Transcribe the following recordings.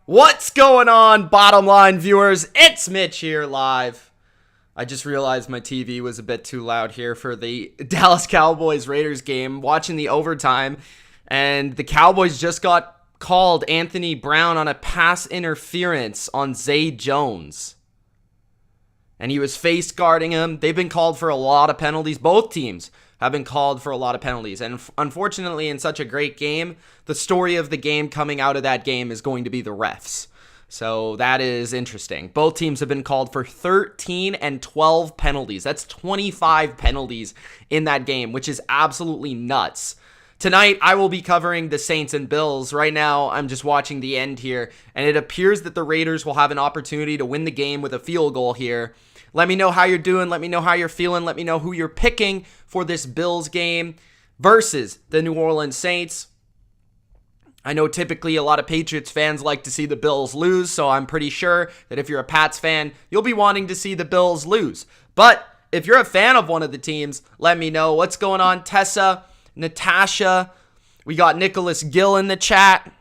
What's going on, bottom line viewers? It's Mitch here live. I just realized my TV was a bit too loud here for the Dallas Cowboys Raiders game. Watching the overtime, and the Cowboys just got called Anthony Brown on a pass interference on Zay Jones. And he was face guarding him. They've been called for a lot of penalties. Both teams have been called for a lot of penalties. And unfortunately, in such a great game, the story of the game coming out of that game is going to be the refs. So that is interesting. Both teams have been called for 13 and 12 penalties. That's 25 penalties in that game, which is absolutely nuts. Tonight, I will be covering the Saints and Bills. Right now, I'm just watching the end here, and it appears that the Raiders will have an opportunity to win the game with a field goal here. Let me know how you're doing. Let me know how you're feeling. Let me know who you're picking for this Bills game versus the New Orleans Saints. I know typically a lot of Patriots fans like to see the Bills lose, so I'm pretty sure that if you're a Pats fan, you'll be wanting to see the Bills lose. But if you're a fan of one of the teams, let me know. What's going on, Tessa, Natasha? We got Nicholas Gill in the chat.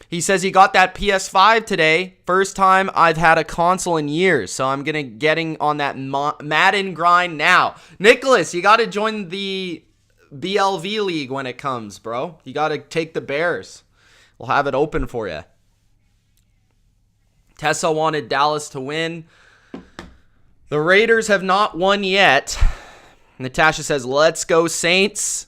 He says he got that PS5 today. First time I've had a console in years, so I'm getting on that Madden grind now. Nicholas, you got to join the BLV league when it comes, bro. You got to take the Bears. We'll have it open for you. Tessa wanted Dallas to win. The Raiders have not won yet. Natasha says, let's go Saints.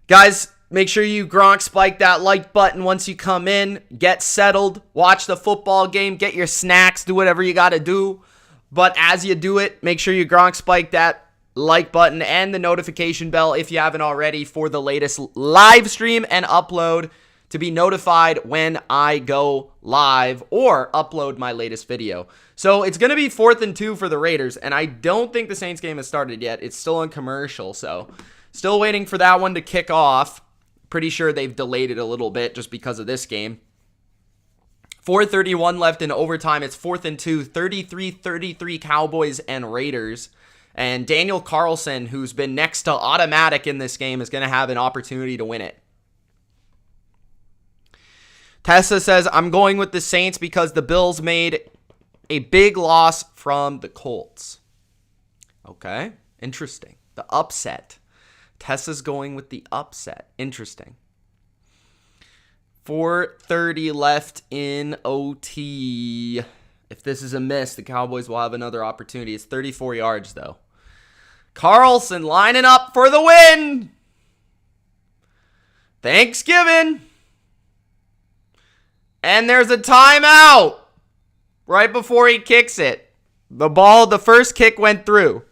Guys, make sure you Gronk spike that like button once you come in. Get settled. Watch the football game. Get your snacks. Do whatever you got to do. But as you do it, make sure you Gronk spike that like button and the notification bell if you haven't already for the latest live stream and upload to be notified when I go live or upload my latest video. So it's going to be 4th and 2 for the Raiders, and I don't think the Saints game has started yet. It's still on commercial, so still waiting for that one to kick off. Pretty sure they've delayed it a little bit just because of this game. 4:31 left in overtime. It's 4th and 2, 33-33 Cowboys and Raiders. And Daniel Carlson, who's been next to automatic in this game, is going to have an opportunity to win it. Tessa says, I'm going with the Saints because the Bills made a big loss from the Colts. Okay, interesting. The upset. Tessa's going with the upset. Interesting. 4:30 left in OT. If this is a miss, the Cowboys will have another opportunity. It's 34 yards, though. Carlson lining up for the win. Thanksgiving. And there's a timeout right before he kicks it. The first kick went through.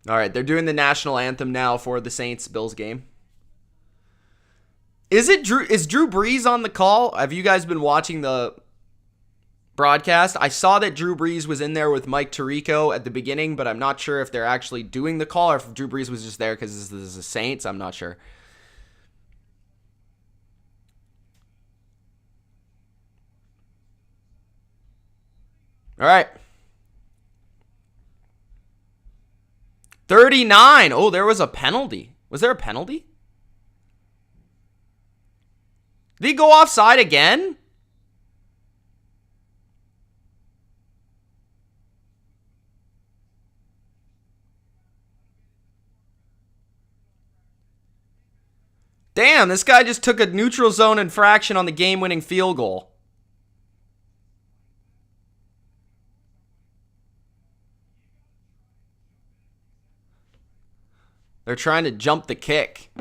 All right, they're doing the national anthem now for the Saints-Bills game. Is Drew Brees on the call? Have you guys been watching the broadcast? I saw that Drew Brees was in there with Mike Tirico at the beginning, but I'm not sure if they're actually doing the call or if Drew Brees was just there because this is the Saints. I'm not sure. All right. 39. Oh, there was a penalty. Was there a penalty? Did he go offside again? Damn, this guy just took a neutral zone infraction on the game-winning field goal. They're trying to jump the kick.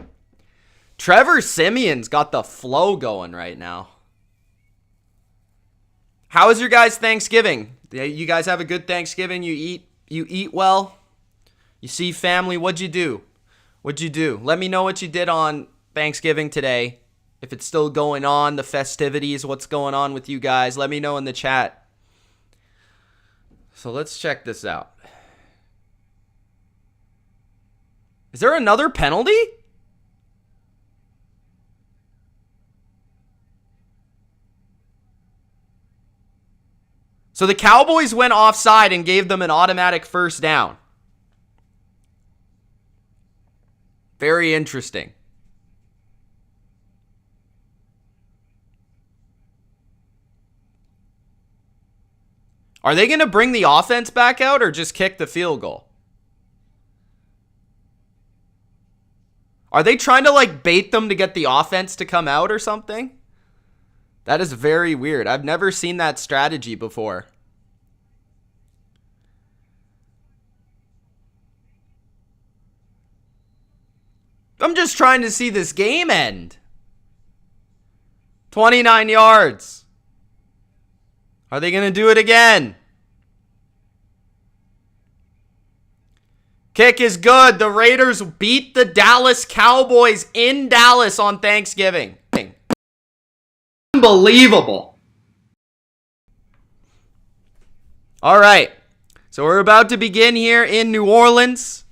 Trevor Siemian's got the flow going right now. How was your guys' Thanksgiving? You guys have a good Thanksgiving? You eat well? You see family? What'd you do? Let me know what you did on Thanksgiving today. If it's still going on, the festivities, what's going on with you guys? Let me know in the chat. So let's check this out. Is there another penalty? So the Cowboys went offside and gave them an automatic first down. Very interesting. Are they going to bring the offense back out or just kick the field goal? Are they trying to like bait them to get the offense to come out or something? That is very weird. I've never seen that strategy before. I'm just trying to see this game end. 29 yards. Are they going to do it again? Kick is good. The Raiders beat the Dallas Cowboys in Dallas on Thanksgiving. Unbelievable. All right. So we're about to begin here in New Orleans.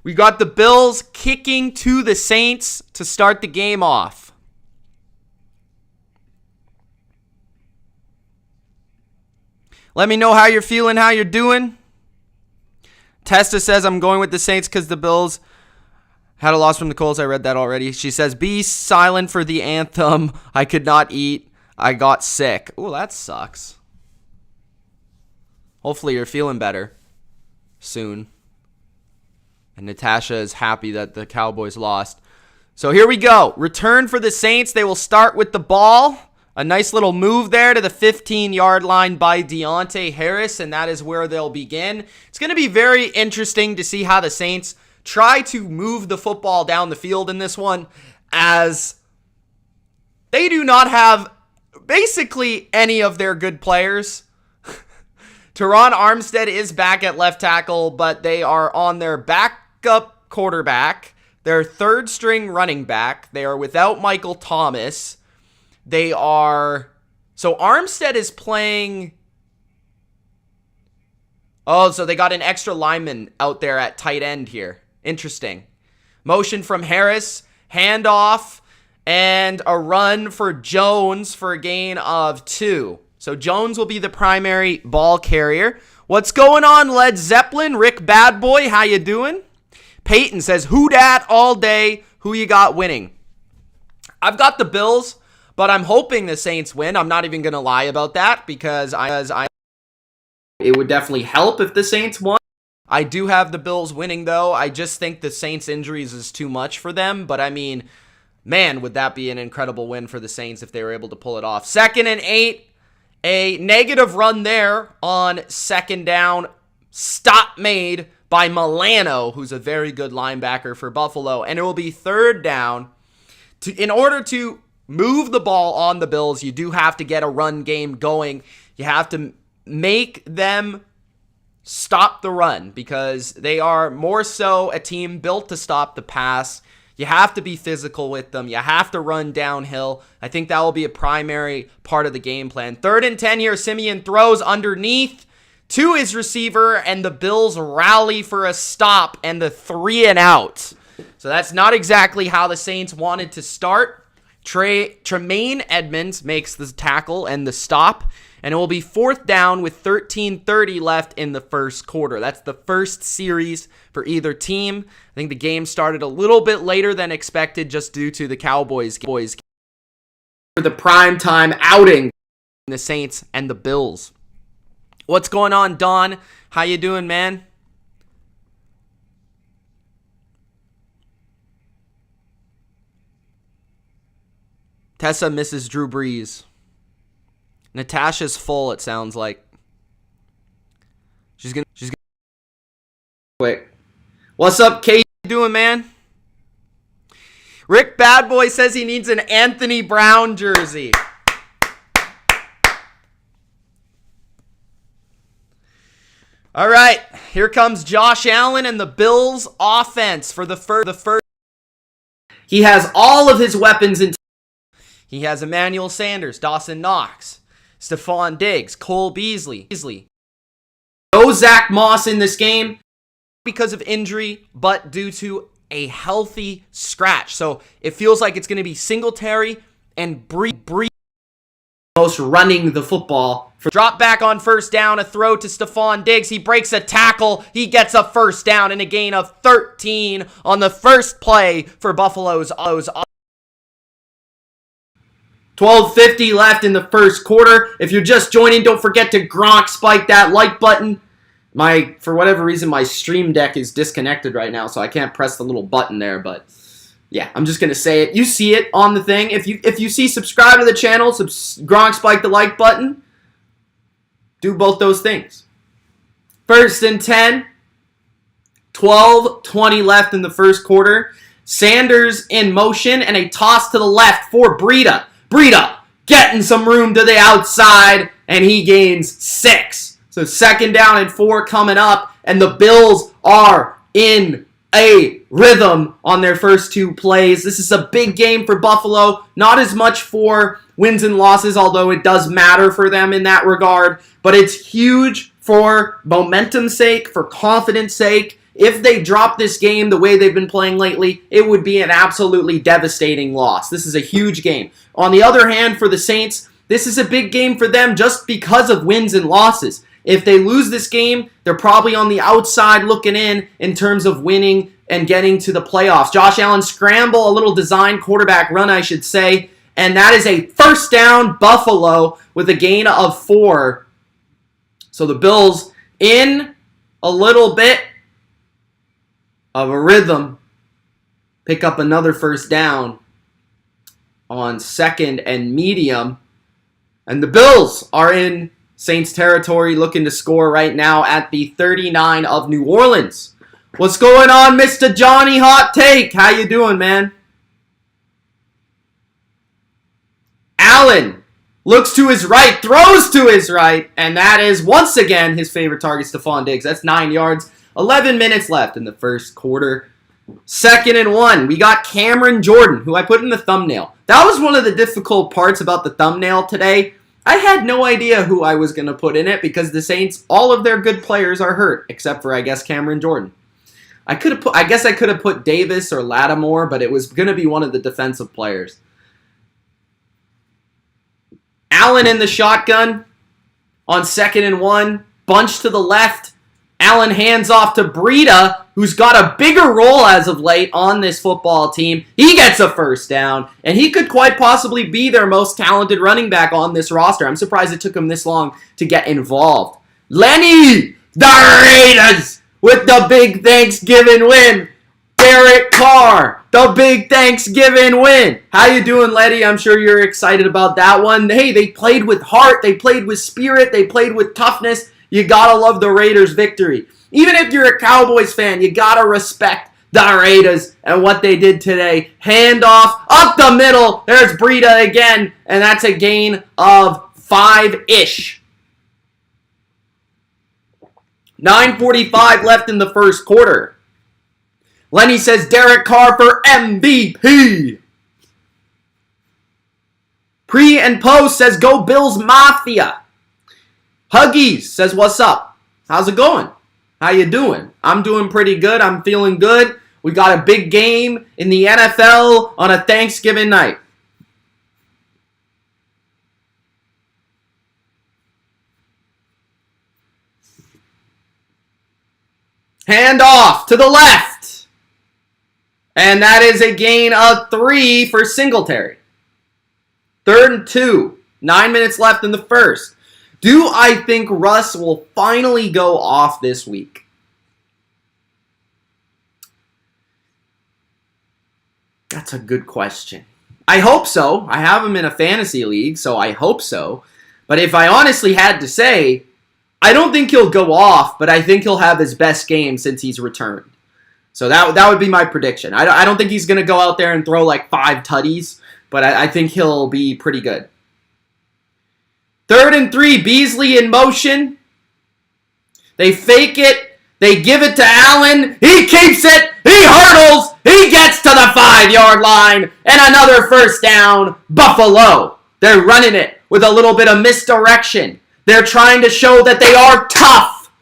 We got the Bills kicking to the Saints to start the game off. Let me know how you're feeling, how you're doing. Testa says, I'm going with the Saints because the Bills had a loss from the Colts. I read that already. She says, be silent for the anthem. I could not eat. I got sick. Oh, that sucks. Hopefully you're feeling better soon. And Natasha is happy that the Cowboys lost. So here we go. Return for the Saints. They will start with the ball. A nice little move there to the 15-yard line by Deontay Harris, and that is where they'll begin. It's going to be very interesting to see how the Saints try to move the football down the field in this one, as they do not have basically any of their good players. Teron Armstead is back at left tackle, but they are on their backup quarterback, their third-string running back. They are without Michael Thomas. They are... So Armstead is playing... Oh, so they got an extra lineman out there at tight end here. Interesting. Motion from Harris, handoff, and a run for Jones for a gain of 2. So Jones will be the primary ball carrier. What's going on, Led Zeppelin? Rick Badboy, how you doing? Peyton says, who dat all day? Who you got winning? I've got the Bills, but I'm hoping the Saints win. I'm not even going to lie about that because it would definitely help if the Saints won. I do have the Bills winning, though. I just think the Saints' injuries is too much for them. But, I mean, man, would that be an incredible win for the Saints if they were able to pull it off. 2nd and 8. A negative run there on 2nd down. Stop made by Milano, who's a very good linebacker for Buffalo. And it will be 3rd down. In order to move the ball on the Bills, you do have to get a run game going. You have to make them stop the run because they are more so a team built to stop the pass. You have to be physical with them. You have to run downhill. I think that will be a primary part of the game plan. 3rd and 10 here. Simeon throws underneath to his receiver, and the Bills rally for a stop and the 3 and out. So that's not exactly how the Saints wanted to start. Tremaine Edmonds makes the tackle and the stop, and it will be 4th down with 13:30 left in the first quarter. That's the first series for either team. I think the game started a little bit later than expected just due to the Cowboys for the primetime outing, the Saints and the Bills. What's going on, Don? How you doing, man? Tessa misses Drew Brees. Natasha's full, it sounds like. She's gonna quick. What's up, Kate? How you doing, man? Rick Badboy says he needs an Anthony Brown jersey. All right, here comes Josh Allen and the Bills offense for the first. He has all of his weapons in. He has Emmanuel Sanders, Dawson Knox, Stephon Diggs, Cole Beasley. No Zach Moss in this game because of injury, but due to a healthy scratch. So it feels like it's going to be Singletary and Brees most running the football. Drop back on 1st down, a throw to Stephon Diggs. He breaks a tackle. He gets a 1st down and a gain of 13 on the first play for Buffalo's 12:50 left in the first quarter. If you're just joining, don't forget to Gronk spike that like button. For whatever reason, my stream deck is disconnected right now, so I can't press the little button there, but yeah, I'm just going to say it. You see it on the thing. If you see subscribe to the channel, Gronk spike the like button, do both those things. 1st and 10, 12:20 left in the first quarter. Sanders in motion and a toss to the left for Breida. Breida getting some room to the outside, and he gains 6. So 2nd down and 4 coming up, and the Bills are in a rhythm on their first 2 plays. This is a big game for Buffalo. Not as much for wins and losses, although it does matter for them in that regard. But it's huge for momentum's sake, for confidence sake. If they drop this game the way they've been playing lately, it would be an absolutely devastating loss. This is a huge game. On the other hand, for the Saints, this is a big game for them just because of wins and losses. If they lose this game, they're probably on the outside looking in terms of winning and getting to the playoffs. Josh Allen scramble, a little design quarterback run, I should say, and that is a 1st down Buffalo with a gain of 4. So the Bills in a little bit of a rhythm, pick up another 1st down on 2nd and medium, and the Bills are in Saints territory, looking to score right now at the 39 of New Orleans. What's going on, Mr. Johnny Hot Take? How you doing, man? Allen looks to his right, throws to his right, and that is once again his favorite target, Stephon Diggs. That's 9 yards. 11 minutes left in the first quarter. 2nd and 1. We got Cameron Jordan, who I put in the thumbnail. That was one of the difficult parts about the thumbnail today. I had no idea who I was going to put in it because the Saints, all of their good players are hurt, except for, I guess, Cameron Jordan. I guess I could have put Davis or Lattimore, but it was going to be one of the defensive players. Allen in the shotgun on 2nd and 1. Bunch to the left. Allen hands off to Breida, who's got a bigger role as of late on this football team. He gets a 1st down, and he could quite possibly be their most talented running back on this roster. I'm surprised it took him this long to get involved. Lenny, the Raiders, with the big Thanksgiving win. Derek Carr, the big Thanksgiving win. How you doing, Letty? I'm sure you're excited about that one. Hey, they played with heart. They played with spirit. They played with toughness. You gotta love the Raiders' victory. Even if you're a Cowboys fan, you gotta respect the Raiders and what they did today. Handoff up the middle. There's Breida again, and that's a gain of 5-ish. 9:45 left in the first quarter. Lenny says Derek Carr for MVP. Pre and post says go Bills Mafia. Huggies says, what's up? How's it going? How you doing? I'm doing pretty good. I'm feeling good. We got a big game in the NFL on a Thanksgiving night. Hand off to the left. And that is a gain of 3 for Singletary. 3rd and 2. 9 minutes left in the first. Do I think Russ will finally go off this week? That's a good question. I hope so. I have him in a fantasy league, so I hope so. But if I honestly had to say, I don't think he'll go off, but I think he'll have his best game since he's returned. So that would be my prediction. I don't think he's going to go out there and throw like 5 tutties, but I think he'll be pretty good. 3rd and 3, Beasley in motion. They fake it. They give it to Allen. He keeps it. He hurdles. He gets to the 5-yard line. And another 1st down. Buffalo. They're running it with a little bit of misdirection. They're trying to show that they are tough.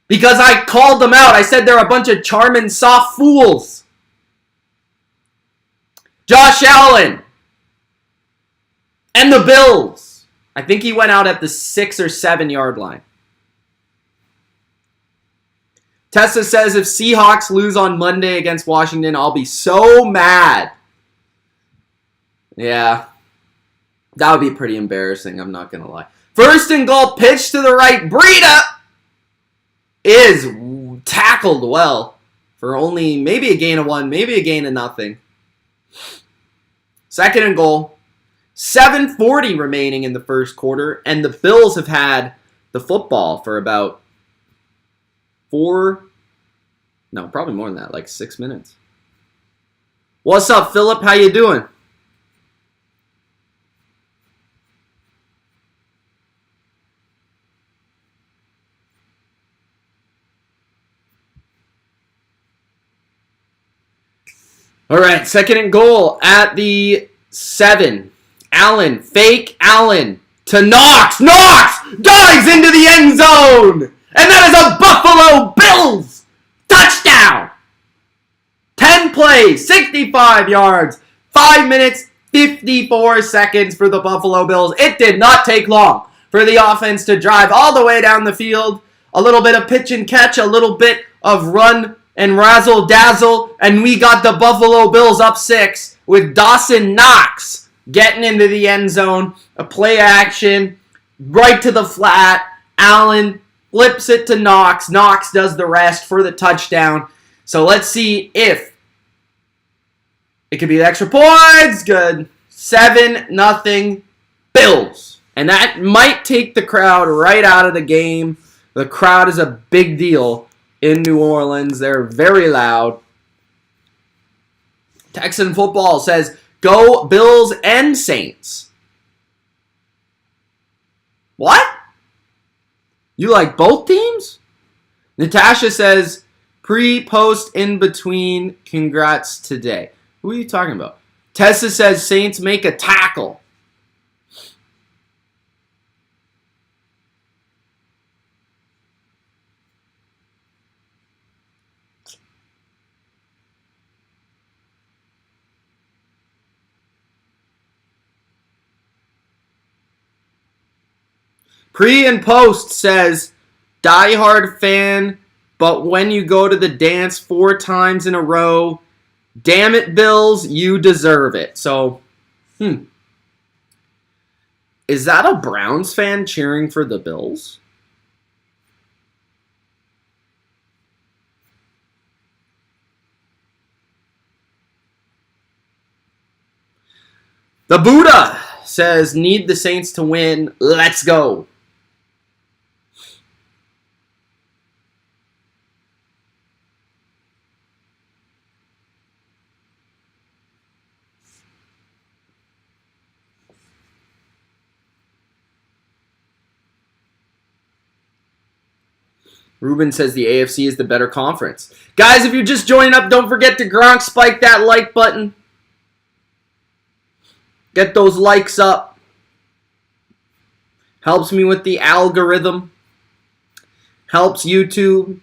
Because I called them out. I said they're a bunch of charming soft fools. Josh Allen. And the Bills. I think he went out at the 6 or 7 yard line. Tessa says if Seahawks lose on Monday against Washington, I'll be so mad. Yeah. That would be pretty embarrassing, I'm not going to lie. First and goal, pitch to the right. Breida is tackled well for only maybe a gain of 1, maybe a gain of nothing. Second and goal. 7:40 remaining in the first quarter, and the Bills have had the football for about probably more than that, like 6 minutes. What's up, Philip? How you doing? All right, second and goal at the 7. Allen, fake Allen to Knox. Knox dives into the end zone. And that is a Buffalo Bills touchdown. 10 plays, 65 yards, 5 minutes, 54 seconds for the Buffalo Bills. It did not take long for the offense to drive all the way down the field. A little bit of pitch and catch, a little bit of run and razzle dazzle, and we got the Buffalo Bills up 6 with Dawson Knox getting into the end zone. A play action, right to the flat. Allen flips it to Knox. Knox does the rest for the touchdown. So let's see if it could be the extra points. Good. 7-0 Bills. And that might take the crowd right out of the game. The crowd is a big deal in New Orleans. They're very loud. Texan Football says, go Bills and Saints. What? You like both teams? Natasha says, pre, post, in between, congrats today. Who are you talking about? Tessa says, Saints make a tackle. Pre and post says, diehard fan, but when you go to the dance 4 times in a row, damn it, Bills, you deserve it. So, is that a Browns fan cheering for the Bills? The Buddha says, need the Saints to win. Let's go. Ruben says the AFC is the better conference. Guys, if you're just joining up, don't forget to Gronk spike that like button. Get those likes up. Helps me with the algorithm. Helps YouTube.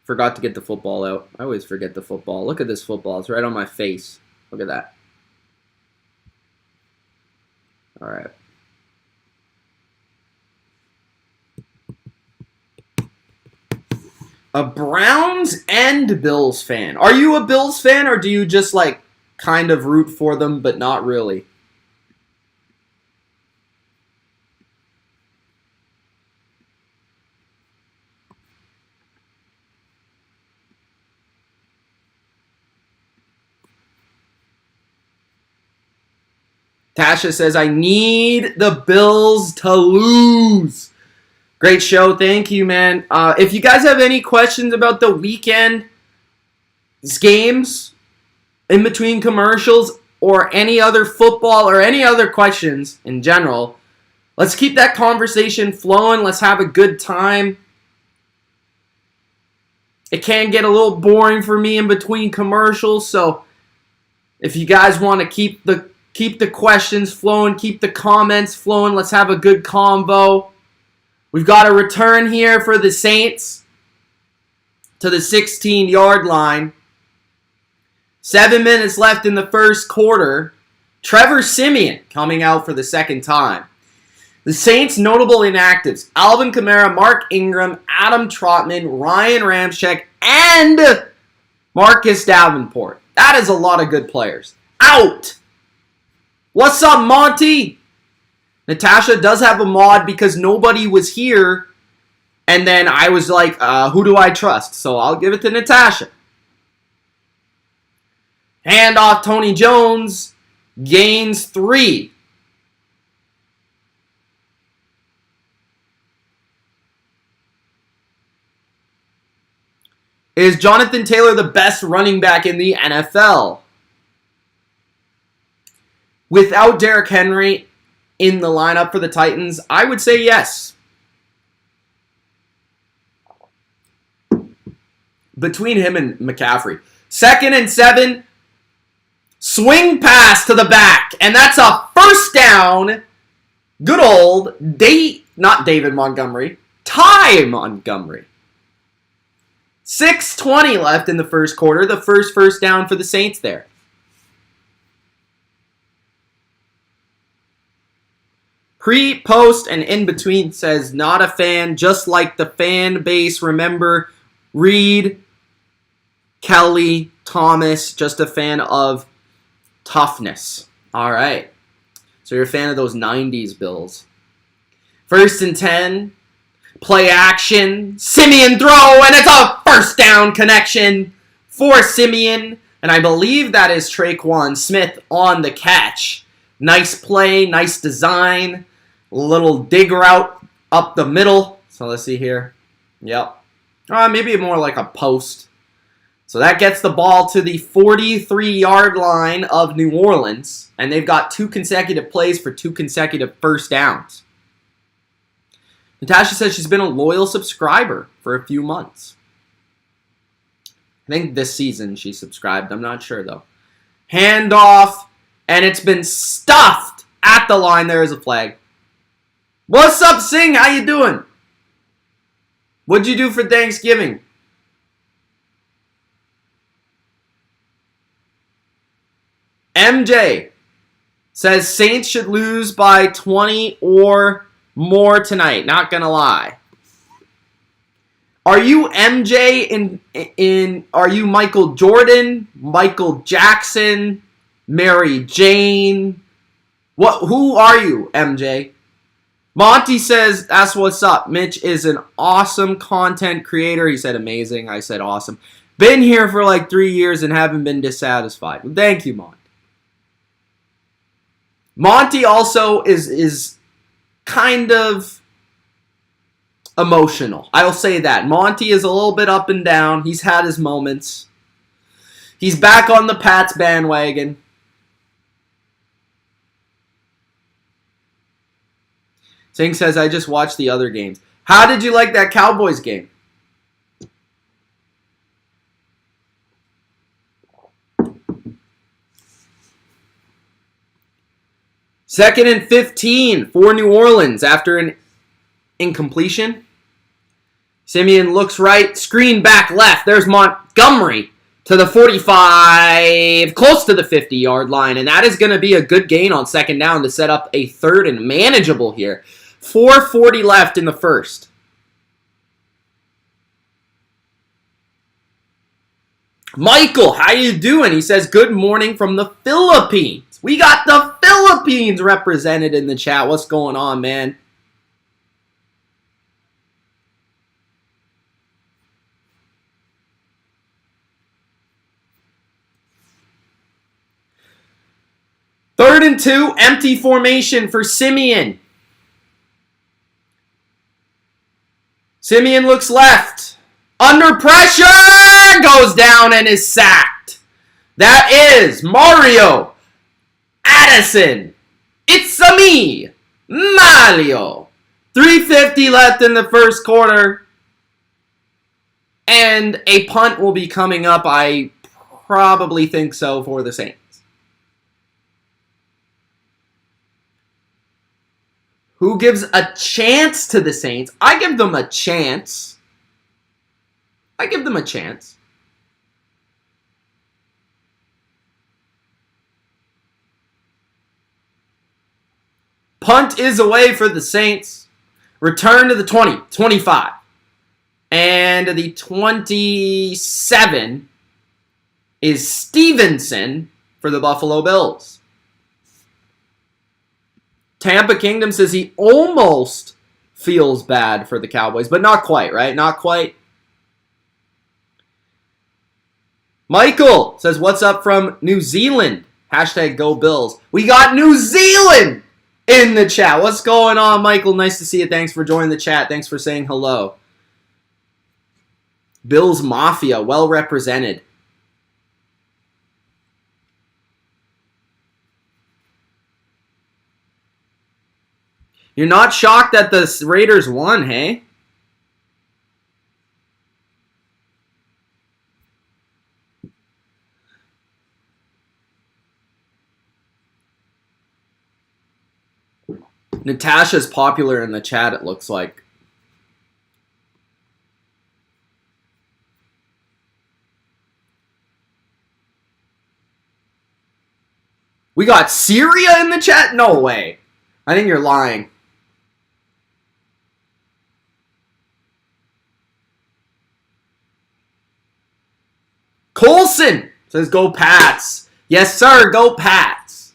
Forgot to get the football out. I always forget the football. Look at this football. It's right on my face. Look at that. All right. A Browns and Bills fan. Are you a Bills fan, or do you just like kind of root for them but not really? Tasha says, I need the Bills to lose. Great show. Thank you, man. If you guys have any questions about the weekend games, in between commercials, or any other football or any other questions in general, let's keep that conversation flowing. Let's have a good time. It can get a little boring for me in between commercials, so if you guys want to keep the questions flowing, keep the comments flowing, let's have a good convo. We've got a return here for the Saints to the 16-yard line. 7 minutes left in the first quarter. Trevor Siemian coming out for the second time. The Saints' notable inactives: Alvin Kamara, Mark Ingram, Adam Trotman, Ryan Ramczyk, and Marcus Davenport. That is a lot of good players. Out! What's up, Monty? Natasha does have a mod because nobody was here. And then I was like, who do I trust? So I'll give it to Natasha. Hand off Tony Jones. Gains 3. Is Jonathan Taylor the best running back in the NFL? Without Derrick Henry in the lineup for the Titans, I would say yes. Between him and McCaffrey. 2nd and 7. Swing pass to the back. And that's a first down. Good old not David Montgomery. Ty Montgomery. 6:20 left in the first quarter. The first down for the Saints there. Pre, post, and in between says not a fan, just like the fan base. Remember, Reed, Kelly, Thomas, just a fan of toughness. All right. So you're a fan of those 90s Bills. 1st and 10. Play action. Simeon throw, and it's a first down connection for Simeon. And I believe that is Traquan Smith on the catch. Nice play, nice design. Little dig route up the middle. So let's see here. Yep. Maybe more like a post. So that gets the ball to the 43-yard line of New Orleans. And they've got 2 consecutive plays for 2 consecutive first downs. Natasha says she's been a loyal subscriber for a few months. I think this season she subscribed. I'm not sure, though. Handoff, and it's been stuffed at the line. There is a flag. What's up, Singh? How you doing? What'd you do for Thanksgiving? MJ says Saints should lose by 20 or more tonight. Not gonna lie. Are you MJ in are you Michael Jordan, Michael Jackson, Mary Jane? Who are you, MJ? Monty says, that's what's up. Mitch is an awesome content creator. He said amazing. I said awesome. Been here for like 3 years and haven't been dissatisfied. Well, thank you, Monty. Monty also is kind of emotional. I'll say that. Monty is a little bit up and down. He's had his moments. He's back on the Pats bandwagon. Singh says, I just watched the other games. How did you like that Cowboys game? Second and 15 for New Orleans after an incompletion. Simeon looks right, screen back left. There's Montgomery to the 45, close to the 50-yard line. And that is going to be a good gain on 2nd down to set up a 3rd and manageable here. 4:40 left in the first. Michael, how you doing? He says, good morning from the Philippines. We got the Philippines represented in the chat. What's going on, man? Third and 2, empty formation for Simeon. Simeon looks left. Under pressure! Goes down and is sacked. That is Mario Addison. It's me, Mario. 3:50 left in the first quarter. And a punt will be coming up, I probably think so, for the Saints. Who gives a chance to the Saints? I give them a chance. I give them a chance. Punt is away for the Saints. Return to the 20, 25. And the 27. is Stevenson for the Buffalo Bills. Tampa Kingdom says he almost feels bad for the Cowboys, but not quite, right? Not quite. Michael says, what's up from New Zealand? Hashtag go Bills. We got New Zealand in the chat. What's going on, Michael? Nice to see you. Thanks for joining the chat. Thanks for saying hello. Bills Mafia, well represented. You're not shocked that the Raiders won, hey? Natasha's popular in the chat, it looks like. We got Syria in the chat? No way. I think you're lying. Colson says, go Pats. Yes, sir, go Pats.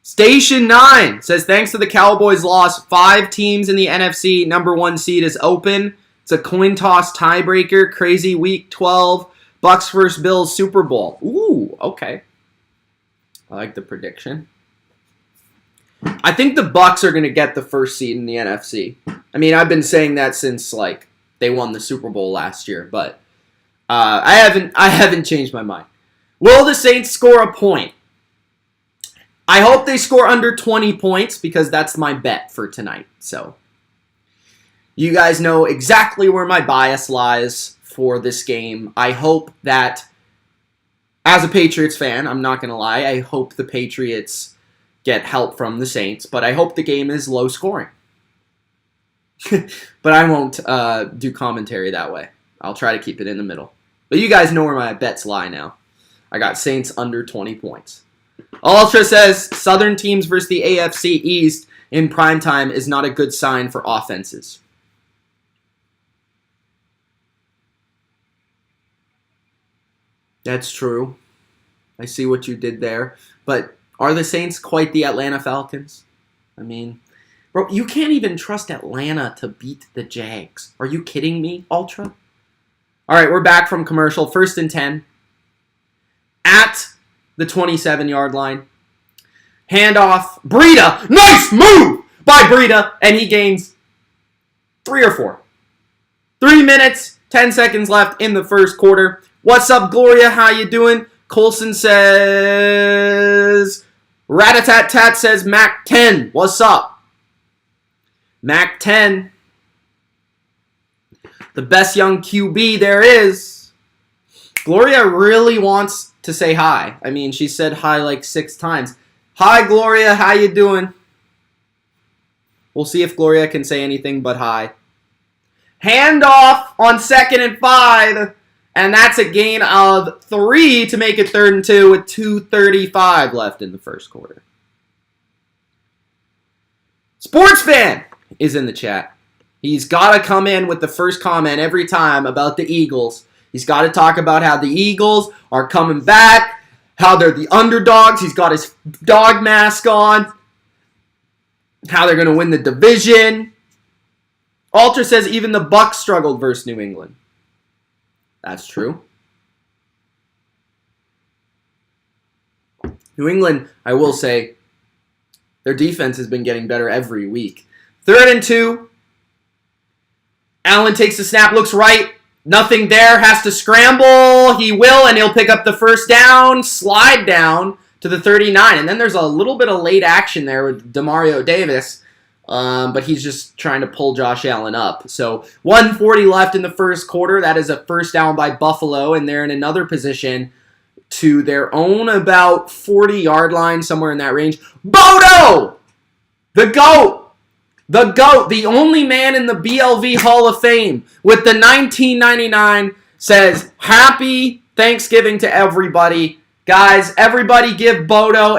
Station 9 says, thanks to the Cowboys' loss, 5 teams in the NFC. Number 1 seed is open. It's a coin toss tiebreaker. Crazy week 12. Bucks vs. Bills Super Bowl. Ooh, okay. I like the prediction. I think the Bucks are going to get the first seed in the NFC. I mean, I've been saying that since, like, they won the Super Bowl last year, but I haven't changed my mind. Will the Saints score a point? I hope they score under 20 points because that's my bet for tonight. So you guys know exactly where my bias lies for this game. I hope that, as a Patriots fan, I'm not going to lie, I hope the Patriots get help from the Saints, but I hope the game is low scoring. But I won't do commentary that way. I'll try to keep it in the middle. But you guys know where my bets lie now. I got Saints under 20 points. Ultra says, Southern teams versus the AFC East in primetime is not a good sign for offenses. That's true. I see what you did there. But are the Saints quite the Atlanta Falcons? I mean, bro, you can't even trust Atlanta to beat the Jags. Are you kidding me, Ultra? All right, we're back from commercial. 1st and 10. At the 27-yard line. Handoff. Breida. Nice move by Breida. And he gains 3 or 4. 3 minutes, 10 seconds left in the first quarter. What's up, Gloria? How you doing? Colson says... Rat-a-tat-tat says Mac 10. What's up? Mac 10. The best young QB there is. Gloria really wants to say hi. I mean, she said hi like 6 times. Hi, Gloria. How you doing? We'll see if Gloria can say anything but hi. Handoff on 2nd and 5. And that's a gain of 3 to make it 3rd and 2 with 2:35 left in the first quarter. Sports fan is in the chat. He's got to come in with the first comment every time about the Eagles. He's got to talk about how the Eagles are coming back, how they're the underdogs. He's got his dog mask on, how they're going to win the division. Alter says even the Bucks struggled versus New England. That's true. New England, I will say, their defense has been getting better every week. 3rd and 2. Allen takes the snap, looks right. Nothing there, has to scramble. He will, and he'll pick up the first down, slide down to the 39. And then there's a little bit of late action there with Demario Davis. But he's just trying to pull Josh Allen up. So 1:40 left in the first quarter. That is a first down by Buffalo, and they're in another position to their own about 40-yard line, somewhere in that range. Bodo! The GOAT! The GOAT, the only man in the BLV Hall of Fame with the 1999 says, Happy Thanksgiving to everybody. Guys, everybody give Bodo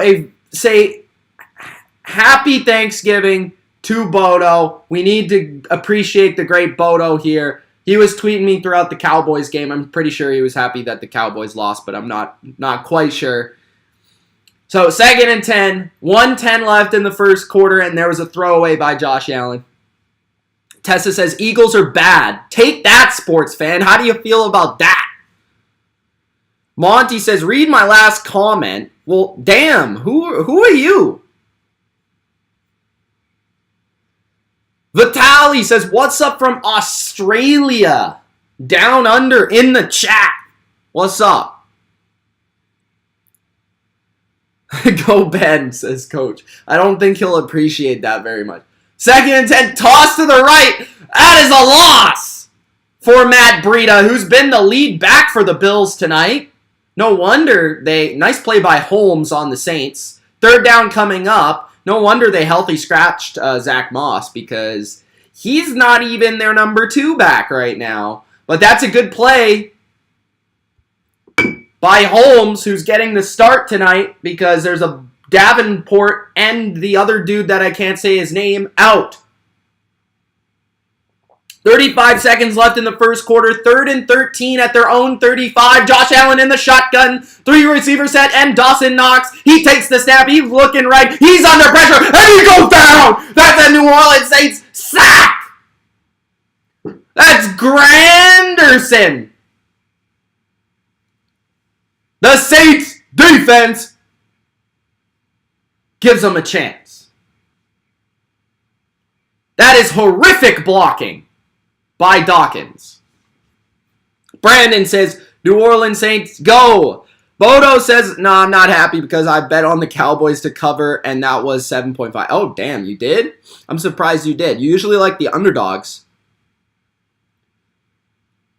say Happy Thanksgiving to Bodo. We need to appreciate the great Bodo here. He was tweeting me throughout the Cowboys game. I'm pretty sure he was happy that the Cowboys lost, but I'm not quite sure. So 2nd and 10, 1:10 left in the first quarter, and there was a throwaway by Josh Allen. Tessa says, Eagles are bad. Take that, sports fan. How do you feel about that? Monty says, read my last comment. Well, damn, who are you? Vitaly says, what's up from Australia? Down under in the chat. What's up? Go Ben, says Coach. I don't think he'll appreciate that very much. 2nd and 10, toss to the right. That is a loss for Matt Breida, who's been the lead back for the Bills tonight. No wonder nice play by Holmes on the Saints. 3rd down coming up. No wonder they healthy scratched Zach Moss, because he's not even their number 2 back right now. But that's a good play by Holmes, who's getting the start tonight, because there's a Davenport and the other dude that I can't say his name out. 35 seconds left in the first quarter. 3rd and 13 at their own 35. Josh Allen in the shotgun. 3-receiver set, and Dawson Knox. He takes the snap. He's looking right. He's under pressure, and he goes down. That's a New Orleans Saints sack. That's Granderson. The Saints defense gives them a chance. That is horrific blocking by Dawkins. Brandon says, New Orleans Saints, go. Bodo says, no, I'm not happy because I bet on the Cowboys to cover, and that was 7.5. Oh, damn, you did? I'm surprised you did. You usually like the underdogs.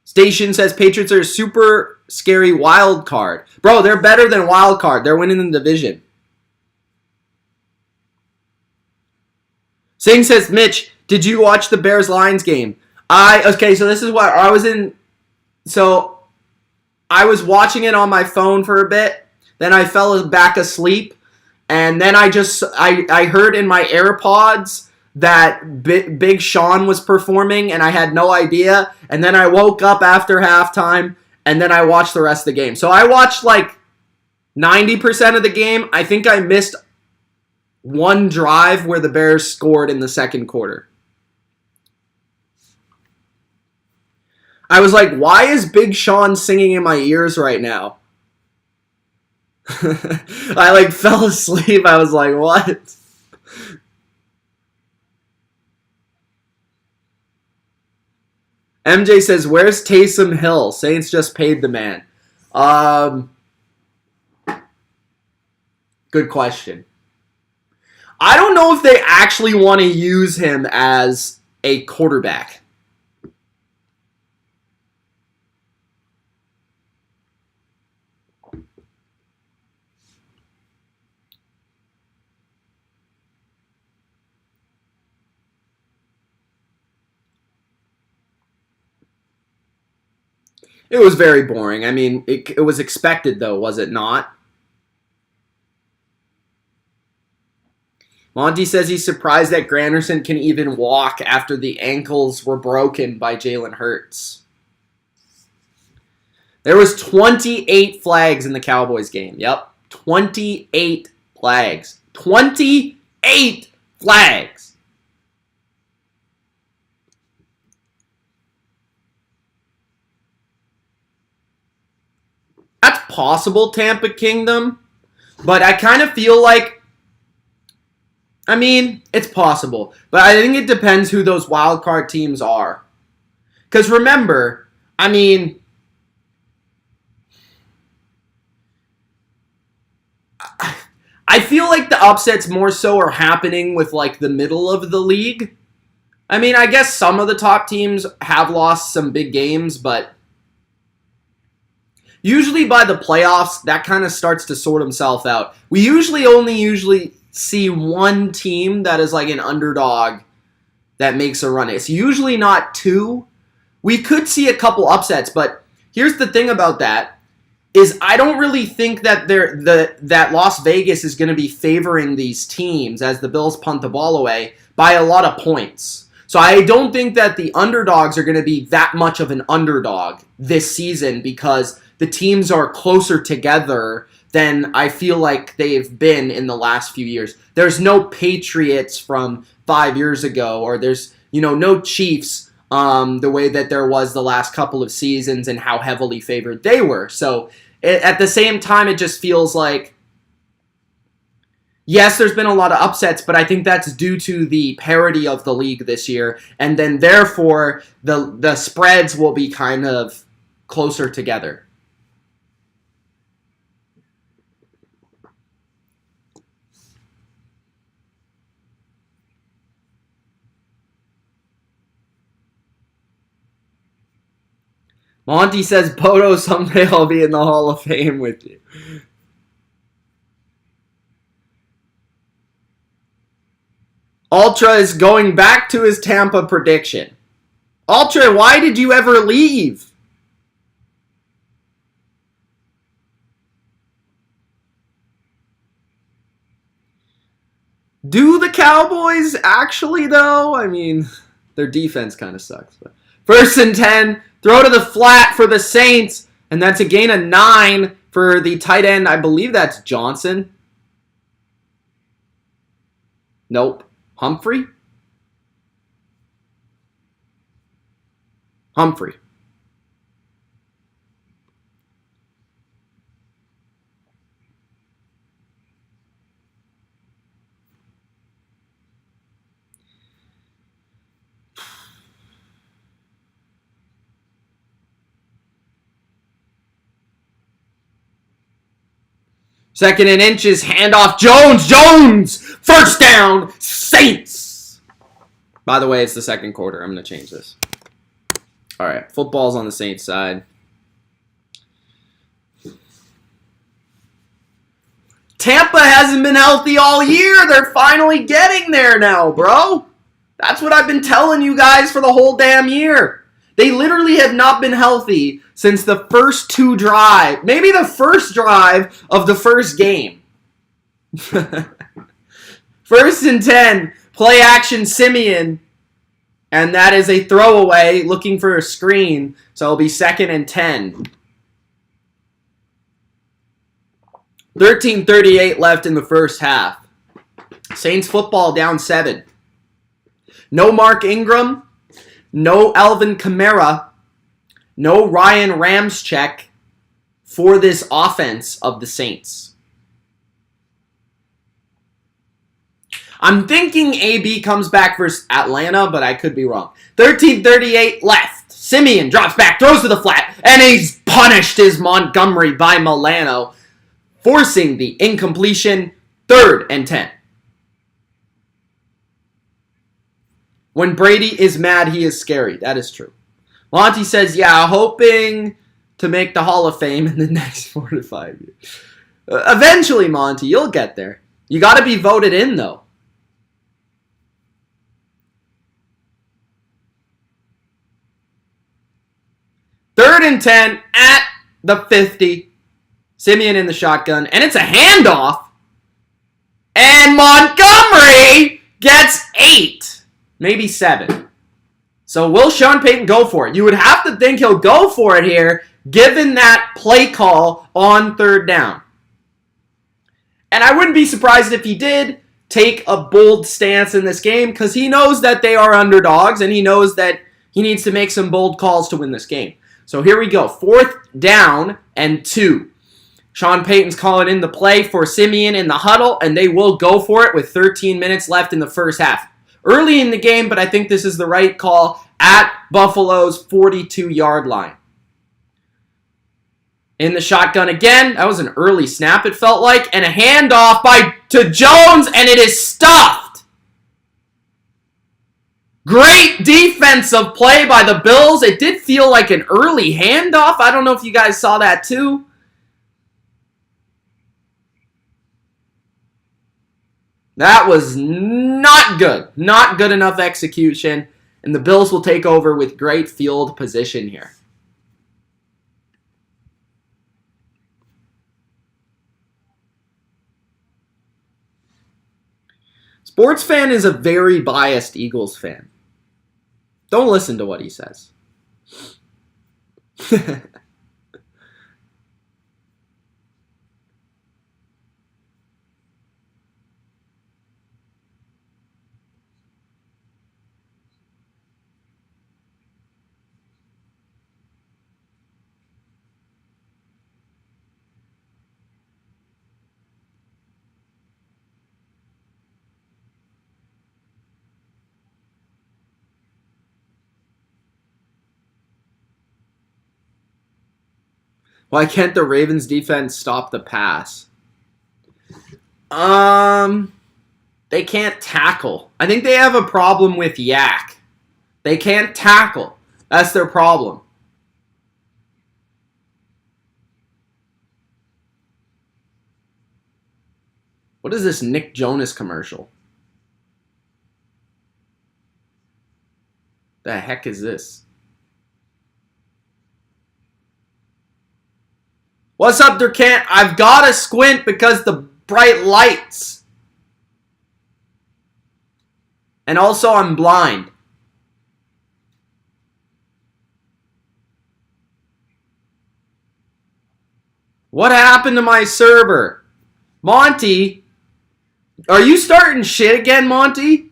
Station says, Patriots are a super scary wild card. Bro, they're better than wild card. They're winning the division. Singh says, Mitch, did you watch the Bears-Lions game? Okay, so this is what I was in. So I was watching it on my phone for a bit. Then I fell back asleep. And then I heard in my AirPods that Big Sean was performing, and I had no idea. And then I woke up after halftime, and then I watched the rest of the game. So I watched like 90% of the game. I think I missed one drive where the Bears scored in the second quarter. I was like, why is Big Sean singing in my ears right now? I like fell asleep. I was like, what? MJ says, where's Taysom Hill? Saints just paid the man. Good question. I don't know if they actually want to use him as a quarterback. It was very boring. I mean, it was expected, though, was it not? Monty says he's surprised that Granderson can even walk after the ankles were broken by Jalen Hurts. There was 28 flags in the Cowboys game. Yep, 28 flags. 28 flags. That's possible, Tampa Kingdom. But I kind of feel like, I mean, it's possible. But I think it depends who those wild card teams are. Because remember, I mean, I feel like the upsets more so are happening with like the middle of the league. I mean, I guess some of the top teams have lost some big games, but usually by the playoffs, that kind of starts to sort himself out. We usually see one team that is like an underdog that makes a run. It's usually not two. We could see a couple upsets, but here's the thing about that, is I don't really think that that Las Vegas is going to be favoring these teams as the Bills punt the ball away by a lot of points. So I don't think that the underdogs are going to be that much of an underdog this season because the teams are closer together than I feel like they've been in the last few years. There's no Patriots from 5 years ago, or there's, no Chiefs the way that there was the last couple of seasons and how heavily favored they were. So at the same time, it just feels like, yes, there's been a lot of upsets, but I think that's due to the parity of the league this year, and then therefore the spreads will be kind of closer together. Monty says, Bodo, someday I'll be in the Hall of Fame with you. Ultra is going back to his Tampa prediction. Ultra, why did you ever leave? Do the Cowboys actually, though? I mean, their defense kind of sucks. But 1st and 10, throw to the flat for the Saints, and that's a gain of 9 for the tight end. I believe that's Johnson. Nope. Humphrey? Humphrey. Second and inches, handoff, Jones! First down, Saints! By the way, it's the second quarter. I'm going to change this. All right, football's on the Saints side. Tampa hasn't been healthy all year. They're finally getting there now, bro. That's what I've been telling you guys for the whole damn year. They literally have not been healthy since the first 2 drives. Maybe the first drive of the first game. 1st and 10. Play action Simeon. And that is a throwaway looking for a screen. So it'll be 2nd and 10. 13:38 left in the first half. Saints football down 7. No Mark Ingram. No Alvin Kamara. No Ryan Ramczyk for this offense of the Saints. I'm thinking AB comes back versus Atlanta, but I could be wrong. 13:38 left. Simeon drops back, throws to the flat, and he's punished as Montgomery by Milano, forcing the incompletion. 3rd and 10. When Brady is mad, he is scary. That is true. Monty says, yeah, hoping to make the Hall of Fame in the next 4 to 5 years. Eventually, Monty, you'll get there. You got to be voted in, though. Third and 10 at the 50. Simeon in the shotgun, and it's a handoff. And Montgomery gets 8. Maybe 7. So will Sean Payton go for it? You would have to think he'll go for it here, given that play call on 3rd down. And I wouldn't be surprised if he did take a bold stance in this game, because he knows that they are underdogs, and he knows that he needs to make some bold calls to win this game. So here we go. 4th down and 2. Sean Payton's calling in the play for Simeon in the huddle, and they will go for it with 13 minutes left in the first half. Early in the game, but I think this is the right call at Buffalo's 42-yard line. In the shotgun again. That was an early snap, it felt like. And a handoff to Jones, and it is stuffed. Great defensive play by the Bills. It did feel like an early handoff. I don't know if you guys saw that too. That was not good. Not good enough execution. And the Bills will take over with great field position here. Sports fan is a very biased Eagles fan. Don't listen to what he says. Why can't the Ravens defense stop the pass? They can't tackle. I think they have a problem with Yak. They can't tackle. That's their problem. What is this Nick Jonas commercial? The heck is this? What's up, Durkant? I've got to squint because the bright lights. And also, I'm blind. What happened to my server? Monty? Are you starting shit again, Monty?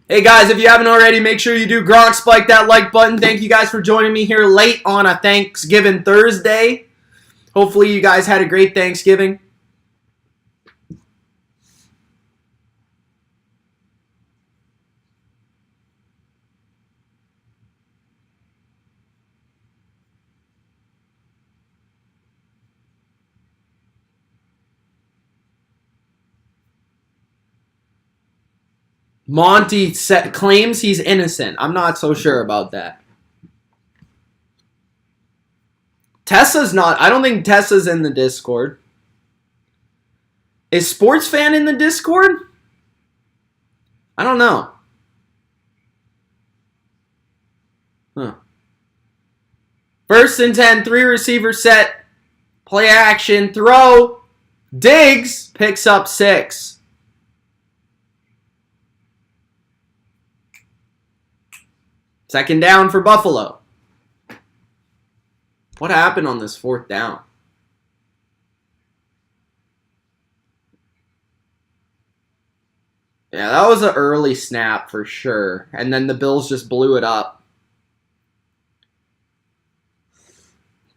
Hey guys, if you haven't already, make sure you do Gronk spike that like button. Thank you guys for joining me here late on a Thanksgiving Thursday. Hopefully you guys had a great Thanksgiving. Monty claims he's innocent. I'm not so sure about that. Tessa's not. I don't think Tessa's in the Discord. Is Sports Fan in the Discord? I don't know. Huh. First and 10, 3 receiver set. Play action, throw. Diggs picks up 6. Second down for Buffalo. What happened on this 4th down? Yeah, that was an early snap for sure. And then the Bills just blew it up.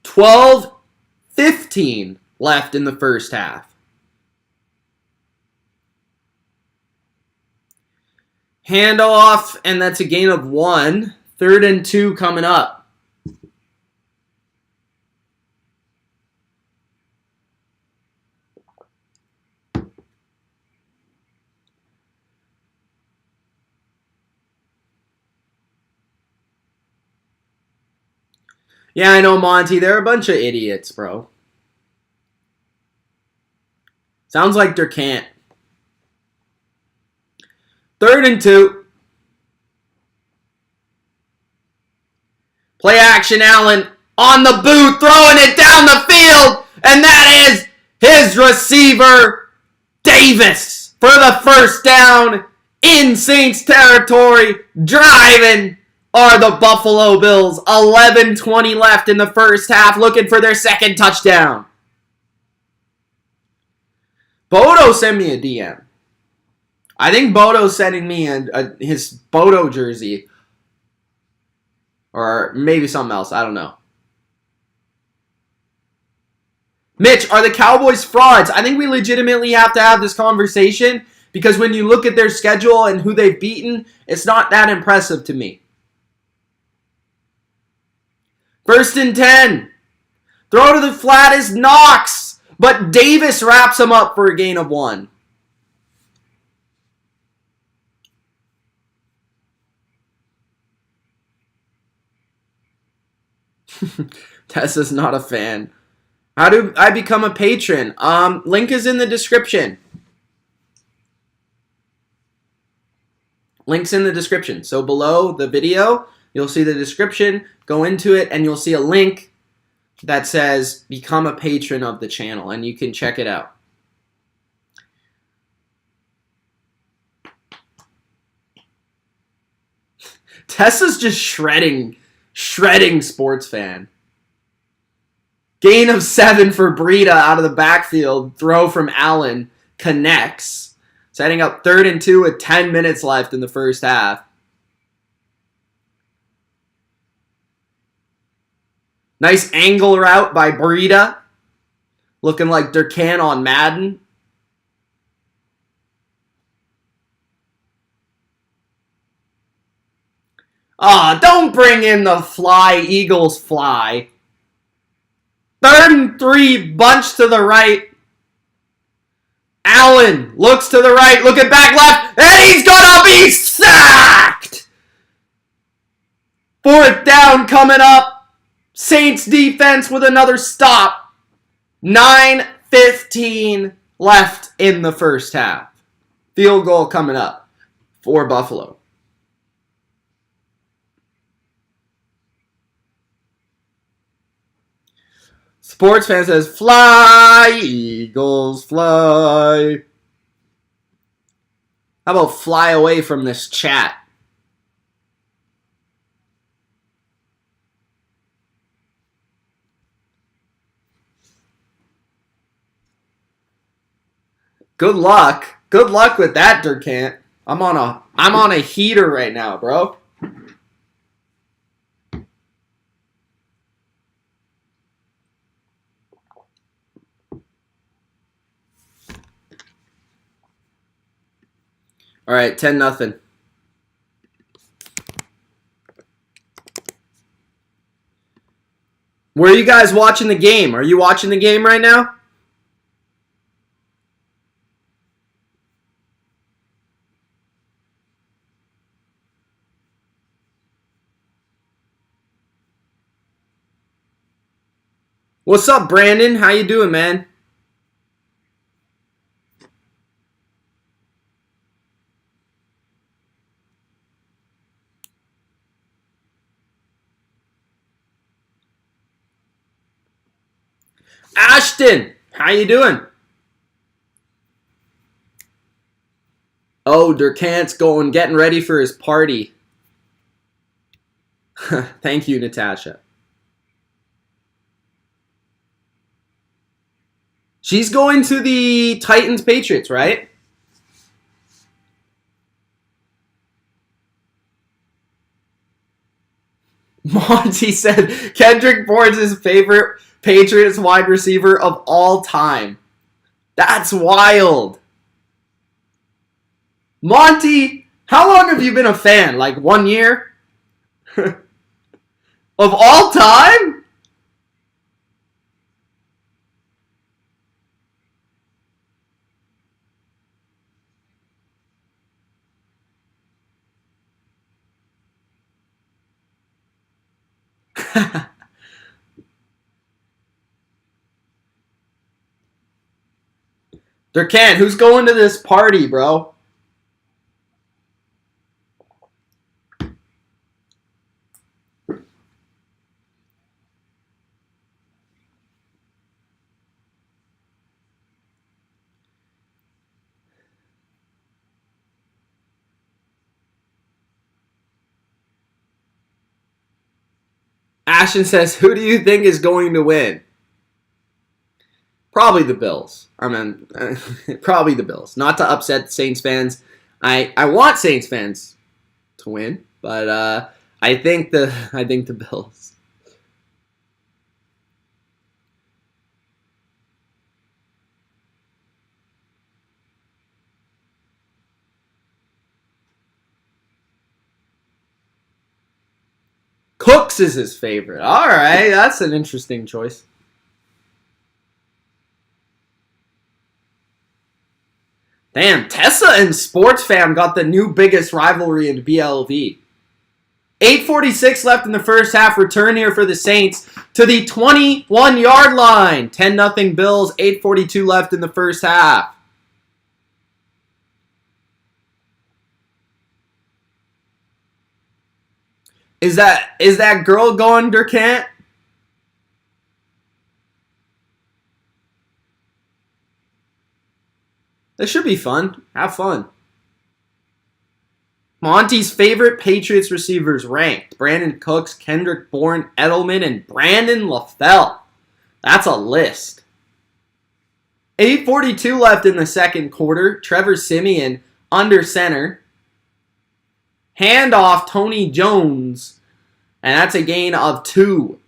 12-15 left in the first half. Handoff, and that's a gain of 1. 3rd and 2 coming up. Yeah, I know, Monty. They're a bunch of idiots, bro. Sounds like Durkant. 3rd and 2. Play action, Allen on the boot, throwing it down the field, and that is his receiver, Davis, for the first down in Saints territory. Driving are the Buffalo Bills. 11:20 left in the first half, looking for their second touchdown. Bodo sent me a DM. I think Bodo's sending me his Bodo jersey. Or maybe something else. I don't know. Mitch, are the Cowboys frauds? I think we legitimately have to have this conversation because when you look at their schedule and who they've beaten, it's not that impressive to me. 1st and 10. Throw to the flat is Knox, but Davis wraps him up for a gain of 1. Tessa's not a fan. How do I become a patron? Link is in the description. Link's in the description. So below the video, you'll see the description. Go into it, and you'll see a link that says become a patron of the channel, and you can check it out. Tessa's just shredding sports fan. Gain of 7 for Breida out of the backfield. Throw from Allen connects. Setting up 3rd and 2 with 10 minutes left in the first half. Nice angle route by Breida. Looking like Durcan on Madden. Don't bring in the fly, Eagles fly. 3rd and 3, bunch to the right. Allen looks to the right, looking back left, and he's gonna be sacked! 4th down coming up. Saints defense with another stop. 9:15 left in the first half. Field goal coming up for Buffalo. Sports fan says, fly, Eagles, fly. How about fly away from this chat? Good luck. Good luck with that, Durcant. I'm on a heater right now, bro. All right, 10-0. Where are you guys watching the game? Are you watching the game right now? What's up, Brandon? How you doing, man? Ashton, how you doing? Oh, Durcant's getting ready for his party. Thank you, Natasha. She's going to the Titans-Patriots, right? Monty said Kendrick Bourne's his favorite Patriots wide receiver of all time. That's wild. Monty, how long have you been a fan? Like 1 year? Of all time? Durcan, who's going to this party, bro? Ashton says, who do you think is going to win? Probably the Bills. I mean, probably the Bills. Not to upset Saints fans. I want Saints fans to win, but I think the Bills. Cooks is his favorite. All right, that's an interesting choice. Damn, Tessa and Sports Fam got the new biggest rivalry in BLV. 8:46 left in the first half. Return here for the Saints to the 21-yard line. 10-0 Bills. 8:42 left in the first half. Is that girl going, Durcant? This should be fun. Have fun. Monty's favorite Patriots receivers ranked: Brandon Cooks, Kendrick Bourne, Edelman, and Brandon LaFell. That's a list. 8:42 left in the second quarter. Trevor Siemian under center. Handoff Tony Jones. And that's a gain of 2.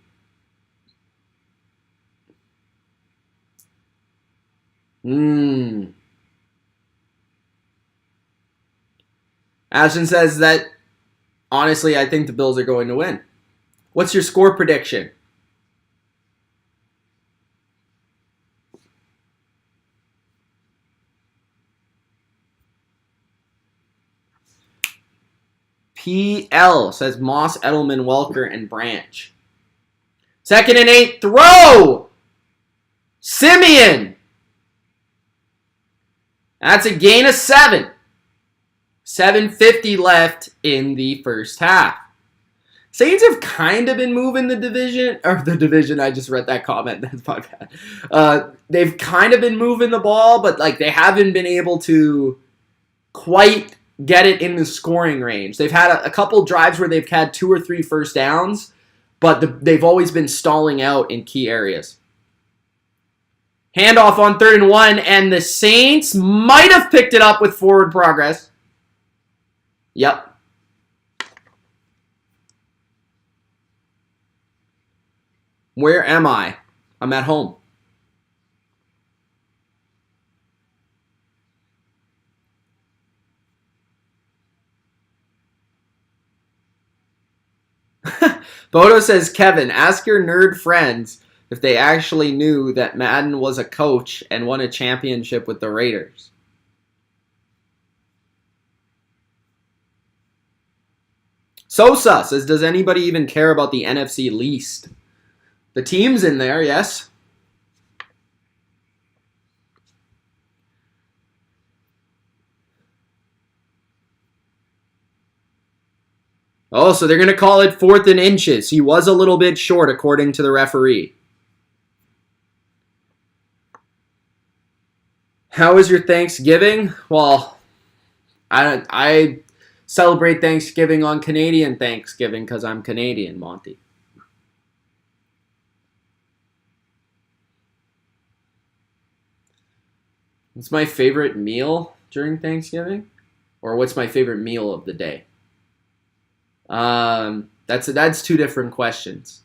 Ashton says that, honestly, I think the Bills are going to win. What's your score prediction? PL says Moss, Edelman, Welker, and Branch. 2nd and 8, throw! Siemian! That's a gain of 7. 7:50 left in the first half. Saints have kind of been moving the division, I just read that comment, that's my bad. They've kind of been moving the ball, but like they haven't been able to quite get it in the scoring range. They've had a couple drives where they've had 2 or 3 first downs, but they've always been stalling out in key areas. Handoff on 3rd and 1, and the Saints might have picked it up with forward progress. Yep. Where am I? I'm at home. Bodo says, Kevin, ask your nerd friends if they actually knew that Madden was a coach and won a championship with the Raiders. Sosa says, does anybody even care about the NFC least? The team's in there, yes. Oh, so they're going to call it 4th and inches. He was a little bit short, according to the referee. How was your Thanksgiving? Well, I celebrate Thanksgiving on Canadian Thanksgiving because I'm Canadian, Monty. What's my favorite meal during Thanksgiving? Or what's my favorite meal of the day? That's 2 different questions.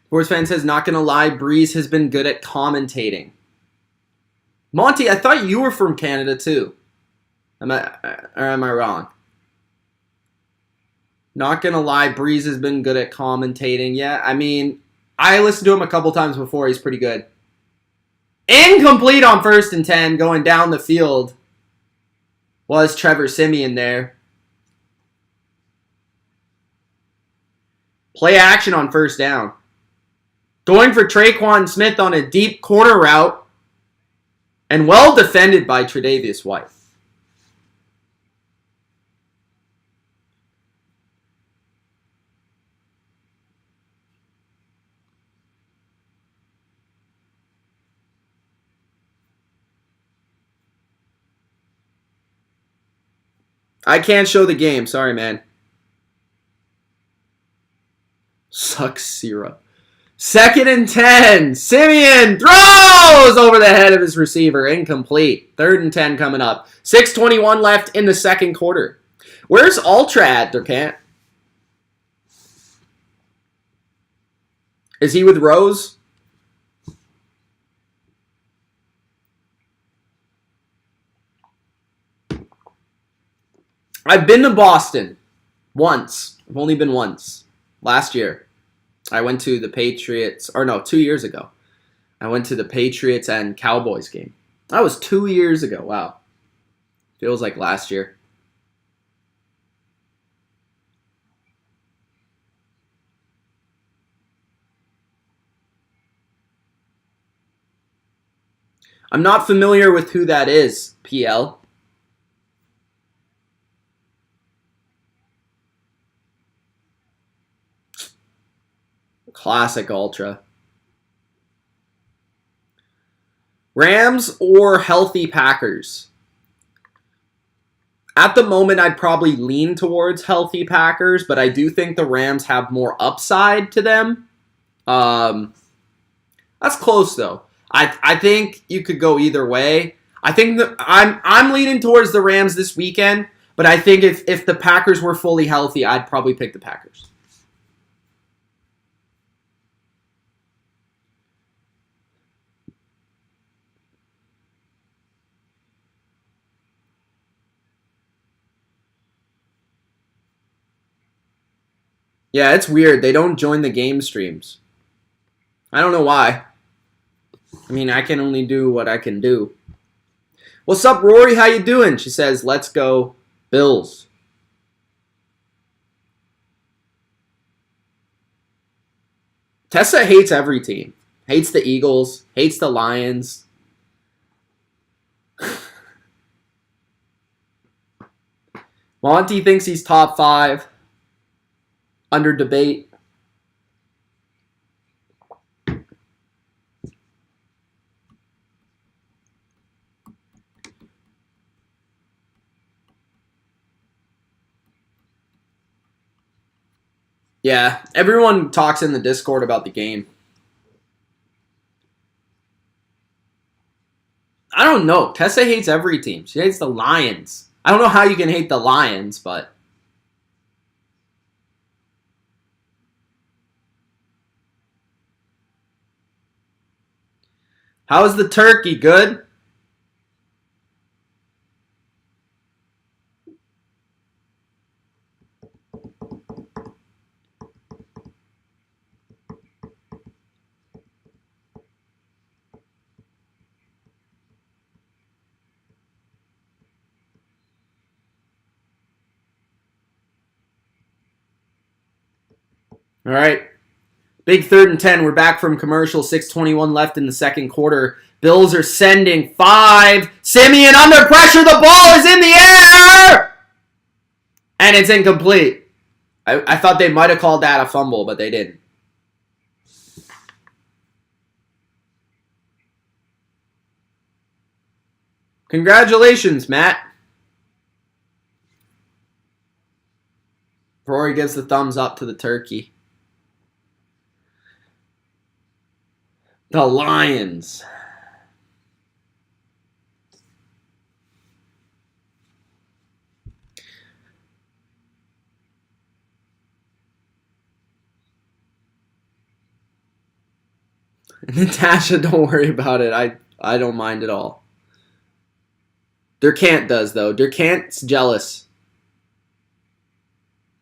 Sports fan says, not gonna lie, Breeze has been good at commentating. Monty, I thought you were from Canada too. Am I wrong? Not gonna lie, Breeze has been good at commentating. Yeah, I mean, I listened to him a couple times before. He's pretty good. Incomplete on 1st and 10, going down the field. Was Trevor Siemian there? Play action on 1st down. Going for Traquan Smith on a deep corner route. And well defended by Tre'Davious White. I can't show the game. Sorry, man. Sucks, Zero. 2nd and 10. Siemian throws over the head of his receiver. Incomplete. 3rd and 10 coming up. 6:21 left in the second quarter. Where's Ultra at, Durkant? Is he with Rose? I've been to Boston once. I've only been once. Last year. I went to the Patriots, or no, 2 years ago. I went to the Patriots and Cowboys game. That was 2 years ago. Wow. Feels like last year. I'm not familiar with who that is, PL. Classic Ultra. Rams or healthy Packers? At the moment, I'd probably lean towards healthy Packers, but I do think the Rams have more upside to them. That's close, though. I think you could go either way. I think that I'm leaning towards the Rams this weekend, but I think if the Packers were fully healthy, I'd probably pick the Packers. Yeah, it's weird. They don't join the game streams. I don't know why. I mean, I can only do what I can do. What's up, Rory? How you doing? She says, let's go Bills. Tessa hates every team. Hates the Eagles. Hates the Lions. Monty thinks he's top 5. Under debate. Yeah, everyone talks in the Discord about the game. I don't know. Tessa hates every team. She hates the Lions. I don't know how you can hate the Lions, but... How is the turkey? Good? All right. Big 3rd and 10. We're back from commercial. 6:21 left in the second quarter. Bills are sending 5. Simeon under pressure. The ball is in the air! And it's incomplete. I thought they might have called that a fumble, but they didn't. Congratulations, Matt. Rory gives the thumbs up to the turkey. The Lions. Natasha, don't worry about it. I don't mind at all. Durkant does, though. Durkant's jealous.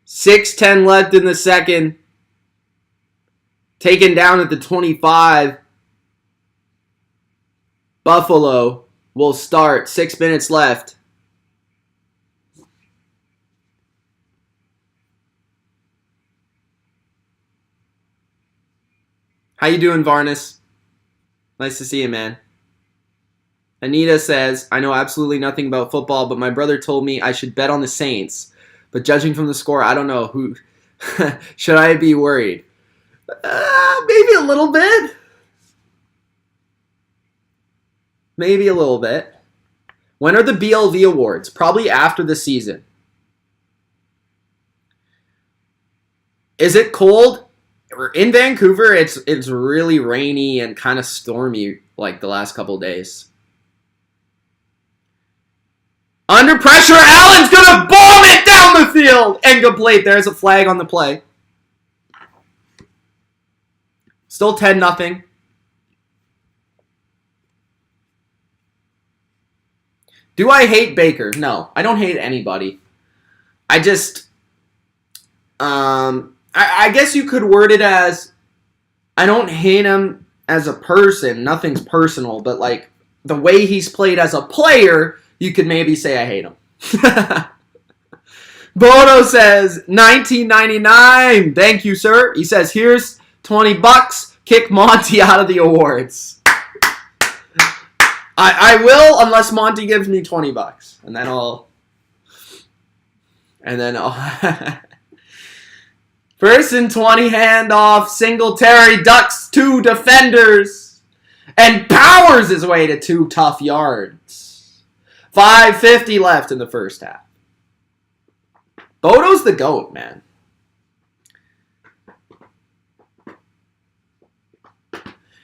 6:10 left in the second. Taken down at the 25. Buffalo will start. 6 minutes left. How you doing, Varnes? Nice to see you, man. Anita says, I know absolutely nothing about football, but my brother told me I should bet on the Saints. But judging from the score, I don't know. Who should I be worried? Maybe a little bit. Maybe a little bit. When are the BLV awards? Probably after the season. Is it cold? In Vancouver, it's really rainy and kind of stormy like the last couple days. Under pressure, Allen's going to bomb it down the field. Incomplete. There's a flag on the play. Still 10-0. Do I hate Baker? No, I don't hate anybody. I just, I guess you could word it as, I don't hate him as a person. Nothing's personal, but like the way he's played as a player, you could maybe say I hate him. Bono says, 19.99. Thank you, sir. He says, here's $20. Kick Monty out of the awards. I will unless Monty gives me $20, and then I'll First and 20 handoff. Singletary ducks 2 defenders and powers his way to 2 tough yards. 5:50 left in the first half. Bodo's the GOAT, man.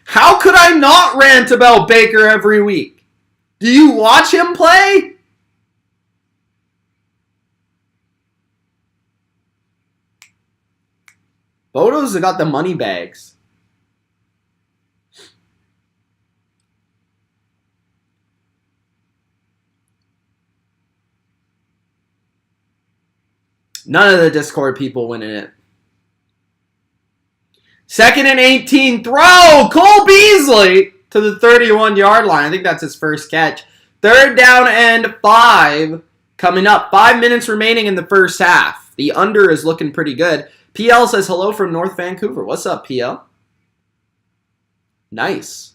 How could I not rant about Baker every week? Do you watch him play? Bodo's got the money bags. None of the Discord people winning it. 2nd and 18, throw! Cole Beasley to the 31-yard line. I think that's his first catch. 3rd down and 5 coming up. 5 minutes remaining in the first half. The under is looking pretty good. PL says hello from North Vancouver. What's up, PL? Nice.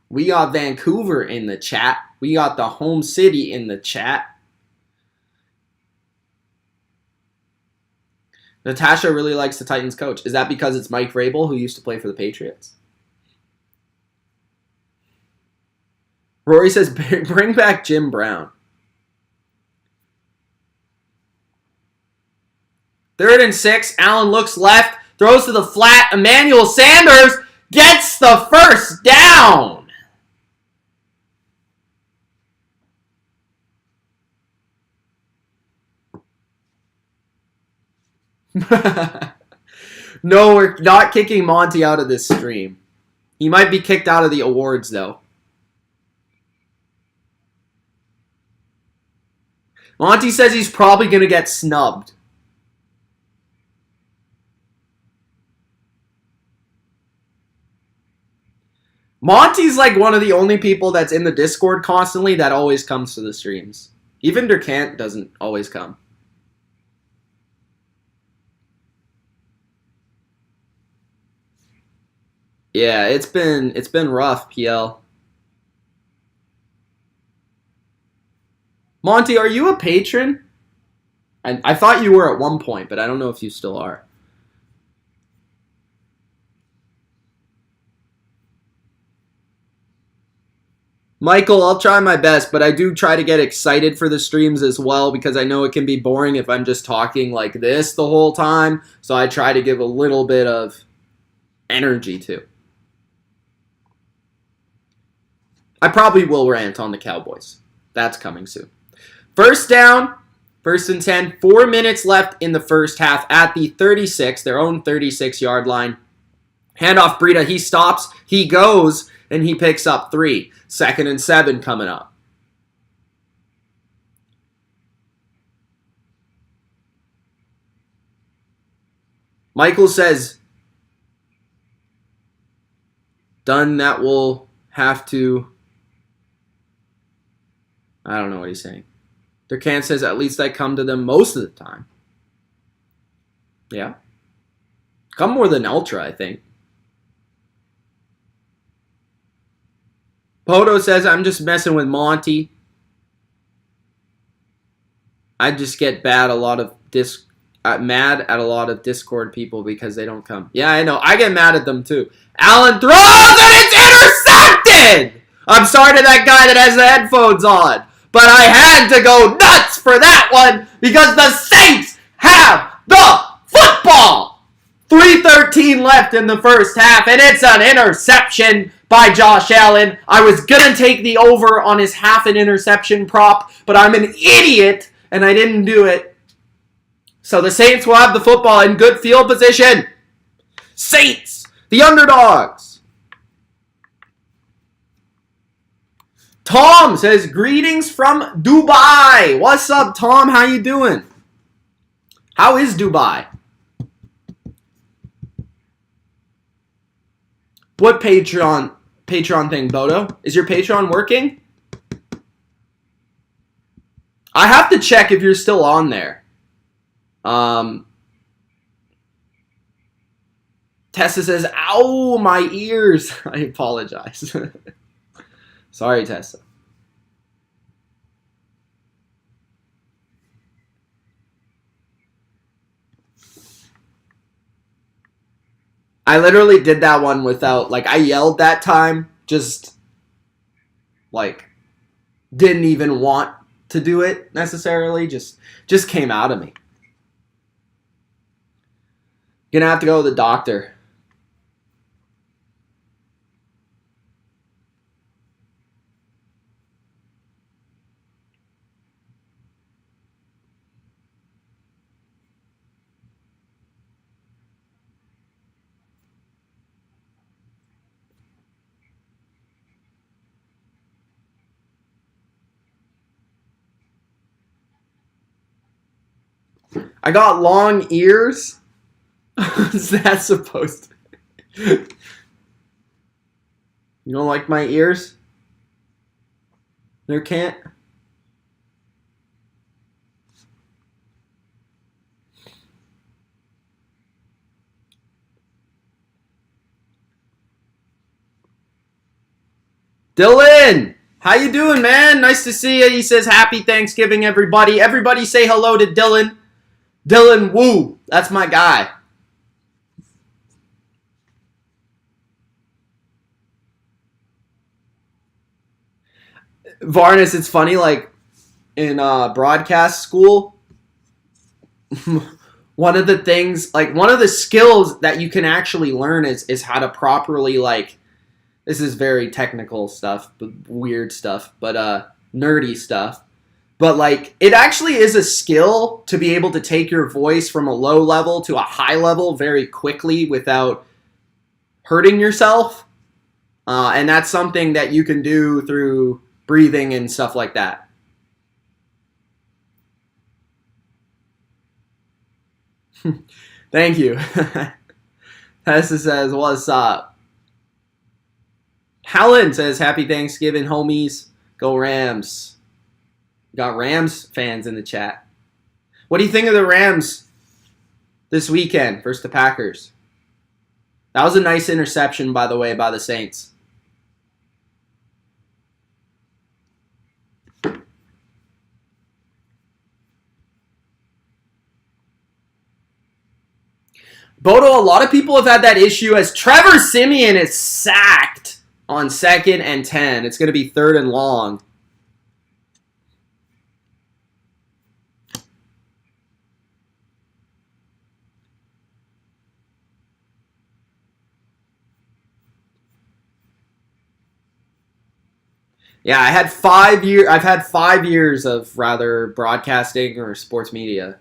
We got Vancouver in the chat. We got the home city in the chat. Natasha really likes the Titans coach. Is that because it's Mike Vrabel, who used to play for the Patriots? Rory says, bring back Jim Brown. 3rd and 6. Allen looks left. Throws to the flat. Emmanuel Sanders gets the first down. No, we're not kicking Monty out of this stream. He might be kicked out of the awards, though. Monty says he's probably going to get snubbed. Monty's like one of the only people that's in the Discord constantly that always comes to the streams. Even Durkant doesn't always come. Yeah, it's been rough, PL. Monty, are you a patron? I thought you were at one point, but I don't know if you still are. Michael, I'll try my best, but I do try to get excited for the streams as well because I know it can be boring if I'm just talking like this the whole time. So I try to give a little bit of energy too. I probably will rant on the Cowboys. That's coming soon. First down, 1st and 10. 4 minutes left in the first half at the 36, their own 36-yard line. Handoff Breida. He stops. He goes. And he picks up 3. 2nd and 7 coming up. Michael says, done, that will have to... I don't know what he's saying. Durkant says, at least I come to them most of the time. Yeah. Come more than Ultra, I think. Poto says, I'm just messing with Monty. I just get mad at a lot of Discord people because they don't come. Yeah, I know. I get mad at them too. Allen throws and it's intercepted! I'm sorry to that guy that has the headphones on. But I had to go nuts for that one because the Saints have the football. 3:13 left in the first half, and it's an interception by Josh Allen. I was going to take the over on his half an interception prop, but I'm an idiot, and I didn't do it. So the Saints will have the football in good field position. Saints, the underdogs. Tom says, greetings from Dubai. What's up, Tom? How you doing? How is Dubai? What Patreon thing, Bodo? Is your Patreon working? I have to check if you're still on there. Tessa says, ow, my ears. I apologize. Sorry, Tessa. I literally did that one without, like, I yelled that time, just, like, didn't even want to do it necessarily, just came out of me. Gonna have to go to the doctor. I got long ears. Is that supposed to? You don't like my ears? There can't. Dylan, how you doing, man? Nice to see you. He says, happy Thanksgiving, everybody. Everybody say hello to Dylan. Dylan Woo. That's my guy. Varnes, it's funny, like, in broadcast school, one of the things, like, one of the skills that you can actually learn is how to properly, like, this is very technical stuff, but weird stuff, but nerdy stuff. But, like, it actually is a skill to be able to take your voice from a low level to a high level very quickly without hurting yourself. And that's something that you can do through breathing and stuff like that. Thank you. Tessa says, what's up? Helen says, happy Thanksgiving, homies. Go Rams. Got Rams fans in the chat. What do you think of the Rams this weekend versus the Packers? That was a nice interception, by the way, by the Saints. Bodo, a lot of people have had that issue as Trevor Siemian is sacked on 2nd and 10. It's going to be 3rd and long. Yeah, I've had 5 years of rather broadcasting or sports media.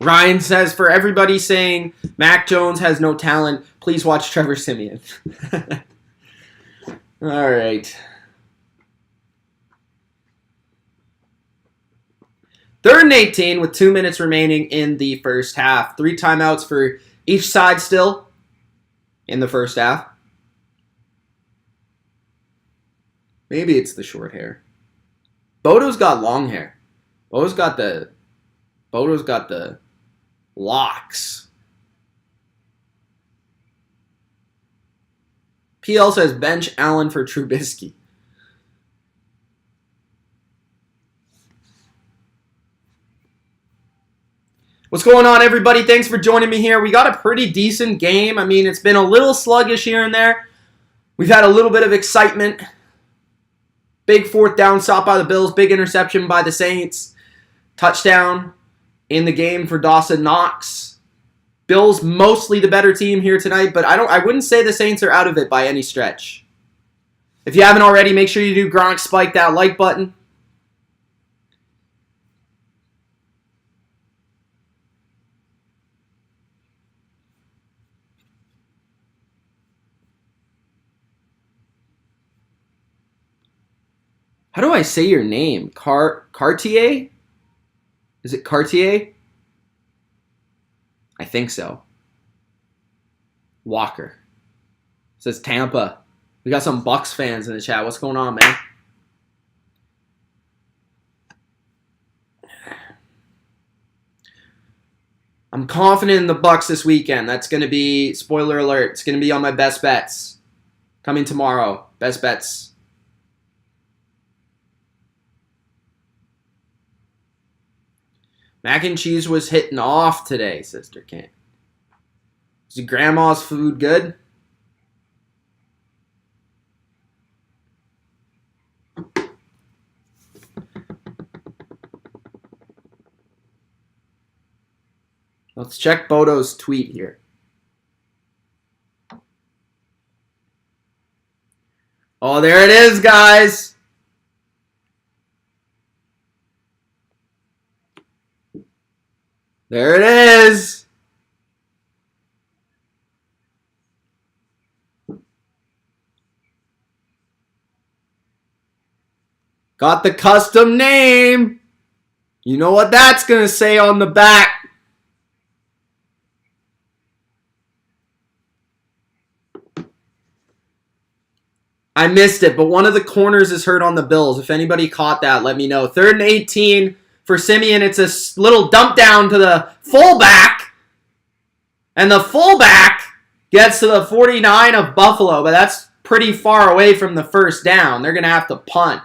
Ryan says, for everybody saying Mac Jones has no talent, please watch Trevor Siemian. All right. 3rd and 18 with 2 minutes remaining in the first half. 3 timeouts for each side still in the first half. Maybe it's the short hair. Bodo's got long hair. Bodo's got the locks. PL says bench Allen for Trubisky. What's going on, everybody? Thanks for joining me here. We got a pretty decent game. I mean, it's been a little sluggish here and there. We've had a little bit of excitement. Big 4th down stop by the Bills. Big interception by the Saints. Touchdown in the game for Dawson Knox. Bills mostly the better team here tonight, but I wouldn't say the Saints are out of it by any stretch. If you haven't already, make sure you do Gronk spike that like button. How do I say your name? Cartier? Is it Cartier? I think so. Walker. Says Tampa. We got some Bucks fans in the chat. What's going on, man? I'm confident in the Bucks this weekend. That's going to be, spoiler alert, it's going to be on my best bets. Coming tomorrow. Best bets. Mac and cheese was hitting off today, Sister King. Is your grandma's food good? Let's check Bodo's tweet here. Oh, there it is, guys. There it is. Got the custom name. You know what that's going to say on the back. I missed it, but one of the corners is hurt on the Bills. If anybody caught that, let me know. 3rd and 18 for Simeon. It's a little dump down to the fullback. And the fullback gets to the 49 of Buffalo, but that's pretty far away from the first down. They're going to have to punt.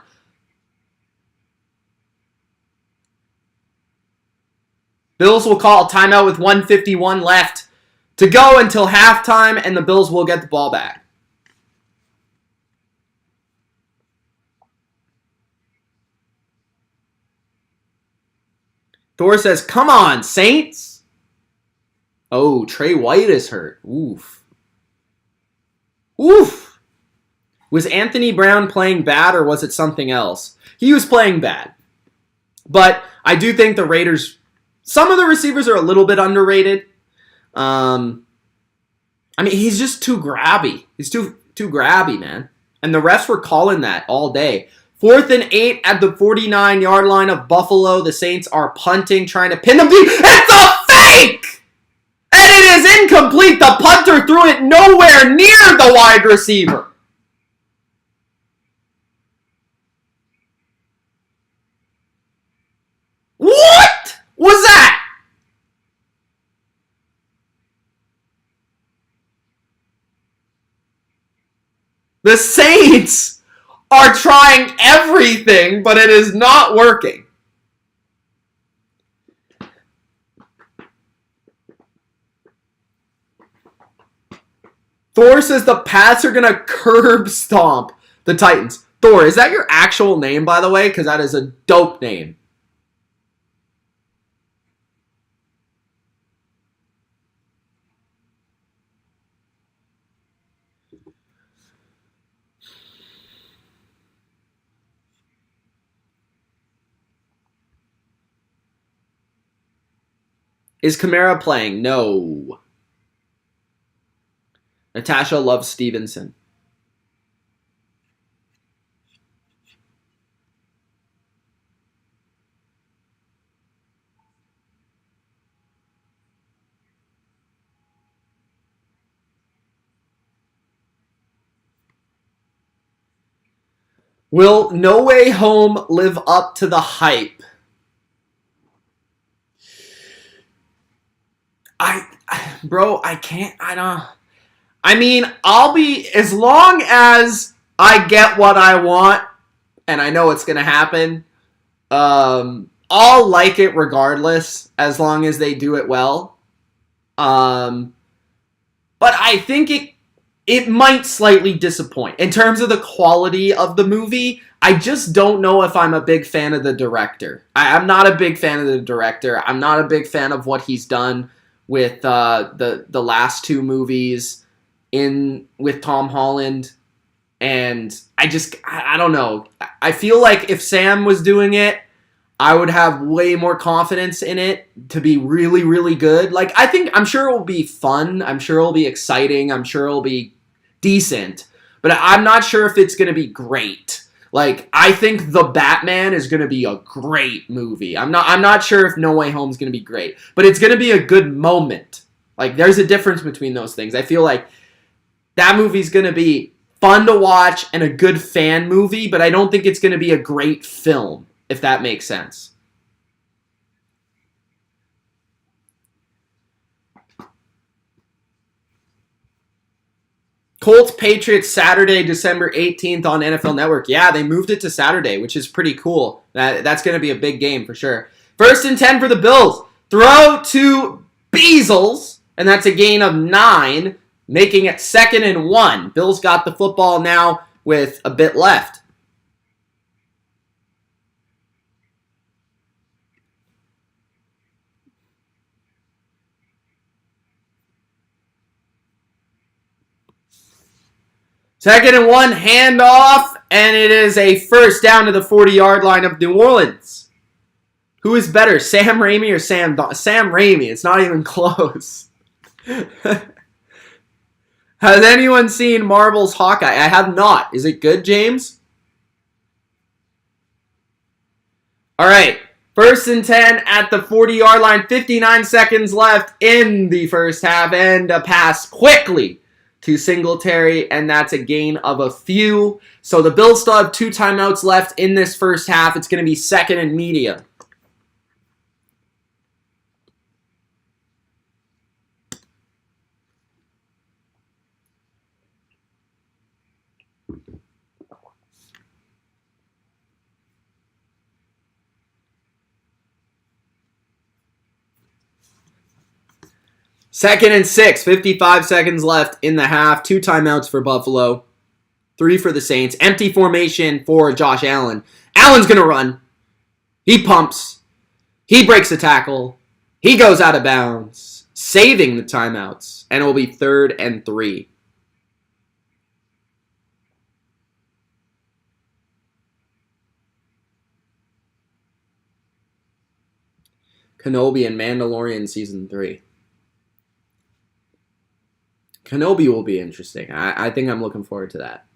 Bills will call a timeout with 1:51 left to go until halftime, and the Bills will get the ball back. Thor says, come on, Saints. Oh, Trey White is hurt. Oof. Oof. Was Anthony Brown playing bad or was it something else? He was playing bad. But I do think the Raiders, some of the receivers are a little bit underrated. I mean, he's just too grabby. He's too grabby, man. And the refs were calling that all day. 4th and 8 at the 49-yard line of Buffalo. The Saints are punting, trying to pin them deep. It's a fake! And it is incomplete. The punter threw it nowhere near the wide receiver. What was that? The Saints are trying everything, but it is not working. Thor says the Pats are going to curb stomp the Titans. Thor, is that your actual name, by the way? Because that is a dope name. Is Kamara playing? No. Natasha loves Stevenson. Will No Way Home live up to the hype? I can't, I mean, I'll be, as long as I get what I want, and I know it's going to happen, I'll like it regardless, as long as they do it well. But I think it might slightly disappoint. In terms of the quality of the movie, I just don't know if I'm a big fan of the director. I'm not a big fan of the director. I'm not a big fan of what he's done with the last two movies with Tom Holland. And I don't know. I feel like if Sam was doing it, I would have way more confidence in it to be really, really good. Like, I'm sure it will be fun. I'm sure it will be exciting. I'm sure it will be decent. But I'm not sure if it's going to be great. Like, I think The Batman is going to be a great movie. I'm not sure if No Way Home is going to be great. But it's going to be a good moment. Like, there's a difference between those things. I feel like that movie's going to be fun to watch and a good fan movie, but I don't think it's going to be a great film, if that makes sense. Colts Patriots Saturday, December 18th on NFL Network. Yeah, they moved it to Saturday, which is pretty cool. That's going to be a big game for sure. 1st and 10 for the Bills. Throw to Beazles, and that's a gain of 9, making it 2nd and 1. Bills got the football now with a bit left. Second and 1, handoff, and it is a first down to the 40-yard line of New Orleans. Who is better, Sam Raimi or Sam Raimi? It's not even close. Has anyone seen Marvel's Hawkeye? I have not. Is it good, James? All right. 1st and 10 at the 40-yard line. 59 seconds left in the first half. And a pass quickly to Singletary, and that's a gain of a few. So the Bills still have 2 timeouts left in this first half. It's going to be 2nd and medium. Second and 6, 55 seconds left in the half. 2 timeouts for Buffalo. 3 for the Saints. Empty formation for Josh Allen. Allen's going to run. He pumps. He breaks the tackle. He goes out of bounds, saving the timeouts. And it will be 3rd and 3. Kenobi and Mandalorian Season 3. Kenobi will be interesting. I think I'm looking forward to that.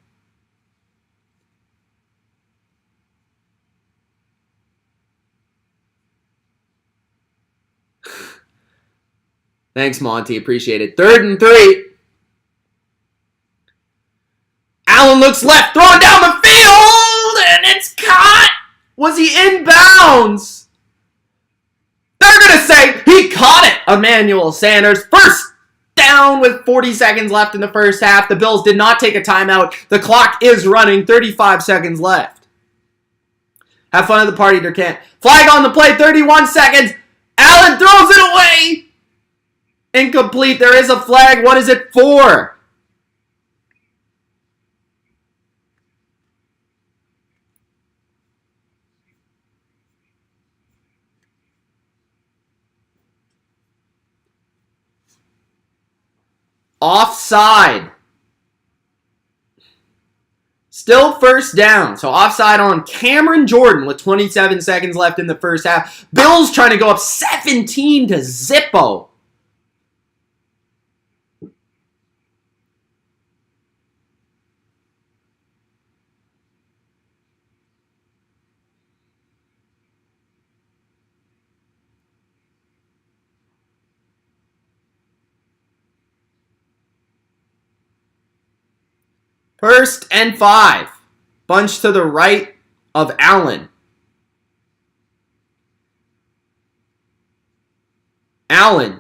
Thanks, Monty. Appreciate it. 3rd and 3. Allen looks left, throwing down the field, and it's caught. Was he in bounds? They're going to say he caught it. Emmanuel Sanders. First down with 40 seconds left in the first half. The Bills did not take a timeout. The clock is running. 35 seconds left. Have fun at the party, Durkant. Flag on the play. 31 seconds. Allen throws it away. Incomplete. There is a flag. What is it for? Offside. Still first down. So offside on Cameron Jordan with 27 seconds left in the first half. Bills trying to go up 17 to Zippo. First and 5. Bunch to the right of Allen. Allen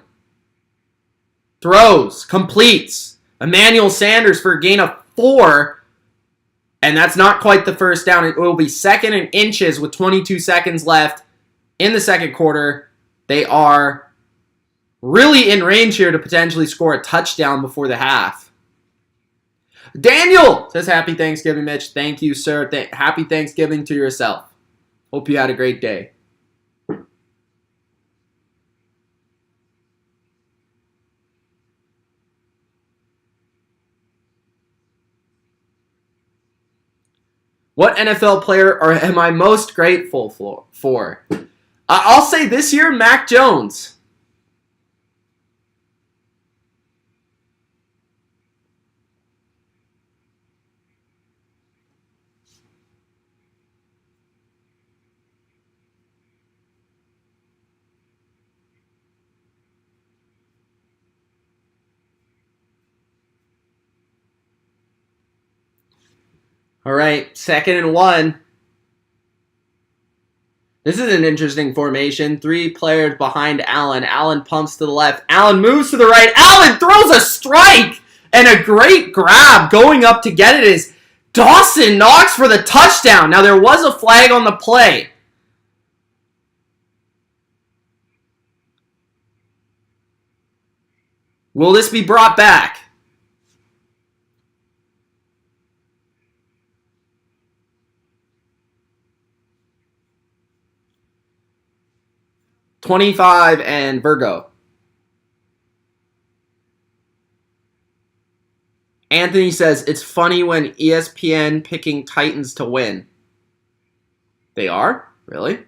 throws, completes. Emmanuel Sanders for a gain of 4. And that's not quite the first down. It will be 2nd and inches with 22 seconds left in the second quarter. They are really in range here to potentially score a touchdown before the half. Daniel says, Happy Thanksgiving, Mitch. Thank you, sir. Happy Thanksgiving to yourself. Hope you had a great day. What NFL player am I most grateful for? I'll say this year, Mac Jones. All right, 2nd and 1. This is an interesting formation. 3 players behind Allen. Allen pumps to the left. Allen moves to the right. Allen throws a strike and a great grab. Going up to get it is Dawson Knox for the touchdown. Now, there was a flag on the play. Will this be brought back? $25 and Virgo. Anthony says, it's funny when ESPN picking Titans to win. They are? Really?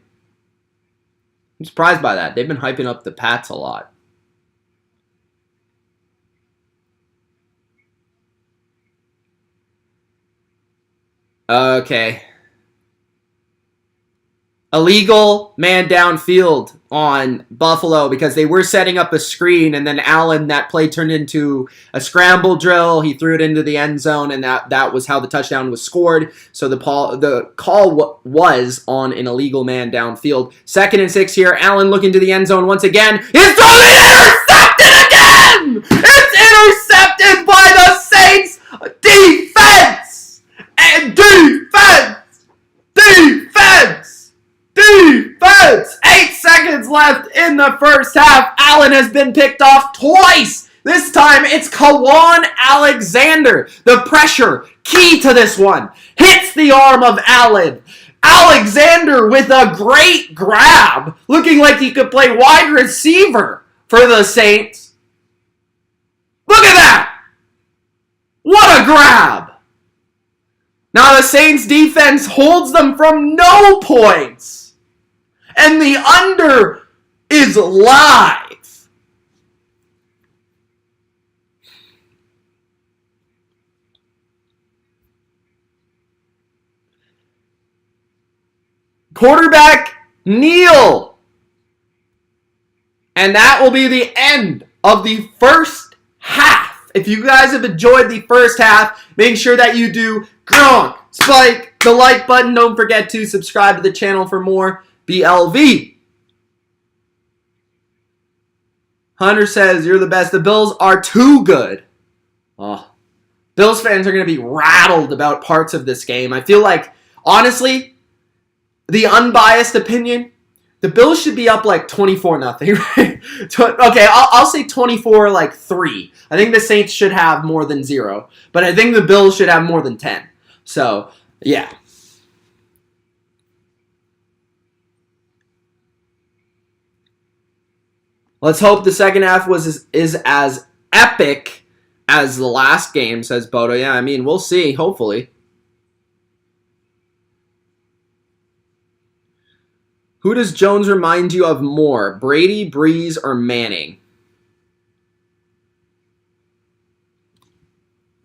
I'm surprised by that. They've been hyping up the Pats a lot. Okay. Illegal man downfield on Buffalo because they were setting up a screen, and then Allen, that play turned into a scramble drill. He threw it into the end zone, and that was how the touchdown was scored. So the call was on an illegal man downfield. 2nd and 6 here. Allen looking to the end zone once again. He's throwing it, intercepted again! It's intercepted by the Saints! Defense! And defense! Defense! Defense! 8 seconds left in the first half. Allen has been picked off twice. This time it's Kawan Alexander. The pressure, key to this one, hits the arm of Allen. Alexander with a great grab, looking like he could play wide receiver for the Saints. Look at that! What a grab! Now the Saints defense holds them from no points. And the under is live. Quarterback kneel. And that will be the end of the first half. If you guys have enjoyed the first half, make sure that you do Gronk, Spike, the like button. Don't forget to subscribe to the channel for more BLV. Hunter says, you're the best. The Bills are too good. Oh. Bills fans are going to be rattled about parts of this game. I feel like, honestly, the unbiased opinion, the Bills should be up like 24-0. Right? Okay, I'll say 24-3. I think the Saints should have more than 0. But I think the Bills should have more than 10. So, yeah. Let's hope the second half is as epic as the last game, says Bodo. Yeah, I mean, we'll see, hopefully. Who does Jones remind you of more, Brady, Breeze, or Manning?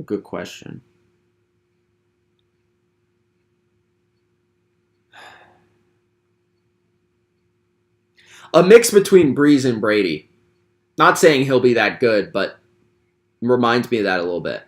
Good question. A mix between Breeze and Brady. Not saying he'll be that good, but reminds me of that a little bit.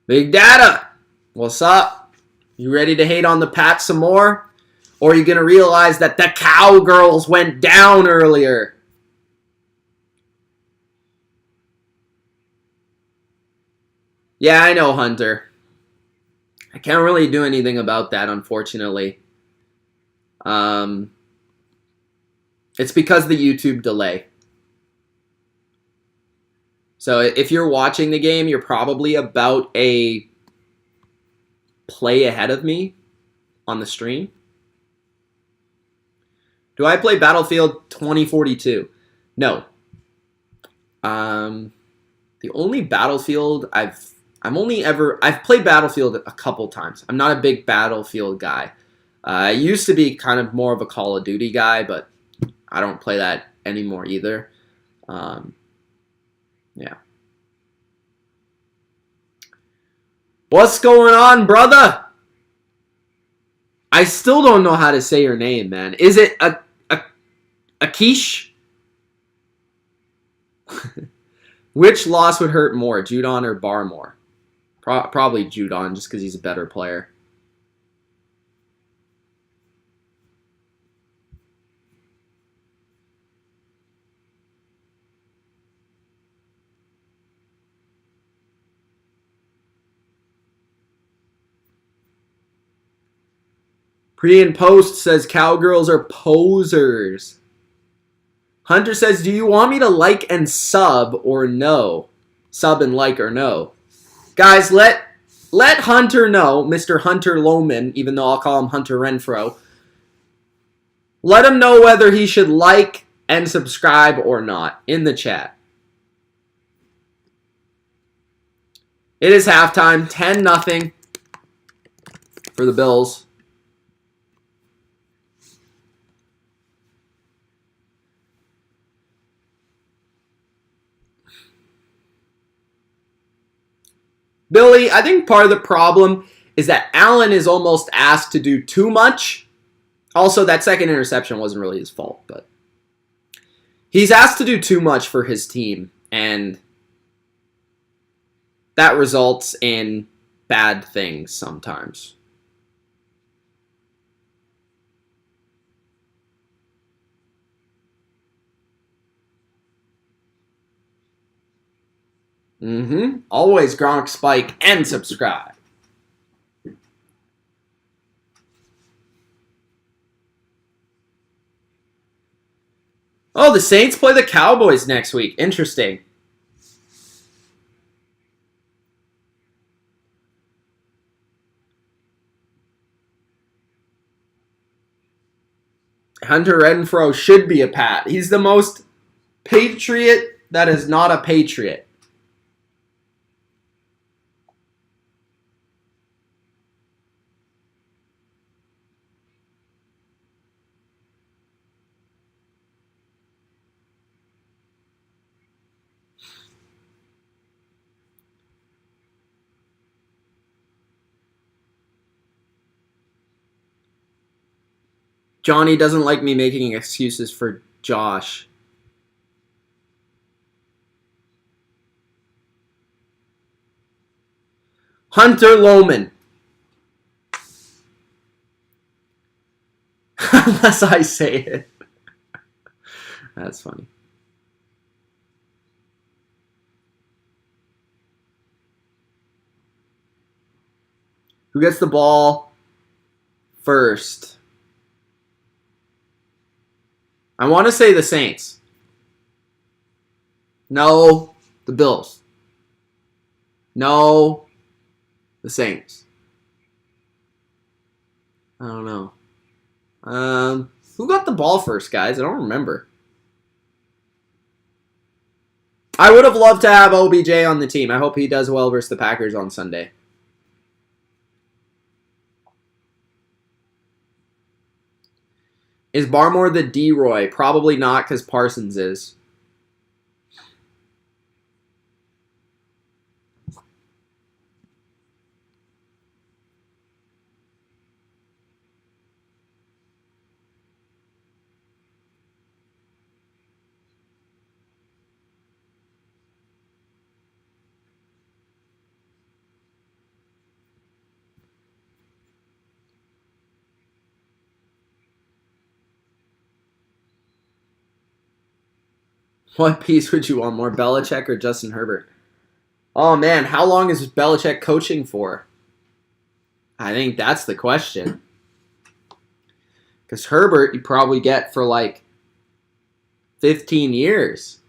Big Data, what's up? You ready to hate on the Pats some more? Or are you going to realize that the Cowgirls went down earlier? Yeah, I know, Hunter. I can't really do anything about that, unfortunately. It's because of the YouTube delay. So if you're watching the game, you're probably about a play ahead of me on the stream. Do I play Battlefield 2042? No. The only Battlefield I've played Battlefield a couple times. I'm not a big Battlefield guy. I used to be kind of more of a Call of Duty guy, but I don't play that anymore either. Yeah. What's going on, brother? I still don't know how to say your name, man. Is it Akish? Which loss would hurt more, Judon or Barmore? Probably Judon, just because he's a better player. Pre and post says cowgirls are posers. Hunter says, do you want me to like and sub or no? Sub and like or no? Guys, let Hunter know, Mr. Hunter Lohman, even though I'll call him Hunter Renfro. Let him know whether he should like and subscribe or not in the chat. It is halftime, 10-0 for the Bills. Billy, I think part of the problem is that Allen is almost asked to do too much. Also, that second interception wasn't really his fault, but he's asked to do too much for his team, and that results in bad things sometimes. Always Gronk, Spike, and subscribe. Oh, the Saints play the Cowboys next week. Interesting. Hunter Renfro should be a Pat. He's the most Patriot that is not a Patriot. Johnny doesn't like me making excuses for Josh. Hunter Lohman. Unless I say it. That's funny. Who gets the ball first? I want to say the Saints. No, the Bills. No, the Saints. I don't know. Who got the ball first, guys? I don't remember. I would have loved to have OBJ on the team. I hope he does well versus the Packers on Sunday. Is Barmore the D-Roy? Probably not, because Parsons is. What piece would you want more, Belichick or Justin Herbert? Oh, man, how long is Belichick coaching for? I think that's the question. Because Herbert, you probably get for like 15 years.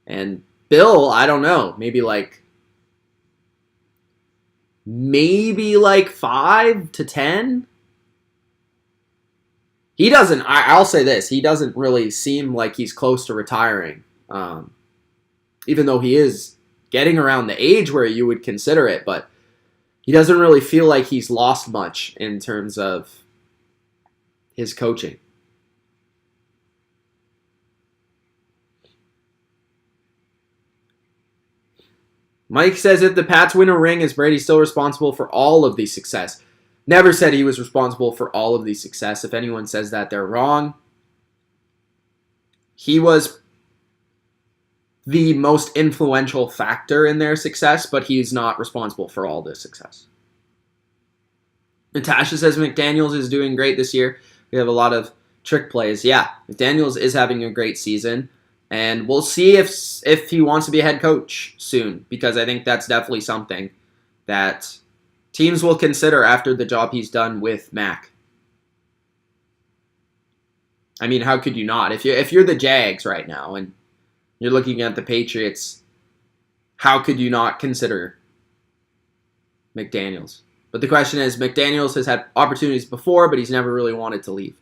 And Bill, I don't know, maybe like 5 to 10? He doesn't, I'll say this, he doesn't really seem like he's close to retiring. Even though he is getting around the age where you would consider it, but he doesn't really feel like he's lost much in terms of his coaching. Mike says if the Pats win a ring, is Brady still responsible for all of the success? Never said he was responsible for all of the success. If anyone says that, they're wrong. He was the most influential factor in their success, but he's not responsible for all the success. Natasha says McDaniels is doing great this year. We have a lot of trick plays. Yeah, McDaniels is having a great season, and we'll see if he wants to be a head coach soon, because I think that's definitely something that teams will consider after the job he's done with Mac. I mean, how could you not? If you're the Jags right now and you're looking at the Patriots, how could you not consider McDaniels? But the question is, McDaniels has had opportunities before, but he's never really wanted to leave.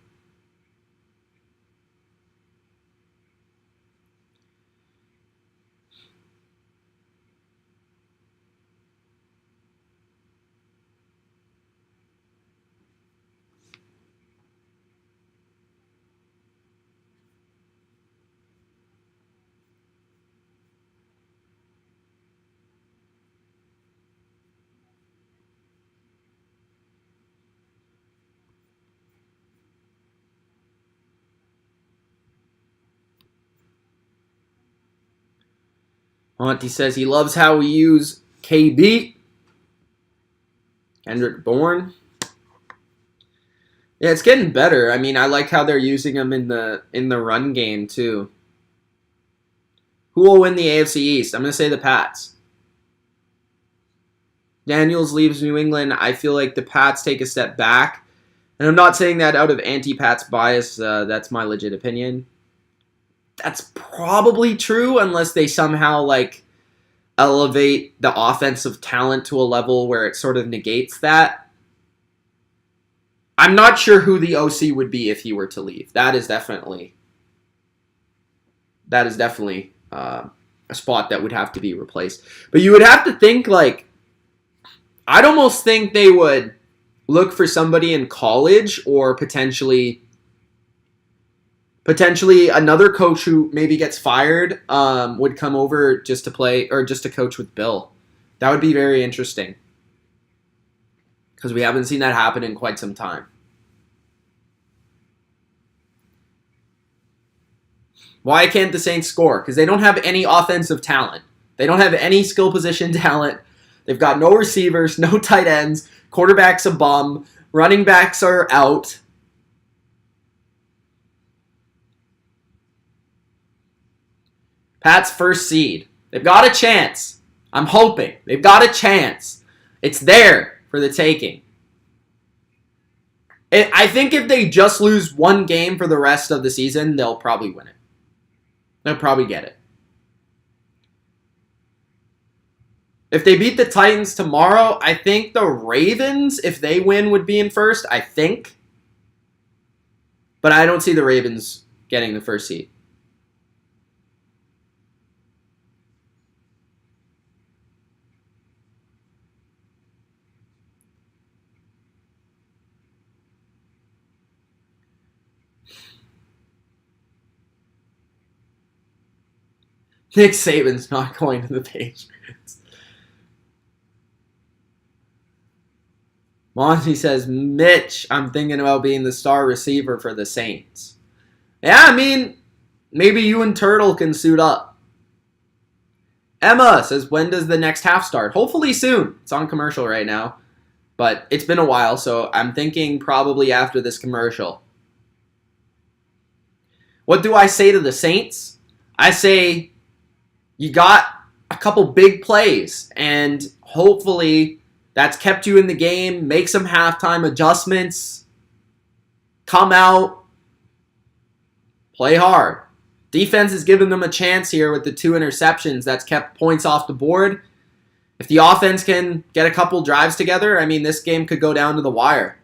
Monty says he loves how we use KB. Kendrick Bourne. Yeah, it's getting better. I mean, I like how they're using him in the run game too. Who will win the AFC East? I'm going to say the Pats. Daniels leaves New England. I feel like the Pats take a step back. And I'm not saying that out of anti-Pats bias. That's my legit opinion. That's probably true unless they somehow elevate the offensive talent to a level where it sort of negates that. I'm not sure who the OC would be if he were to leave. That is definitely a spot that would have to be replaced. But you would have to think I'd almost think they would look for somebody in college or potentially another coach who maybe gets fired would come over just to play or just to coach with Bill. That would be very interesting because we haven't seen that happen in quite some time. Why can't the Saints score? Because they don't have any offensive talent. They don't have any skill position talent. They've got no receivers, no tight ends. Quarterback's a bum. Running backs are out. Pat's first seed. They've got a chance. I'm hoping. They've got a chance. It's there for the taking. I think if they just lose one game for the rest of the season, they'll probably win it. They'll probably get it. If they beat the Titans tomorrow, I think the Ravens, if they win, would be in first. I think. But I don't see the Ravens getting the first seed. Nick Saban's not going to the Patriots. Monty says, Mitch, I'm thinking about being the star receiver for the Saints. Yeah, I mean, maybe you and Turtle can suit up. Emma says, when does the next half start? Hopefully soon. It's on commercial right now. But it's been a while, so I'm thinking probably after this commercial. What do I say to the Saints? I say, you got a couple big plays, and hopefully that's kept you in the game. Make some halftime adjustments. Come out. Play hard. Defense has given them a chance here with the 2 interceptions. That's kept points off the board. If the offense can get a couple drives together, I mean, this game could go down to the wire.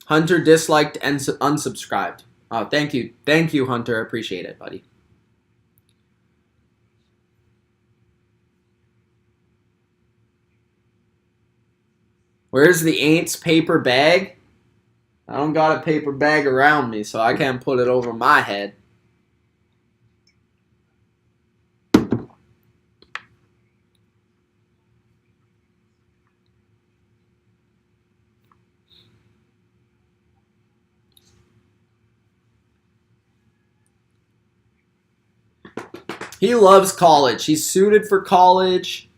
Hunter disliked and unsubscribed. Oh, thank you. Thank you, Hunter. Appreciate it, buddy. Where's the Aints paper bag? I don't got a paper bag around me, so I can't put it over my head. He loves college. He's suited for college.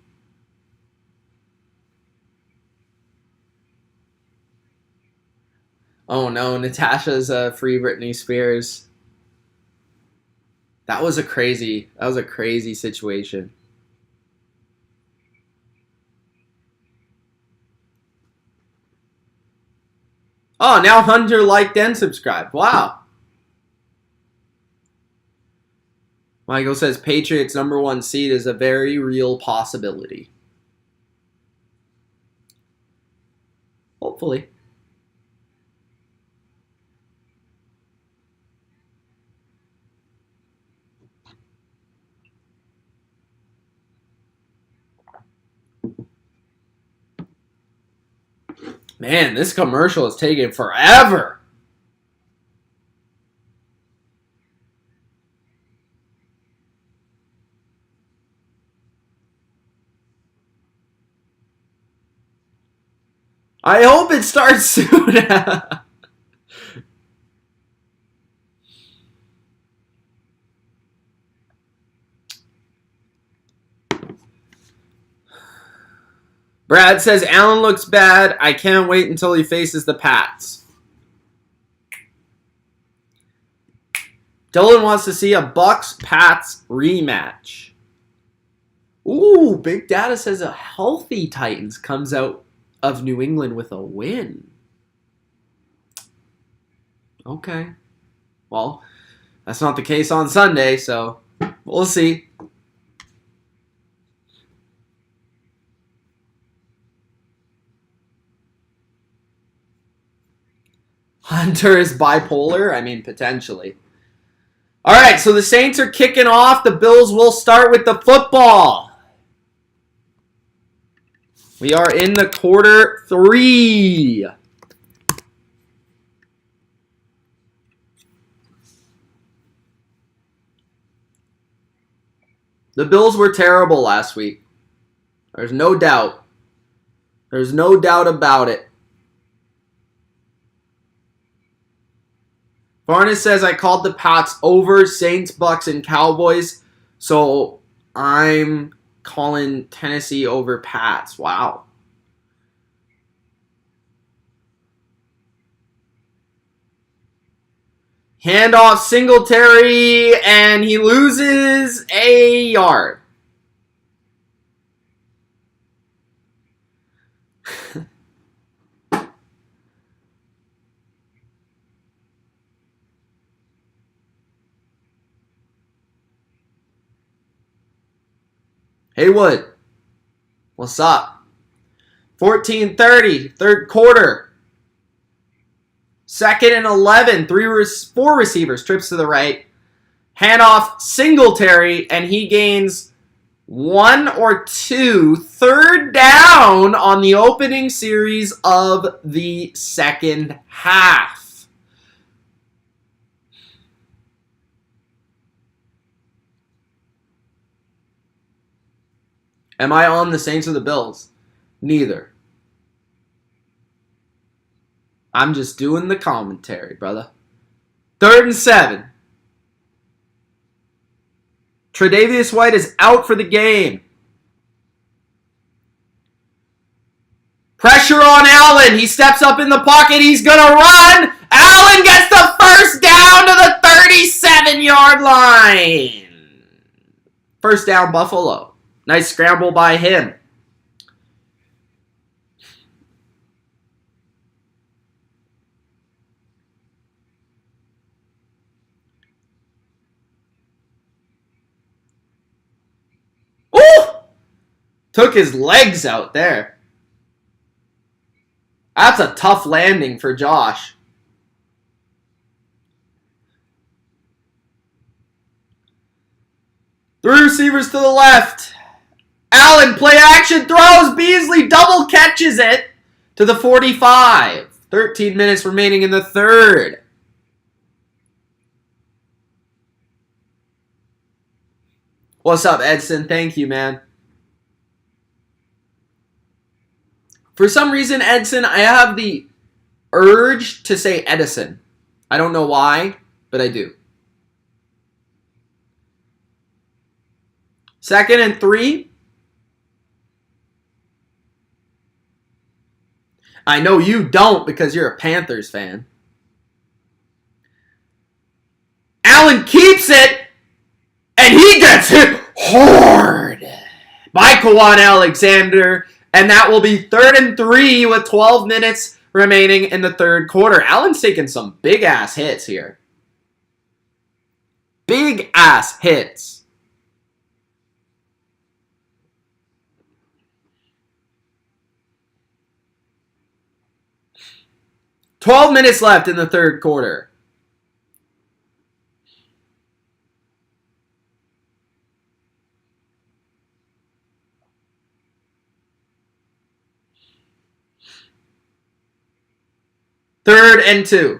Oh no, Natasha's free Britney Spears. That was a crazy situation. Oh, now Hunter liked and subscribed. Wow. Michael says Patriots #1 seed is a very real possibility. Hopefully. Man, this commercial is taking forever. I hope it starts soon. Brad says Allen looks bad. I can't wait until he faces the Pats. Dylan wants to see a Bucks-Pats rematch. Ooh, Big Data says a healthy Titans comes out of New England with a win. Okay. Well, that's not the case on Sunday, so we'll see. Hunter is bipolar? I mean, potentially. All right, so the Saints are kicking off. The Bills will start with the football. We are in the quarter 3. The Bills were terrible last week. There's no doubt. There's no doubt about it. Barnes says, I called the Pats over Saints, Bucks, and Cowboys, so I'm calling Tennessee over Pats. Wow. Handoff Singletary, and he loses a yard. Haywood, what's up? 14:30, third quarter. 2nd and 11, 4 receivers, trips to the right. Handoff Singletary, and he gains 1 or 2. Third down on the opening series of the second half. Am I on the Saints or the Bills? Neither. I'm just doing the commentary, brother. 3rd and 7. Tre'Davious White is out for the game. Pressure on Allen. He steps up in the pocket. He's going to run. Allen gets the first down to the 37-yard line. First down, Buffalo. Nice scramble by him. Ooh! Took his legs out there. That's a tough landing for Josh. Three receivers to the left. Allen, play action, throws. Beasley double catches it to the 45. 13 minutes remaining in the third. What's up, Edson? Thank you, man. For some reason, Edson, I have the urge to say Edison. I don't know why, but I do. 2nd and 3. I know you don't because you're a Panthers fan. Allen keeps it. gets hit hard by Kawhi Alexander. And that will be 3rd and 3 with 12 minutes remaining in the third quarter. Allen's taking some big-ass hits here. Big-ass hits. "12 minutes left in the third quarter. Third and 2.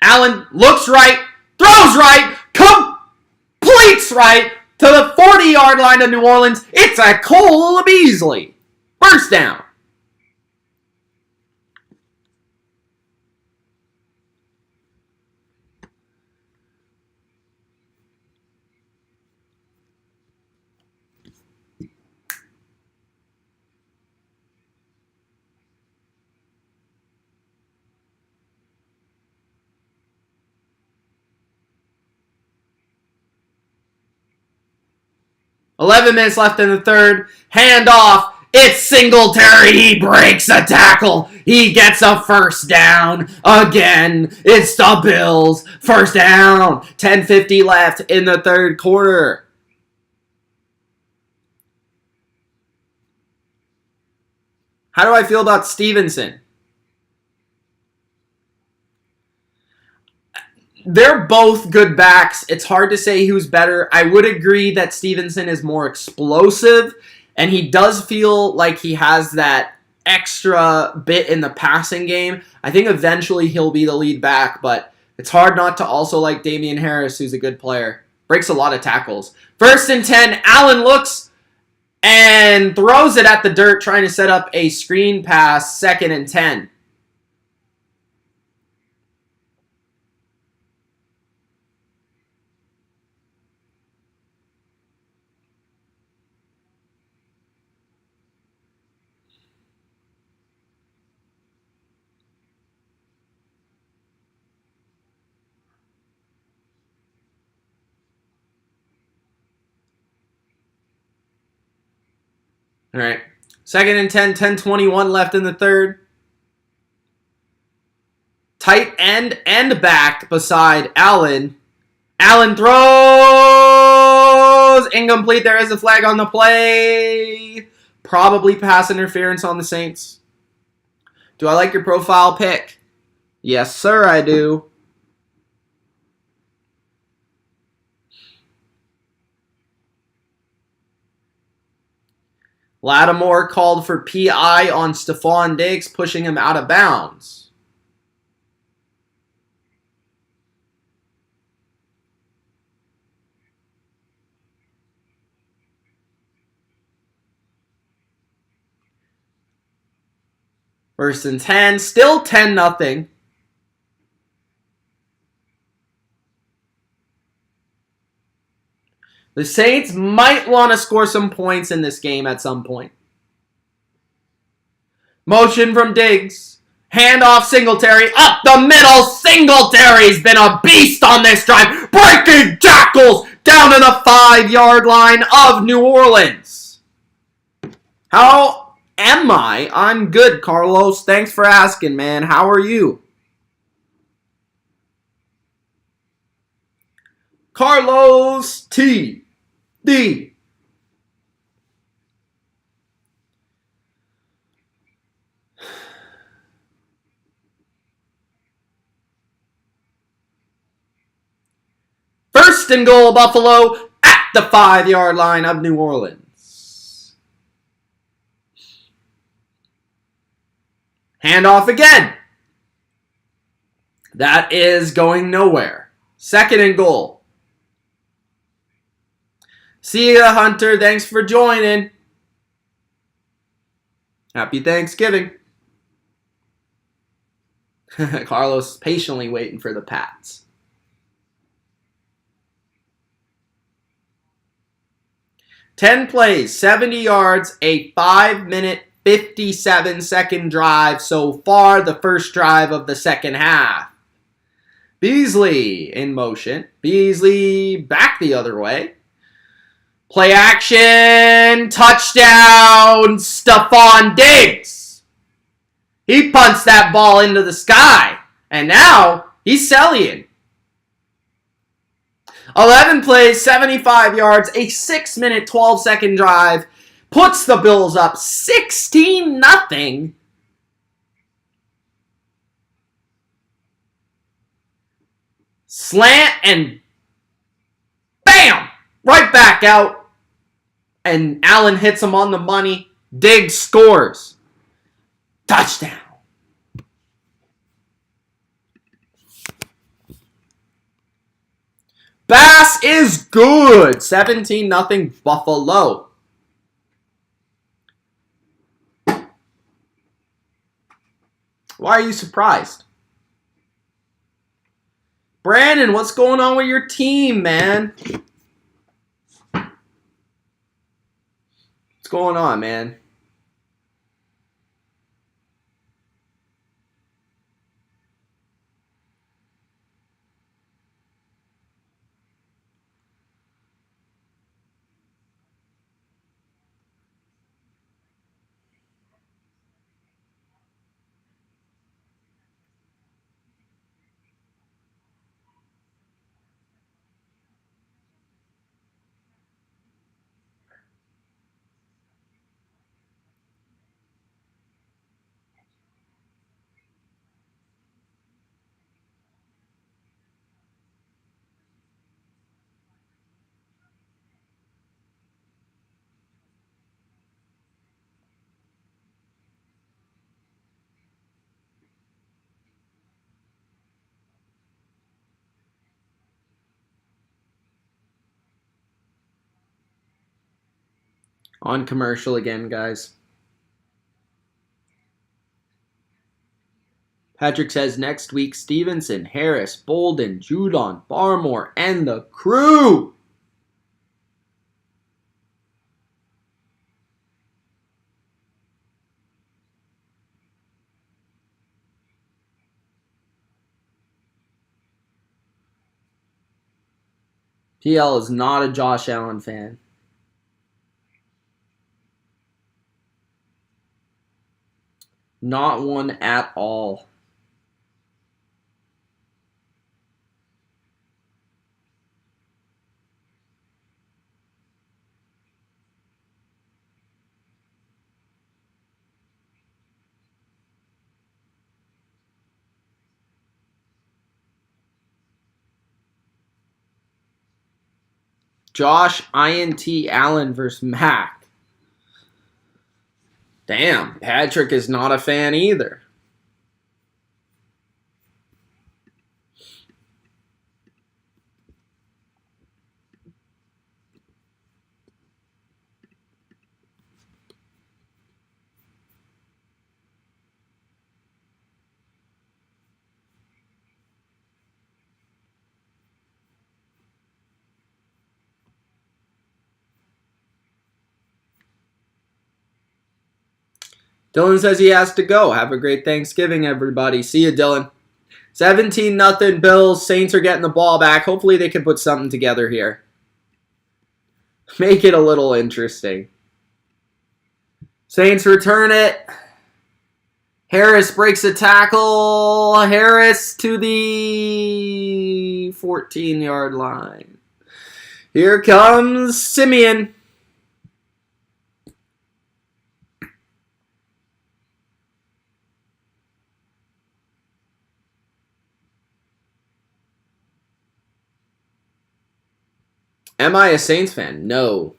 Allen looks right, throws right, completes right to the 40-yard line of New Orleans. It's a Cole Beasley. First down. "11 minutes left in the third. Handoff. It's Singletary. He breaks a tackle. He gets a first down. Again, it's the Bills. First down. 10:50 left in the third quarter. How do I feel about Stevenson? They're both good backs. It's hard to say who's better. I would agree that Stevenson is more explosive, and he does feel like he has that extra bit in the passing game. I think eventually he'll be the lead back, but it's hard not to also like Damian Harris, who's a good player. Breaks a lot of tackles. 1st and 10, Allen looks and throws it at the dirt, trying to set up a screen pass. 2nd and 10. All right. 2nd and 10, 10:21 left in the third. Tight end and back beside Allen. Allen throws. Incomplete. There is a flag on the play. Probably pass interference on the Saints. Do I like your profile pick? Yes, sir, I do. Lattimore called for PI on Stephon Diggs, pushing him out of bounds. First and 10, still 10-0. The Saints might want to score some points in this game at some point. Motion from Diggs. Handoff Singletary. Up the middle. Singletary's been a beast on this drive. Breaking tackles down to the 5-yard line of New Orleans. How am I? I'm good, Carlos. Thanks for asking, man. How are you? Carlos T. D. First and goal, Buffalo at the 5-yard line of New Orleans. Handoff again. That is going nowhere. 2nd and goal. See ya, Hunter. Thanks for joining. Happy Thanksgiving. Carlos patiently waiting for the Pats. Ten plays, 70 yards, a 5-minute, 57-second drive so far, the first drive of the second half. Beasley in motion. Beasley back the other way. Play action. Touchdown. Stephon Diggs. He punts that ball into the sky. And now he's selling. 11 plays, 75 yards, a 6-minute, 12-second drive. Puts the Bills up 16-0. Slant and bam! Right back out. And Allen hits him on the money. Diggs scores. Touchdown. Bass is good. 17-0 Buffalo. Why are you surprised? Brandon, what's going on with your team, man? What's going on, man? On commercial again, guys. Patrick says next week, Stevenson, Harris, Bolden, Judon, Barmore, and the crew. PL is not a Josh Allen fan. Not one at all. Josh INT Allen versus Mac. Damn, Patrick is not a fan either. Dylan says he has to go. Have a great Thanksgiving, everybody. See you, Dylan. 17-0 Bills. Saints are getting the ball back. Hopefully they can put something together here. Make it a little interesting. Saints return it. Harris breaks a tackle. Harris to the 14-yard line. Here comes Simeon. Am I a Saints fan? No.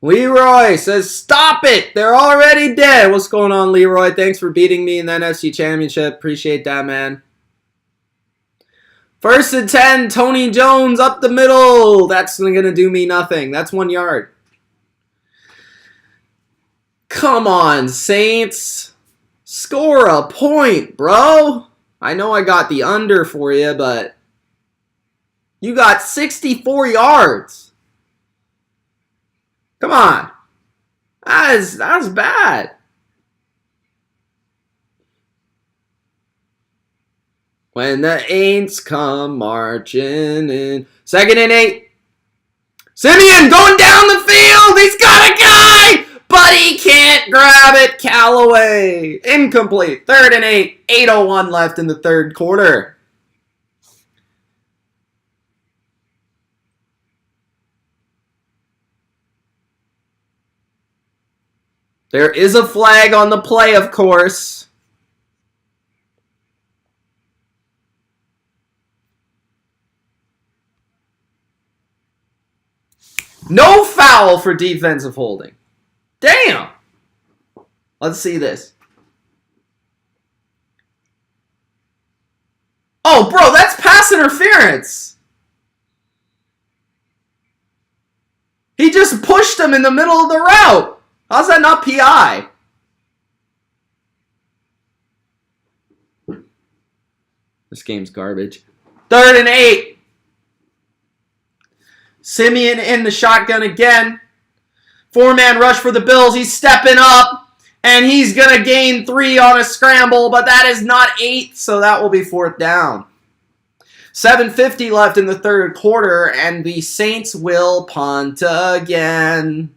Leroy says, stop it! They're already dead. What's going on, Leroy? Thanks for beating me in the NFC Championship. Appreciate that, man. 1st and 10, Tony Jones up the middle. That's going to do me nothing. That's 1 yard. Come on, Saints. Score a point, bro. I know I got the under for you, but you got 64 yards. Come on. That's bad. When the Aints come marching in. 2nd and 8. Simeon going down the field. He's got a guy, but he can't grab it. Callaway. Incomplete. 3rd and 8. 8:01 left in the third quarter. There is a flag on the play, of course. No foul for defensive holding. Damn. Let's see this. Oh, bro, that's pass interference. He just pushed him in the middle of the route. How's that not PI? This game's garbage. 3rd and 8. Simeon in the shotgun again. 4-man rush for the Bills. He's stepping up. And he's going to gain 3 on a scramble. But that is not 8. So that will be 4th down. 7:50 left in the third quarter. And the Saints will punt again.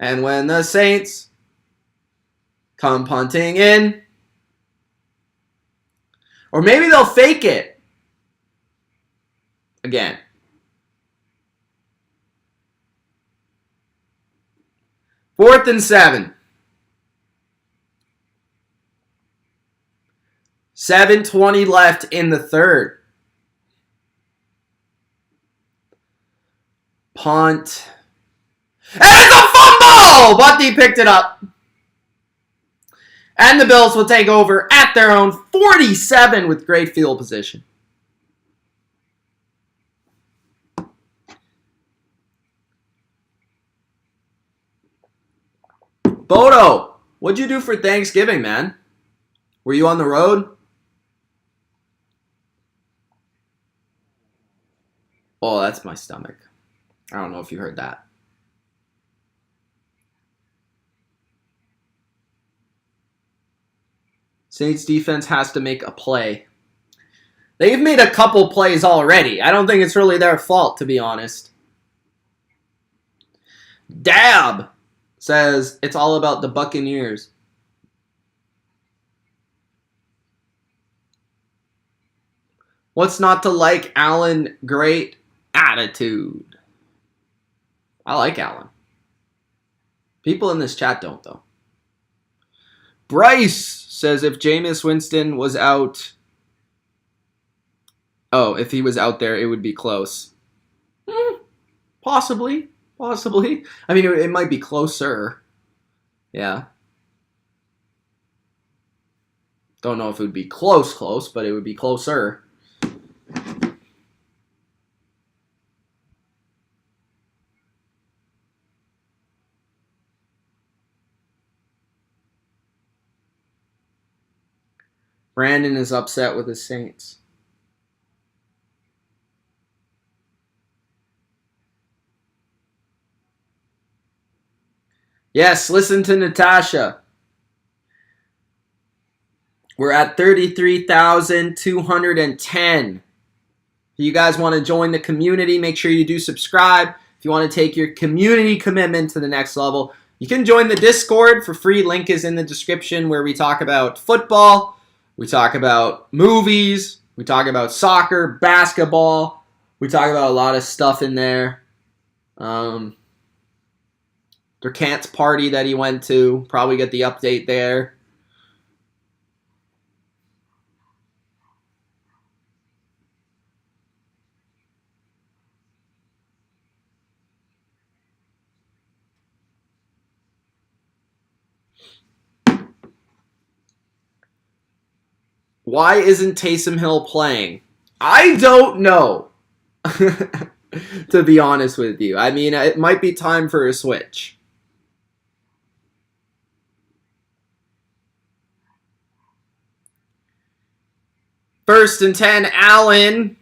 And when the Saints come punting in. Or maybe they'll fake it. Again. Fourth and 7. 7:20 left in the third. Punt. And it's a fumble! But he picked it up. And the Bills will take over at their own 47 with great field position. Bodo, what'd you do for Thanksgiving, man? Were you on the road? Oh, that's my stomach. I don't know if you heard that. Saints defense has to make a play. They've made a couple plays already. I don't think it's really their fault, to be honest. Dab says it's all about the Buccaneers. What's not to like Allen? Great attitude. I like Allen. People in this chat don't, though. Bryce says if Jameis Winston was out... Oh, if he was out there, it would be close. Possibly. Possibly. I mean, it might be closer. Yeah. Don't know if it would be close, but it would be closer. Brandon is upset with his Saints. Yes, listen to Natasha. We're at 33,210. If you guys want to join the community, make sure you do subscribe. If you want to take your community commitment to the next level, you can join the Discord for free. Link is in the description, where we talk about football, we talk about movies, we talk about soccer, basketball. We talk about a lot of stuff in there. Durkant's party that he went to, probably get the update there. Why isn't Taysom Hill playing? I don't know, to be honest with you. I mean, it might be time for a switch. First and 10, Allen.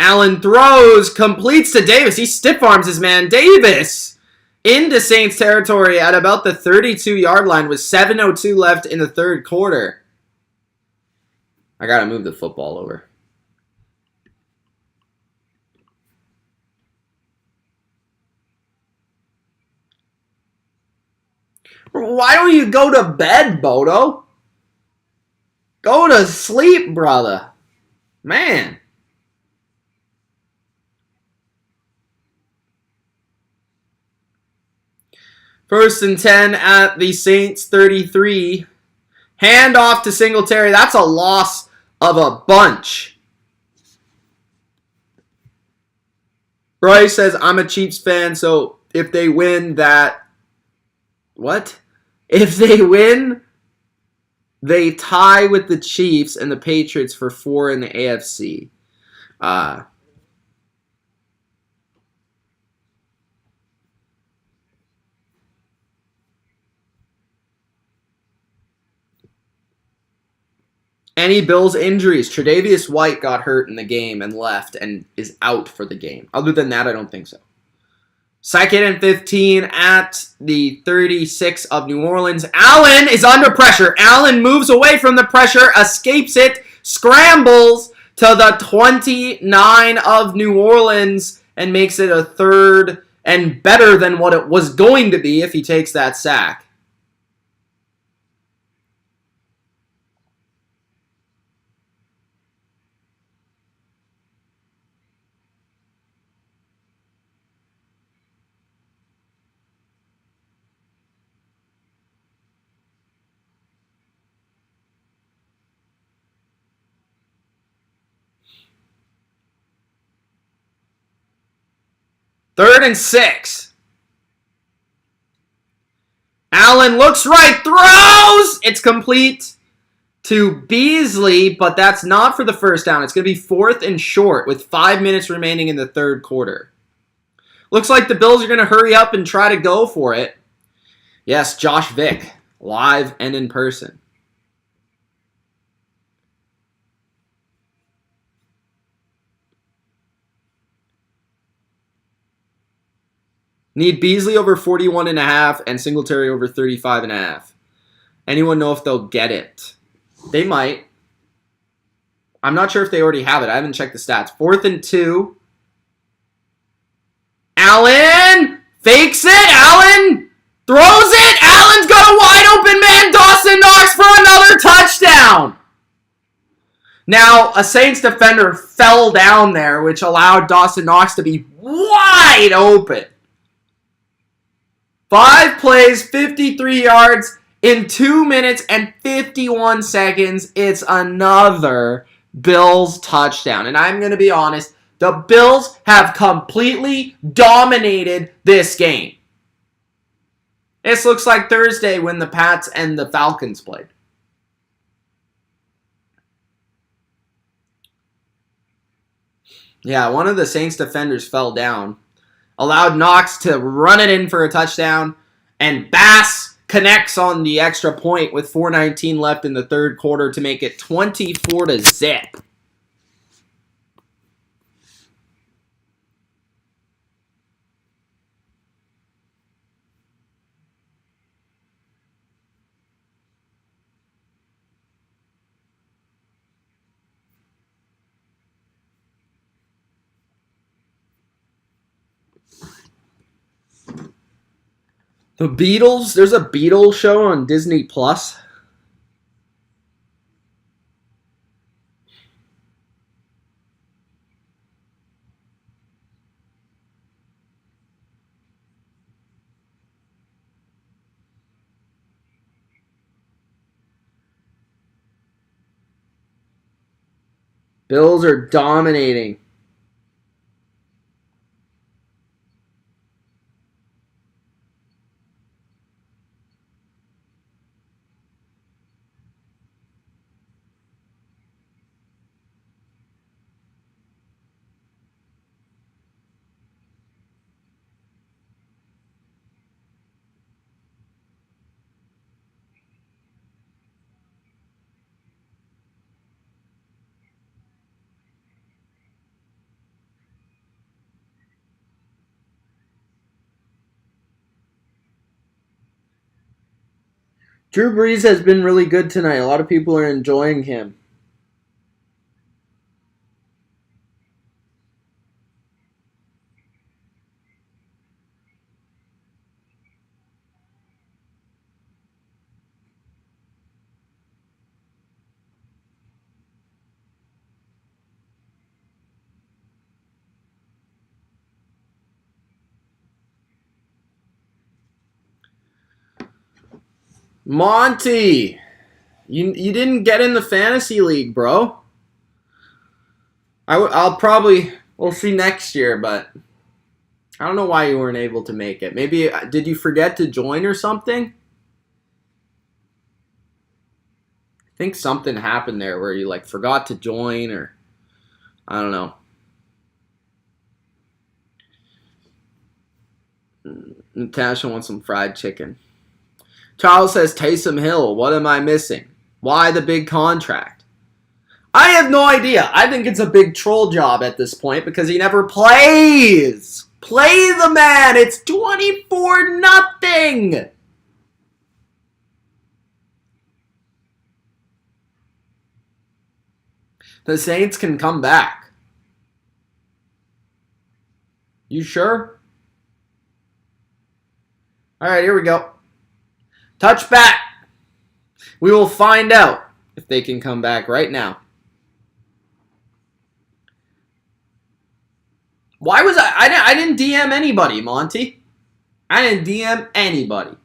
Allen throws, completes to Davis. He stiff arms his man. Davis into Saints territory at about the 32-yard line with 7:02 left in the third quarter. I gotta move the football over. Why don't you go to bed, Bodo? Go to sleep, brother. Man. First and 10 at the Saints 33. Hand off to Singletary. That's a loss of a bunch. Bryce says, I'm a Chiefs fan, so if they win that... What? If they win, they tie with the Chiefs and the Patriots for 4 in the AFC. Any Bills injuries? Tre'Davious White got hurt in the game and left and is out for the game. Other than that, I don't think so. Second and 15 at the 36 of New Orleans. Allen is under pressure. Allen moves away from the pressure, escapes it, scrambles to the 29 of New Orleans, and makes it a third and better than what it was going to be if he takes that sack. Third and 6. Allen looks right, throws! It's complete to Beasley, but that's not for the first down. It's going to be 4th and short with 5 minutes remaining in the third quarter. Looks like the Bills are going to hurry up and try to go for it. Yes, Josh Vick, live and in person. Need Beasley over 41.5 and Singletary over 35.5. Anyone know if they'll get it? They might. I'm not sure if they already have it. I haven't checked the stats. 4th and 2. Allen fakes it. Allen throws it. Allen's got a wide open man. Dawson Knox for another touchdown. Now, a Saints defender fell down there, which allowed Dawson Knox to be wide open. 5 plays, 53 yards in 2 minutes and 51 seconds. It's another Bills touchdown. And I'm going to be honest, the Bills have completely dominated this game. This looks like Thursday when the Pats and the Falcons played. Yeah, one of the Saints defenders fell down. Allowed Knox to run it in for a touchdown, and Bass connects on the extra point with 4:19 left in the third quarter to make it 24-0. The Beatles, there's a Beatles show on Disney Plus. Bills are dominating. Drew Brees has been really good tonight. A lot of people are enjoying him. Monty, you didn't get in the fantasy league, bro. We'll see next year, but I don't know why you weren't able to make it. Maybe, did you forget to join or something? I think something happened there where you like forgot to join, or I don't know. Natasha wants some fried chicken. Charles says Taysom Hill. What am I missing? Why the big contract? I have no idea. I think it's a big troll job at this point because he never plays. Play the man. It's 24-0. The Saints can come back. You sure? All right, here we go. Touch back. We will find out if they can come back right now. Why was I didn't DM anybody, Monty. I didn't DM anybody.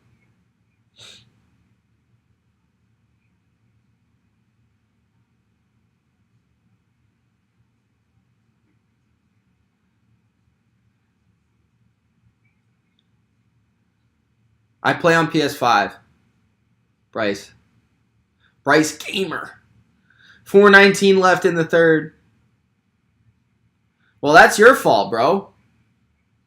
I play on PS5. Bryce Gamer. 4:19 left in the third. Well, that's your fault, bro.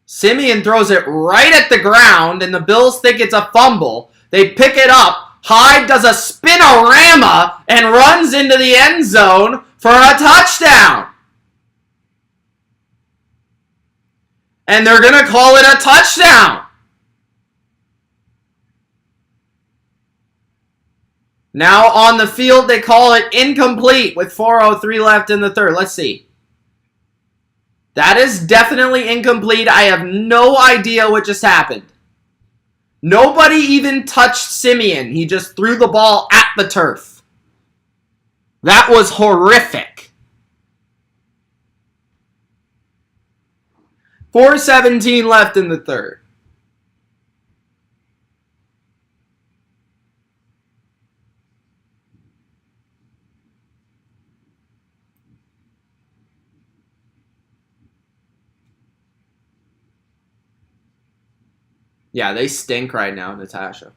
Simeon throws it right at the ground, and the Bills think it's a fumble. They pick it up. Hyde does a spinorama and runs into the end zone for a touchdown. And they're going to call it a touchdown. Now on the field, they call it incomplete with 4:03 left in the third. Let's see. That is definitely incomplete. I have no idea what just happened. Nobody even touched Simeon. He just threw the ball at the turf. That was horrific. 4:17 left in the third. Yeah, they stink right now, Natasha.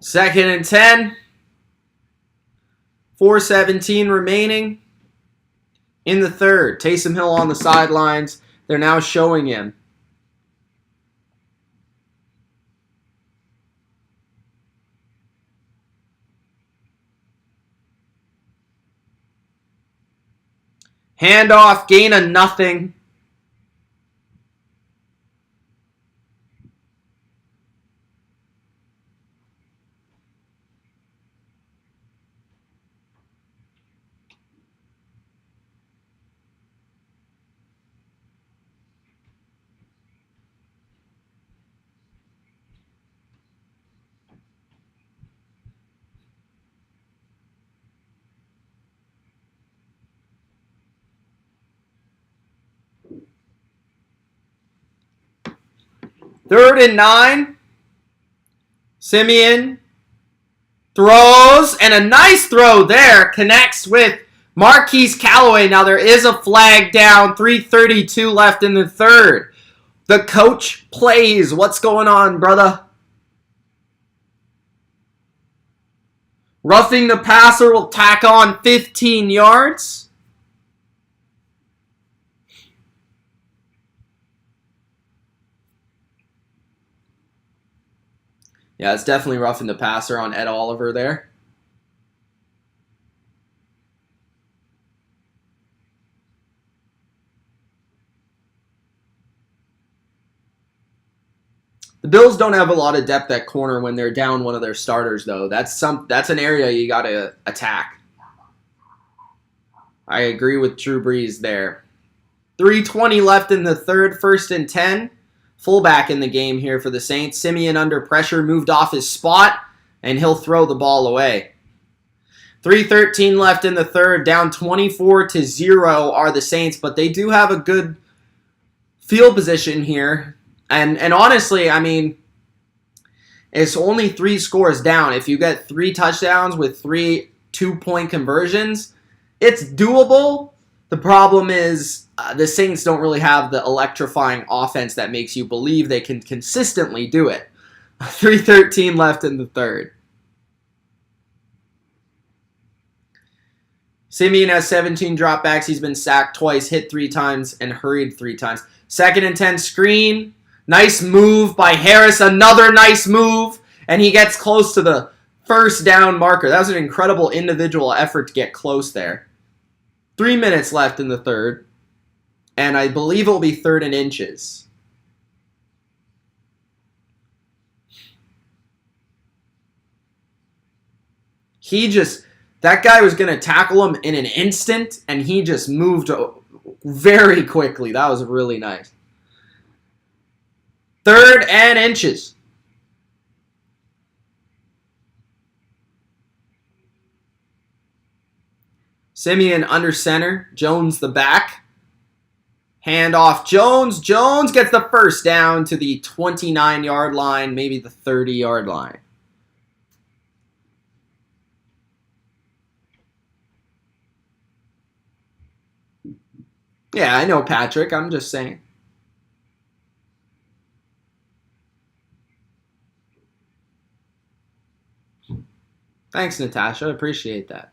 Second and 10. 4:17 remaining in the third. Taysom Hill on the sidelines. They're now showing him. Handoff, gain of nothing. Third and 9. Simeon throws, and a nice throw there. Connects with Marquise Callaway. Now there is a flag down. 3:32 left in the third. The coach plays. What's going on, brother? Roughing the passer will tack on 15 yards. Yeah, it's definitely roughing the passer on Ed Oliver there. The Bills don't have a lot of depth at corner when they're down one of their starters, though. That's an area you got to attack. I agree with Drew Brees there. 3:20 left in the third, 1st and 10. Fullback in the game here for the Saints. Simeon under pressure, moved off his spot, and he'll throw the ball away. 3:13 left in the third, down 24-0 are the Saints, but they do have a good field position here. And honestly, I mean, it's only 3 scores down. If you get 3 touchdowns with 3 2-point conversions, it's doable. The problem is the Saints don't really have the electrifying offense that makes you believe they can consistently do it. 3:13 left in the third. Simeon has 17 dropbacks. He's been sacked twice, hit 3 times, and hurried 3 times. 2nd and 10 screen. Nice move by Harris. Another nice move. And he gets close to the 1st down marker. That was an incredible individual effort to get close there. 3 minutes left in the third. And I believe it will be 3rd and inches. That guy was going to tackle him in an instant, and he just moved very quickly. That was really nice. 3rd and inches. Simeon under center. Jones the back. Hand off Jones. Jones gets the 1st down to the 29-yard line, maybe the 30-yard line. Yeah, I know, Patrick. I'm just saying. Thanks, Natasha. Appreciate that.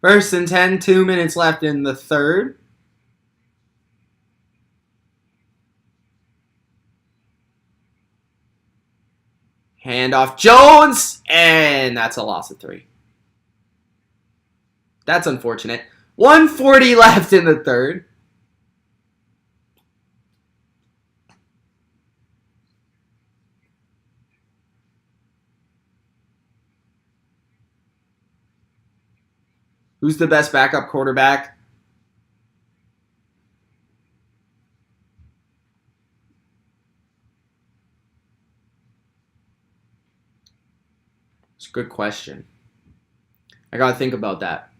1st and 10, 2 minutes left in the third. Hand off Jones, and that's a loss of 3. That's unfortunate. 1:40 left in the third. Who's the best backup quarterback? It's a good question. I got to think about that.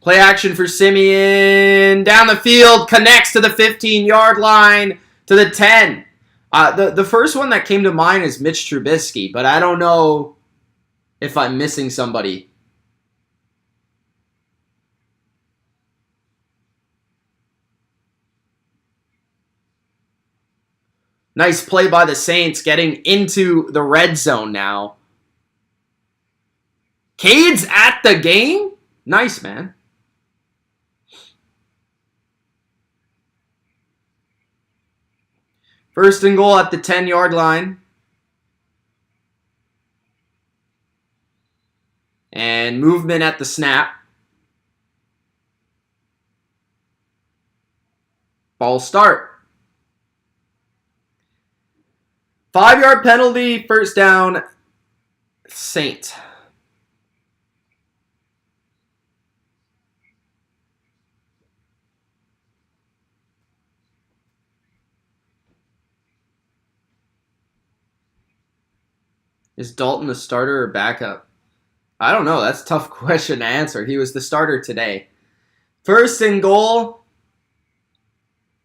Play action for Simeon. Down the field. Connects to the 15-yard line. To the 10. The first one that came to mind is Mitch Trubisky, but I don't know if I'm missing somebody. Nice play by the Saints getting into the red zone now. Cade's at the game? Nice, man. First and goal at the 10-yard line. And movement at the snap. Ball start. 5-yard penalty, 1st down, Saint. Is Dalton a starter or backup? I don't know. That's a tough question to answer. He was the starter today. 1st and goal.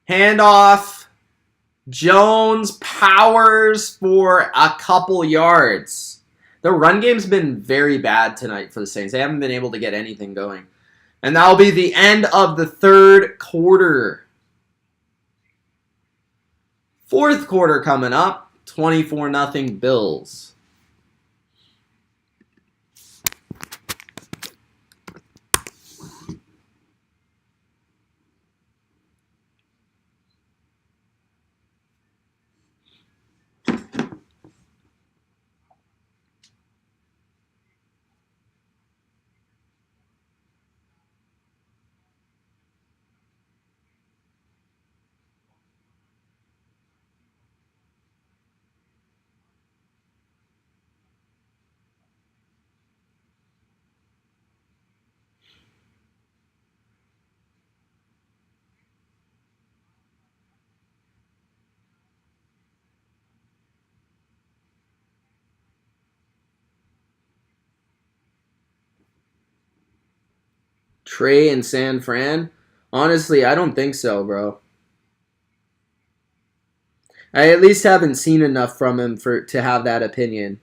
Handoff. Jones powers for a couple yards. The run game's been very bad tonight for the Saints. They haven't been able to get anything going. And that'll be the end of the third quarter. 4th quarter coming up. 24-0 Bills. Trey and San Fran? Honestly, I don't think so, bro. I at least haven't seen enough from him to have that opinion.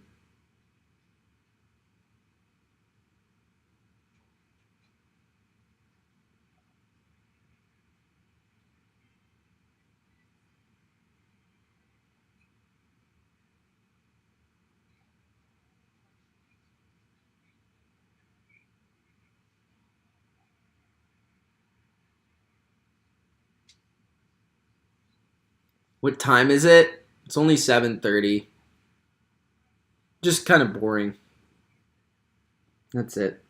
What time is it? It's only 7:30. Just kind of boring. That's it.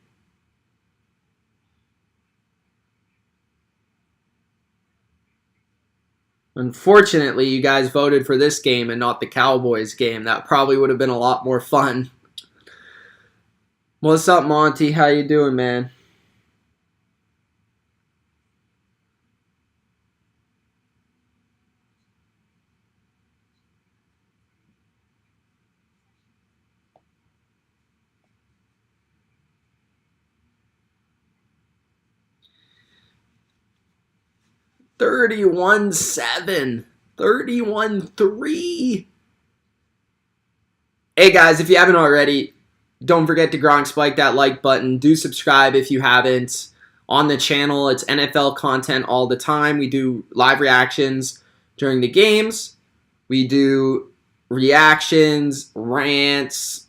Unfortunately, you guys voted for this game and not the Cowboys game. That probably would have been a lot more fun. What's up, Monty? How you doing, man? $31-7. 31-3. Hey guys, if you haven't already, don't forget to Gronk spike that like button. Do subscribe if you haven't. On the channel, it's NFL content all the time. We do live reactions during the games. We do reactions, rants.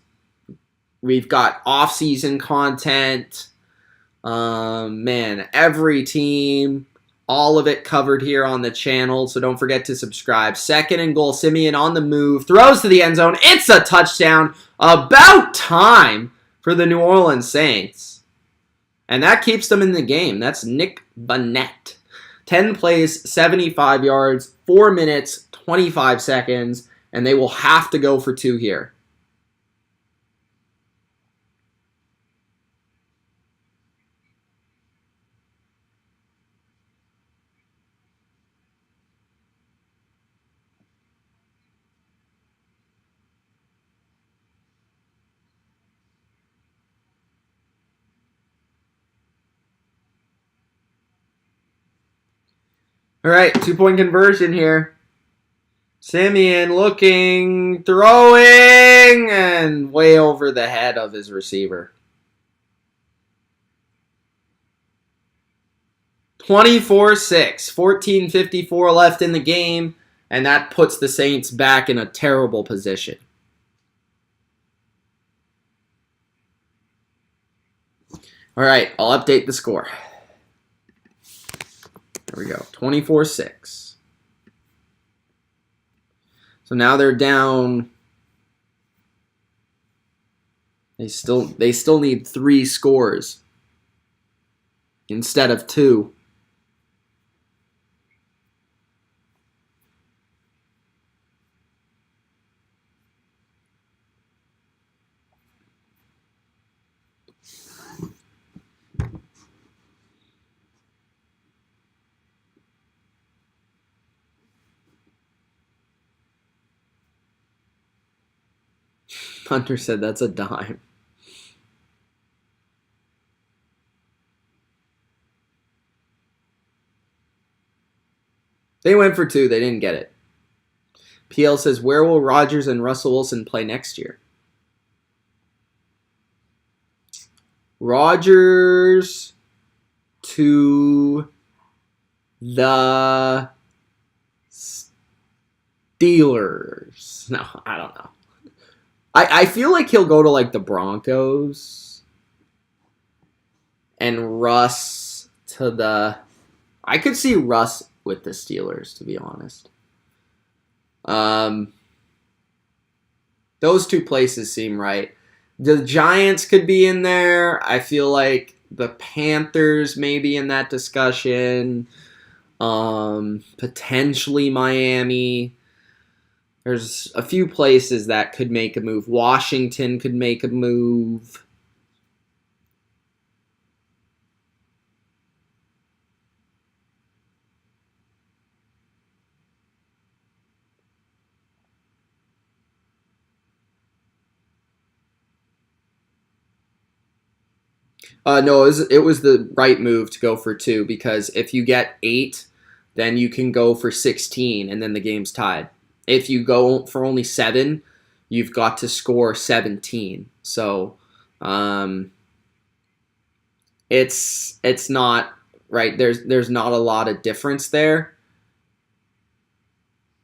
We've got off-season content. Man, every team, all of it covered here on the channel, so don't forget to subscribe. Second and goal, Simeon on the move, throws to the end zone. It's a touchdown. About time for the New Orleans Saints. And that keeps them in the game. That's Nick Bonnett. 10 plays, 75 yards, 4 minutes, 25 seconds, and they will have to go for 2 here. All right, 2-point conversion here. Simeon looking, throwing, and way over the head of his receiver. 24-6, 14:54 left in the game, and that puts the Saints back in a terrible position. All right, I'll update the score. There we go, 24-6. So now they're down. They still need 3 scores instead of 2. Hunter said that's a dime. They went for 2. They didn't get it. PL says, where will Rodgers and Russell Wilson play next year? Rodgers to the Steelers. No, I don't know. I feel like he'll go to like the Broncos. And Russ to the... I could see Russ with the Steelers, to be honest. Those 2 places seem right. The Giants could be in there. I feel like the Panthers may be in that discussion. Potentially Miami. There's a few places that could make a move. Washington could make a move. No, it was the right move to go for 2 because if you get 8, then you can go for 16 and then the game's tied. If you go for only 7, you've got to score 17. So it's not right. There's not a lot of difference there.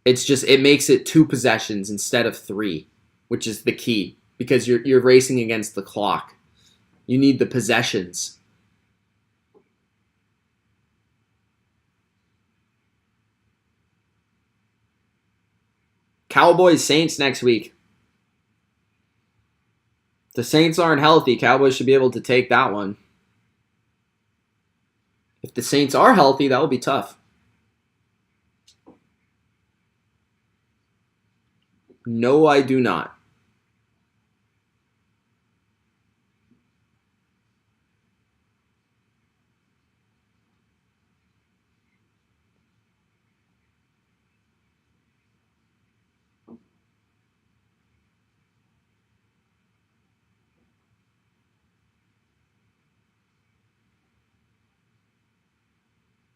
It's just it makes it 2 possessions instead of 3, which is the key because you're racing against the clock. You need the possessions. Cowboys Saints next week. The Saints aren't healthy. Cowboys should be able to take that one. If the Saints are healthy, that will be tough. No, I do not.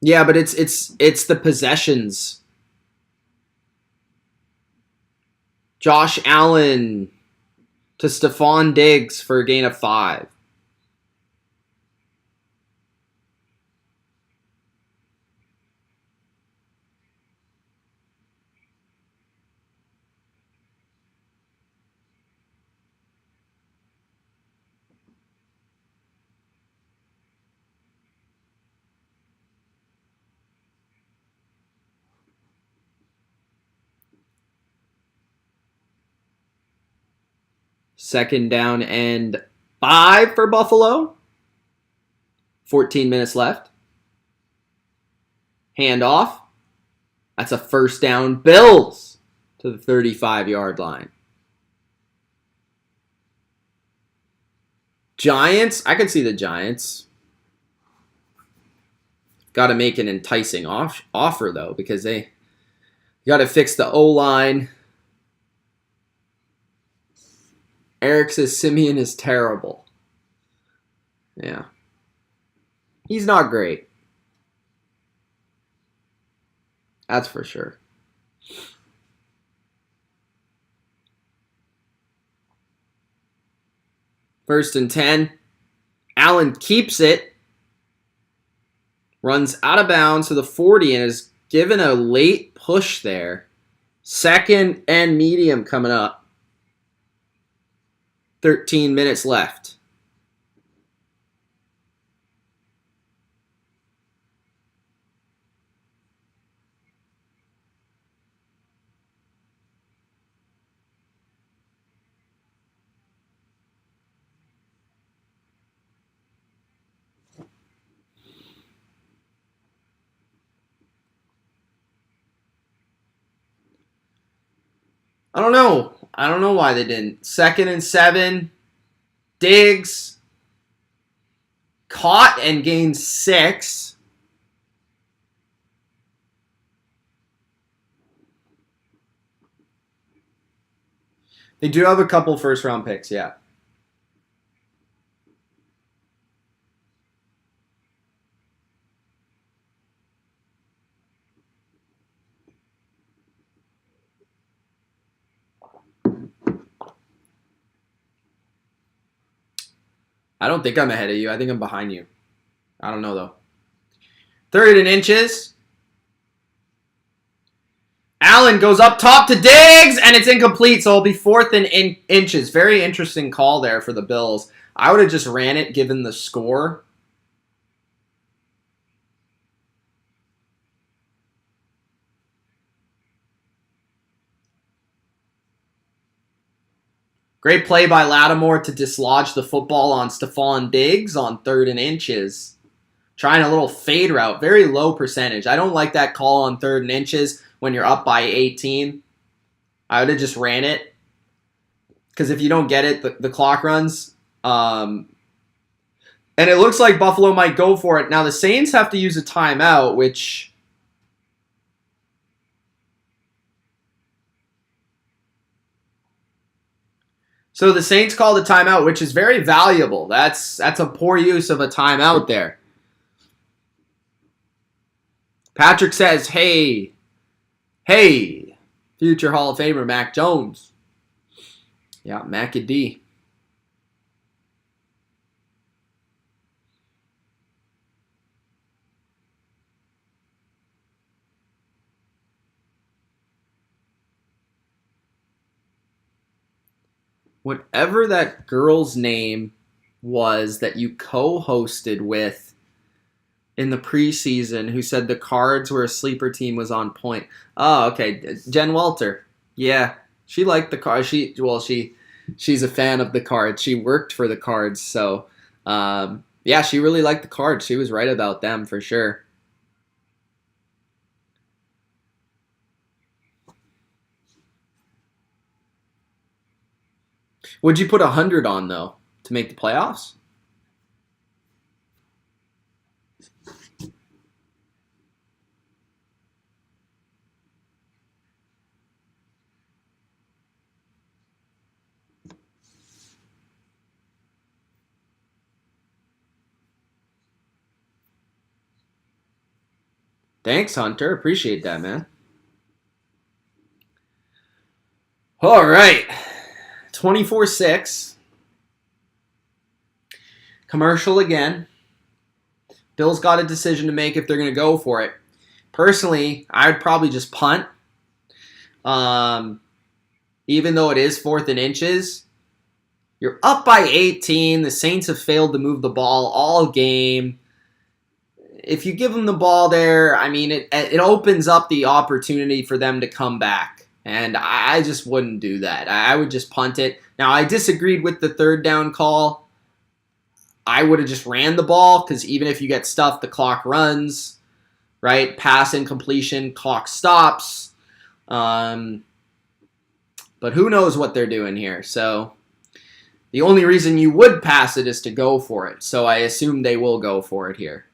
Yeah, but it's the possessions. Josh Allen to Stephon Diggs for a gain of 5. Second down and 5 for Buffalo. 14 minutes left. Handoff. That's a first down. Bills to the 35-yard line. Giants. I can see the Giants. Got to make an enticing offer, though, because they got to fix the O-line. Eric says Simeon is terrible. Yeah. He's not great. That's for sure. First and 10. Allen keeps it. Runs out of bounds to the 40 and is given a late push there. Second and medium coming up. 13 minutes left. I don't know. I don't know why they didn't. Second and 7. Diggs caught and gained 6. They do have a couple first-round picks, yeah. I don't think I'm ahead of you. I think I'm behind you. I don't know, though. Third and inches. Allen goes up top to Diggs, and it's incomplete, so it'll be fourth and inches. Very interesting call there for the Bills. I would have just ran it given the score. Great play by Lattimore to dislodge the football on Stephon Diggs on third and inches. Trying a little fade route. Very low percentage. I don't like that call on third and inches when you're up by 18. I would have just ran it. Because if you don't get it, the clock runs. And it looks like Buffalo might go for it. Now the Saints have to use a timeout, which... So the Saints called a timeout, which is very valuable. That's a poor use of a timeout there. Patrick says, hey, future Hall of Famer Mac Jones. Yeah, Mac and D. Whatever that girl's name was that you co-hosted with in the preseason who said the Cards were a sleeper team was on point. Oh, okay. Jen Welter. Yeah. She liked the Cards. She's a fan of the Cards. She worked for the Cards. So, yeah, she really liked the Cards. She was right about them for sure. Would you put 100 on, though, to make the playoffs? Thanks, Hunter. Appreciate that, man. All right. 24-6. Commercial again. Bill's got a decision to make if they're going to go for it. Personally, I would probably just punt. Even though it is 4th and inches, you're up by 18. The Saints have failed to move the ball all game. If you give them the ball there, I mean, it opens up the opportunity for them to come back. And I just wouldn't do that. I would just punt it. Now, I disagreed with the 3rd down call. I would have just ran the ball because even if you get stuffed, the clock runs, right? Pass incompletion, clock stops. But who knows what they're doing here. So the only reason you would pass it is to go for it. So I assume they will go for it here.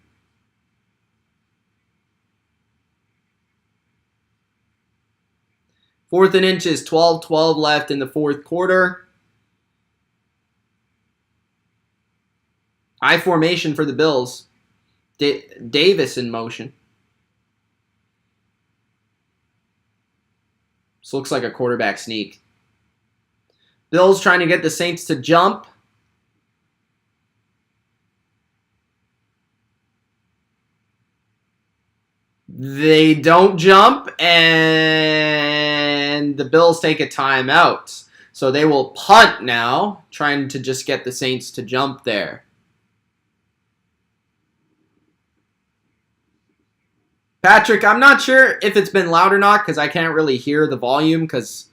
Fourth and inches, 12-12 left in the 4th quarter. I formation for the Bills. Davis in motion. This looks like a quarterback sneak. Bills trying to get the Saints to jump. They don't jump, and the Bills take a timeout. So they will punt now, trying to just get the Saints to jump there. Patrick, I'm not sure if it's been loud or not because I can't really hear the volume because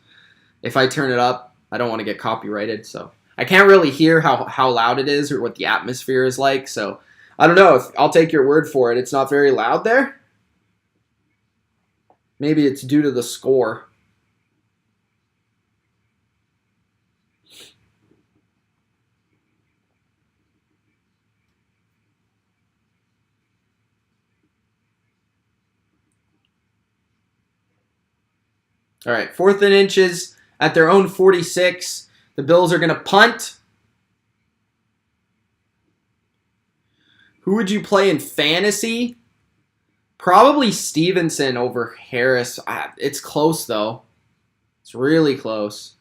if I turn it up, I don't want to get copyrighted. So I can't really hear how loud it is or what the atmosphere is like. So I don't know. I'll take your word for it. It's not very loud there. Maybe it's due to the score. All right, 4th and inches at their own 46. The Bills are going to punt. Who would you play in fantasy? Probably Stevenson over Harris. It's close, though. It's really close.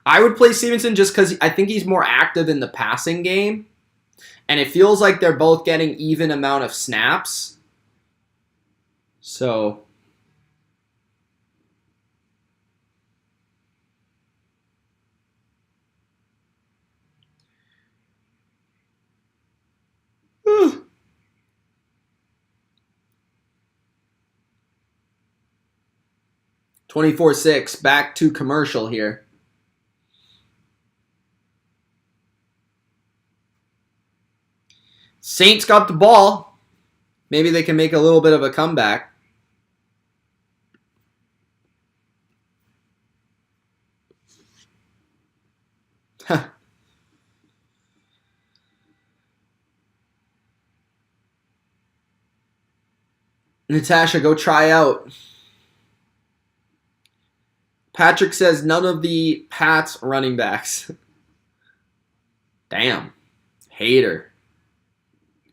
I would play Stevenson just because I think he's more active in the passing game. And it feels like they're both getting even amount of snaps. So... Whew. 24-6, back to commercial here. Saints got the ball. Maybe they can make a little bit of a comeback. Natasha, go try out. Patrick says none of the Pats running backs. Damn. Hater.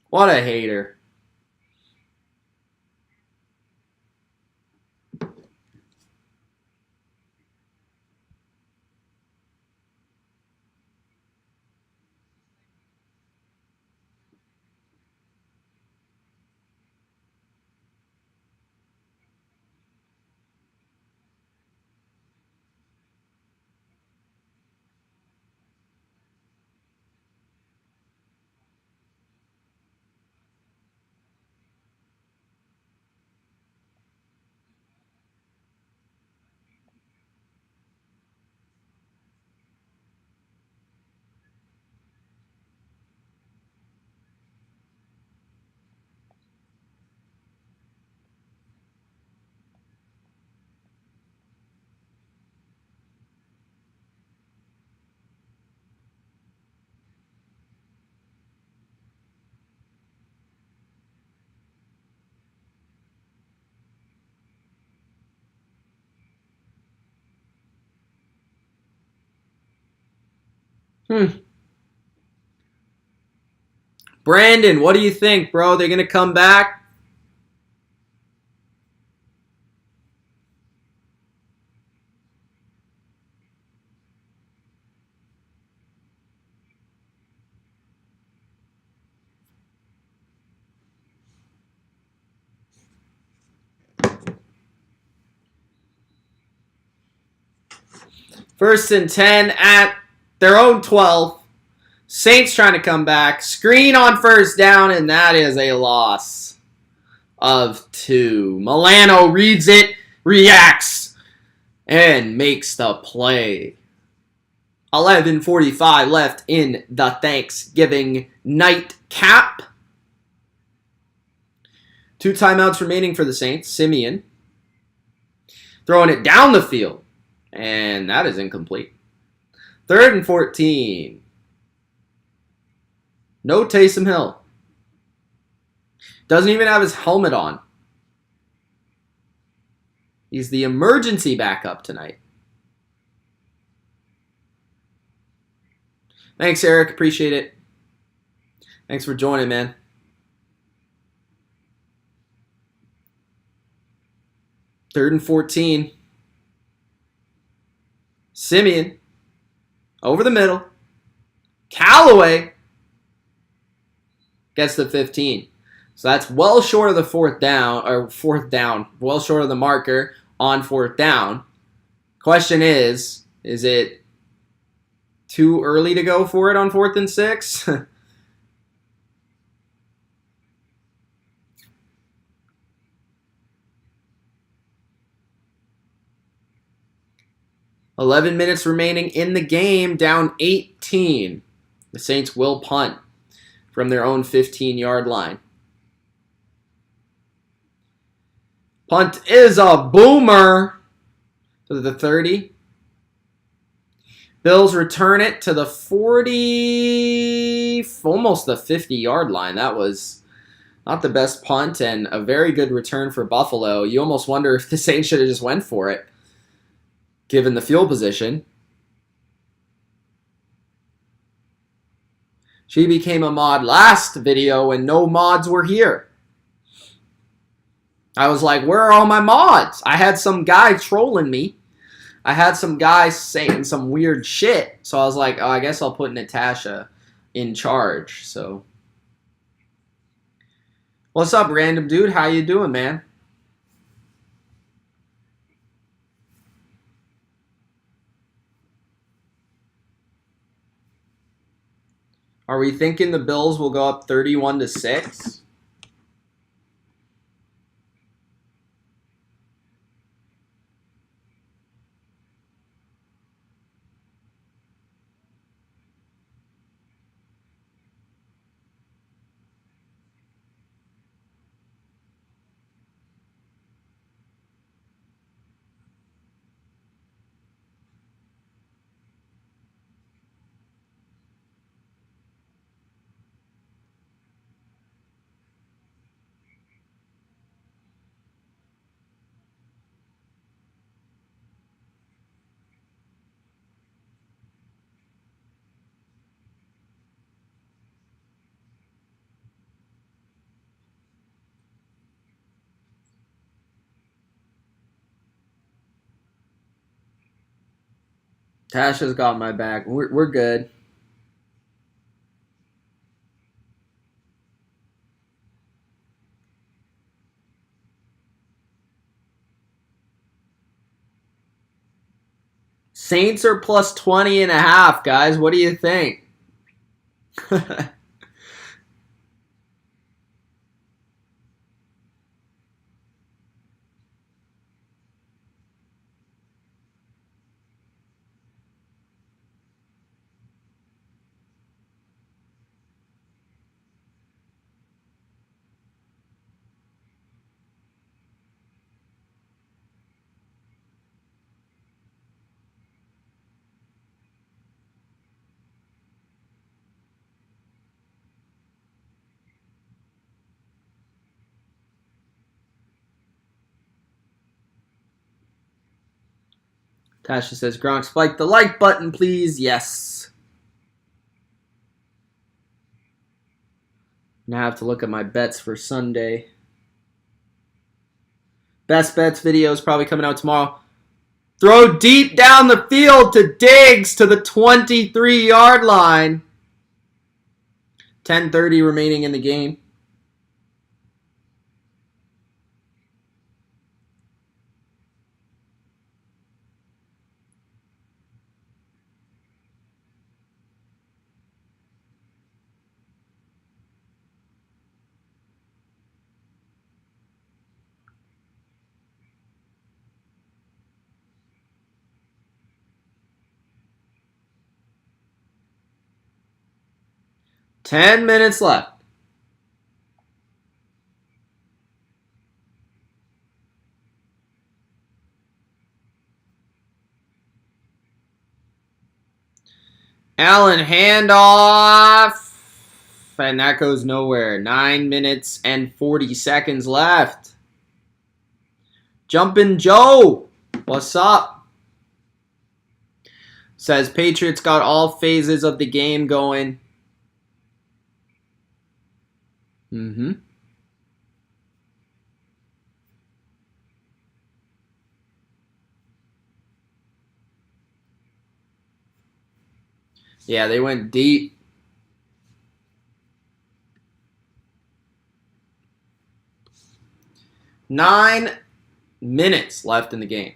What a hater. Brandon, what do you think, bro? They're going to come back? First and 10 at their own 12. Saints trying to come back. Screen on first down, and that is a loss of 2. Milano reads it, reacts, and makes the play. 11:45 left in the Thanksgiving nightcap. 2 timeouts remaining for the Saints. Simeon throwing it down the field, and that is incomplete. 3rd and 14. No Taysom Hill. Doesn't even have his helmet on. He's the emergency backup tonight. Thanks, Eric. Appreciate it. Thanks for joining, man. Third and 14. Simeon. Over the middle. Callaway gets the 15. So that's well short of the fourth down. Well short of the marker on 4th down. Question is it too early to go for it on 4th and 6? 11 minutes remaining in the game, down 18. The Saints will punt from their own 15-yard line. Punt is a boomer to the 30. Bills return it to the 40, almost the 50-yard line. That was not the best punt and a very good return for Buffalo. You almost wonder if the Saints should have just went for it, given the field position. She became a mod last video when no mods were here. I was like, where are all my mods? I had some guy trolling me. I had some guy saying some weird shit. So I was like, oh, I guess I'll put Natasha in charge. So, what's up, random dude? How you doing, man? Are we thinking the Bills will go up 31-6? Tasha's got my back. We're good. Saints are plus 20.5, guys. What do you think? Tasha says, Gronk, spike the like button, please. Yes. Now I have to look at my bets for Sunday. Best bets video is probably coming out tomorrow. Throw deep down the field to Diggs to the 23-yard line. 10:30 remaining in the game. Ten minutes left. Allen handoff. And that goes nowhere. 9 minutes and 40 seconds left. Jumpin' Joe. What's up? Says Patriots got all phases of the game going. Yeah, they went deep. Nine minutes left in the game.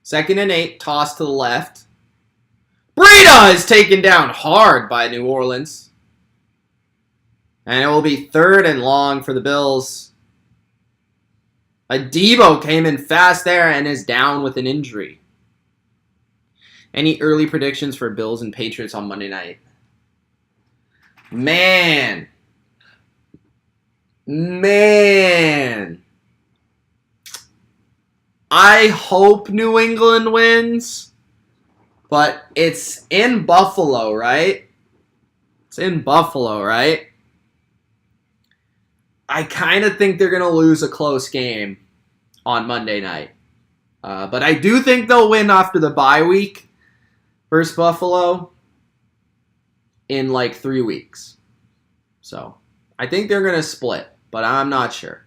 2nd and 8, toss to the left. Breida is taken down hard by New Orleans. And it will be 3rd and long for the Bills. Adebo came in fast there and is down with an injury. Any early predictions for Bills and Patriots on Monday night? Man. I hope New England wins, but it's in Buffalo, right? It's in Buffalo, right? I kind of think they're going to lose a close game on Monday night. But I do think they'll win after the bye week versus Buffalo in like 3 weeks. So I think they're going to split, but I'm not sure.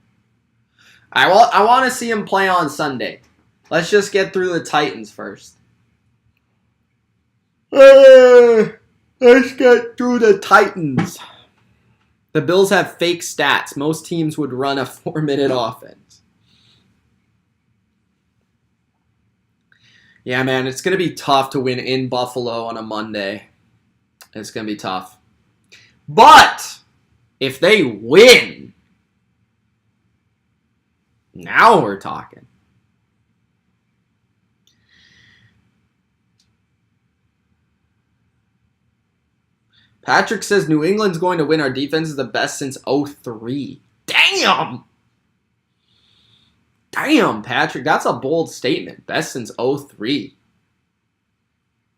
I want to see him play on Sunday. Let's just get through the Titans first. Let's get through the Titans. The Bills have fake stats. Most teams would run a 4-minute offense. Yeah, man, it's going to be tough to win in Buffalo on a Monday. It's going to be tough. But if they win, now we're talking. Patrick says New England's going to win. Our defense is the best since 03. Damn! Damn, Patrick. That's a bold statement. Best since 03.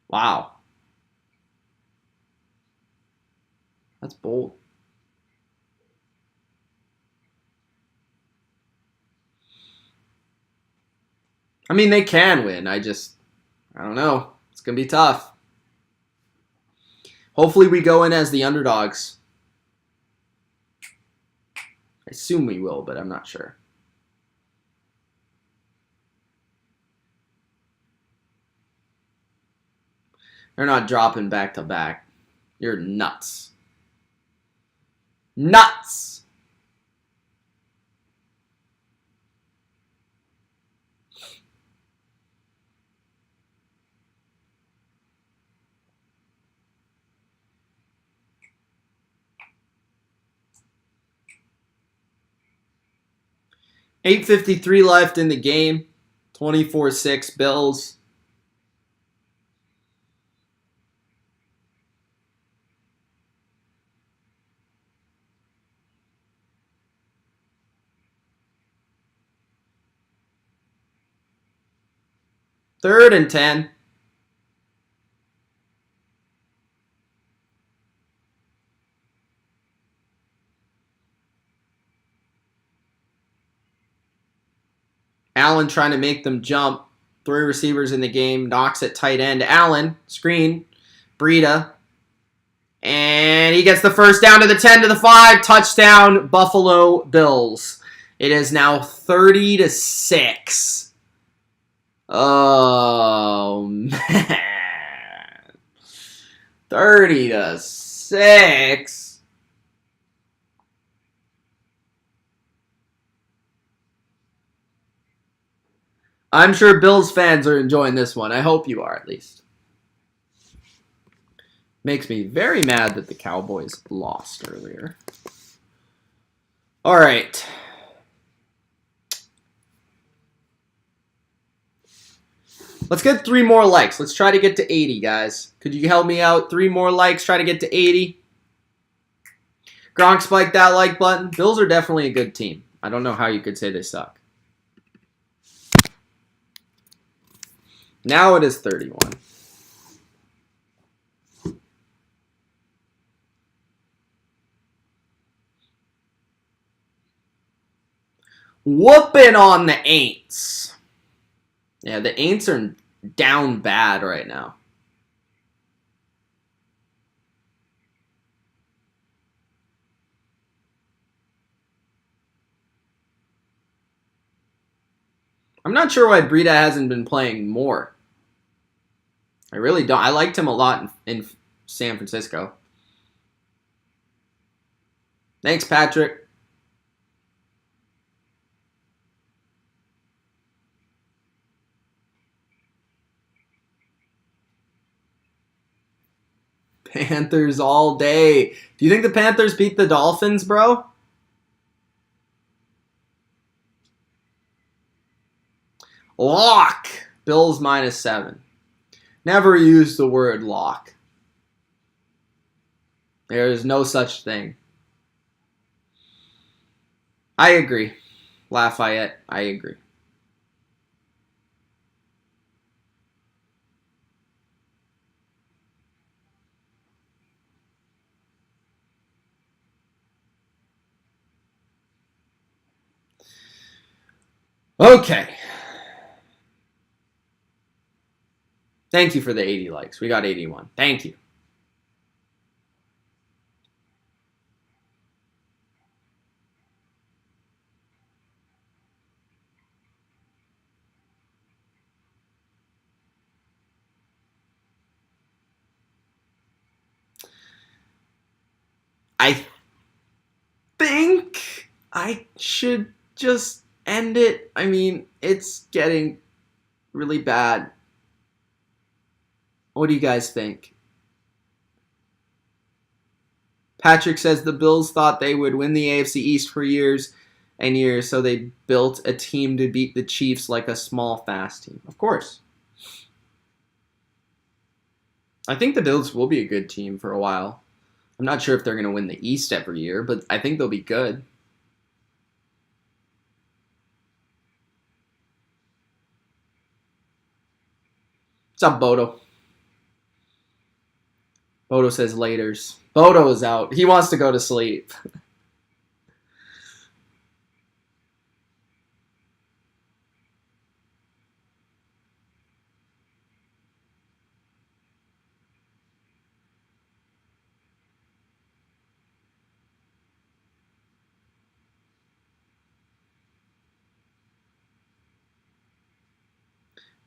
Wow. That's bold. I mean, they can win. I don't know. It's going to be tough. Hopefully we go in as the underdogs. I assume we will, but I'm not sure. They're not dropping back to back. You're nuts. Nuts! $8:53 left in the game. 24-6 Bills. Third and 10. Allen trying to make them jump. 3 receivers in the game. Knocks at tight end. Allen, screen. Breida. And he gets the first down to the 10 to the 5. Touchdown, Buffalo Bills. It is now 30-6. Oh, man. 30-6. I'm sure Bills fans are enjoying this one. I hope you are, at least. Makes me very mad that the Cowboys lost earlier. All right. Let's get 3 more likes. Let's try to get to 80, guys. Could you help me out? 3 more likes. Try to get to 80. Gronk spiked that like button. Bills are definitely a good team. I don't know how you could say they suck. Now it is 31. Whooping on the Aints. Yeah, the Aints are down bad right now. I'm not sure why Breida hasn't been playing more. I really don't. I liked him a lot in San Francisco. Thanks, Patrick. Panthers all day. Do you think the Panthers beat the Dolphins, bro? Lock. Bills -7. Never use the word lock. There is no such thing. I agree. Lafayette, I agree. Okay. Thank you for the 80 likes. We got 81. Thank you. I think I should just end it. I mean, it's getting really bad. What do you guys think? Patrick says the Bills thought they would win the AFC East for years and years, so they built a team to beat the Chiefs like a small, fast team. Of course. I think the Bills will be a good team for a while. I'm not sure if they're going to win the East every year, but I think they'll be good. What's up, Bodo? Bodo says laters. Bodo is out. He wants to go to sleep.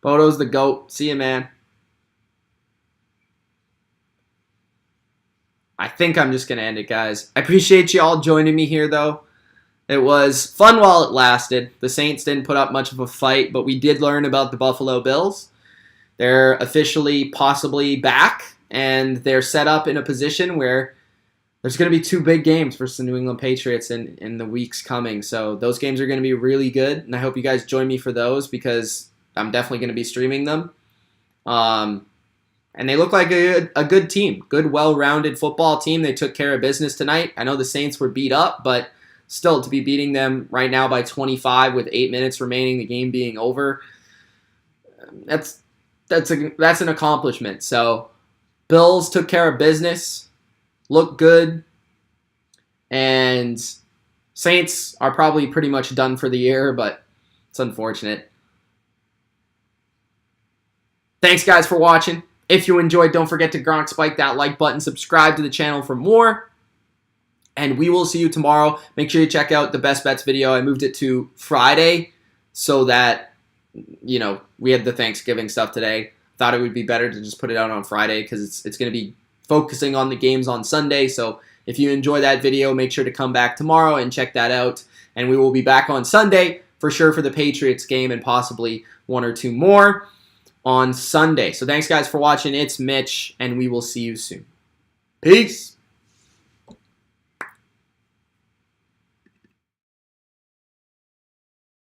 Bodo's the GOAT. See you, man. think I'm just going to end it, guys. I appreciate you all joining me here, though. It was fun while it lasted. The Saints didn't put up much of a fight, but we did learn about the Buffalo Bills. They're officially possibly back, and they're set up in a position where there's going to be 2 big games versus the New England Patriots in the weeks coming. So those games are going to be really good, and I hope you guys join me for those because I'm definitely going to be streaming them. And they look like a good team, good, well-rounded football team. They took care of business tonight. I know the Saints were beat up, but still, to be beating them right now by 25 with 8 minutes remaining, the game being over, that's an accomplishment. So Bills took care of business, looked good, and Saints are probably pretty much done for the year, but it's unfortunate. Thanks, guys, for watching. If you enjoyed, don't forget to Gronk spike that like button, subscribe to the channel for more, and we will see you tomorrow. Make sure you check out the Best Bets video. I moved it to Friday so that, we had the Thanksgiving stuff today. Thought it would be better to just put it out on Friday because it's going to be focusing on the games on Sunday. So if you enjoy that video, make sure to come back tomorrow and check that out. And we will be back on Sunday for sure for the Patriots game and possibly 1 or 2 more on Sunday. So thanks, guys, for watching. It's Mitch, and we will see you soon. Peace.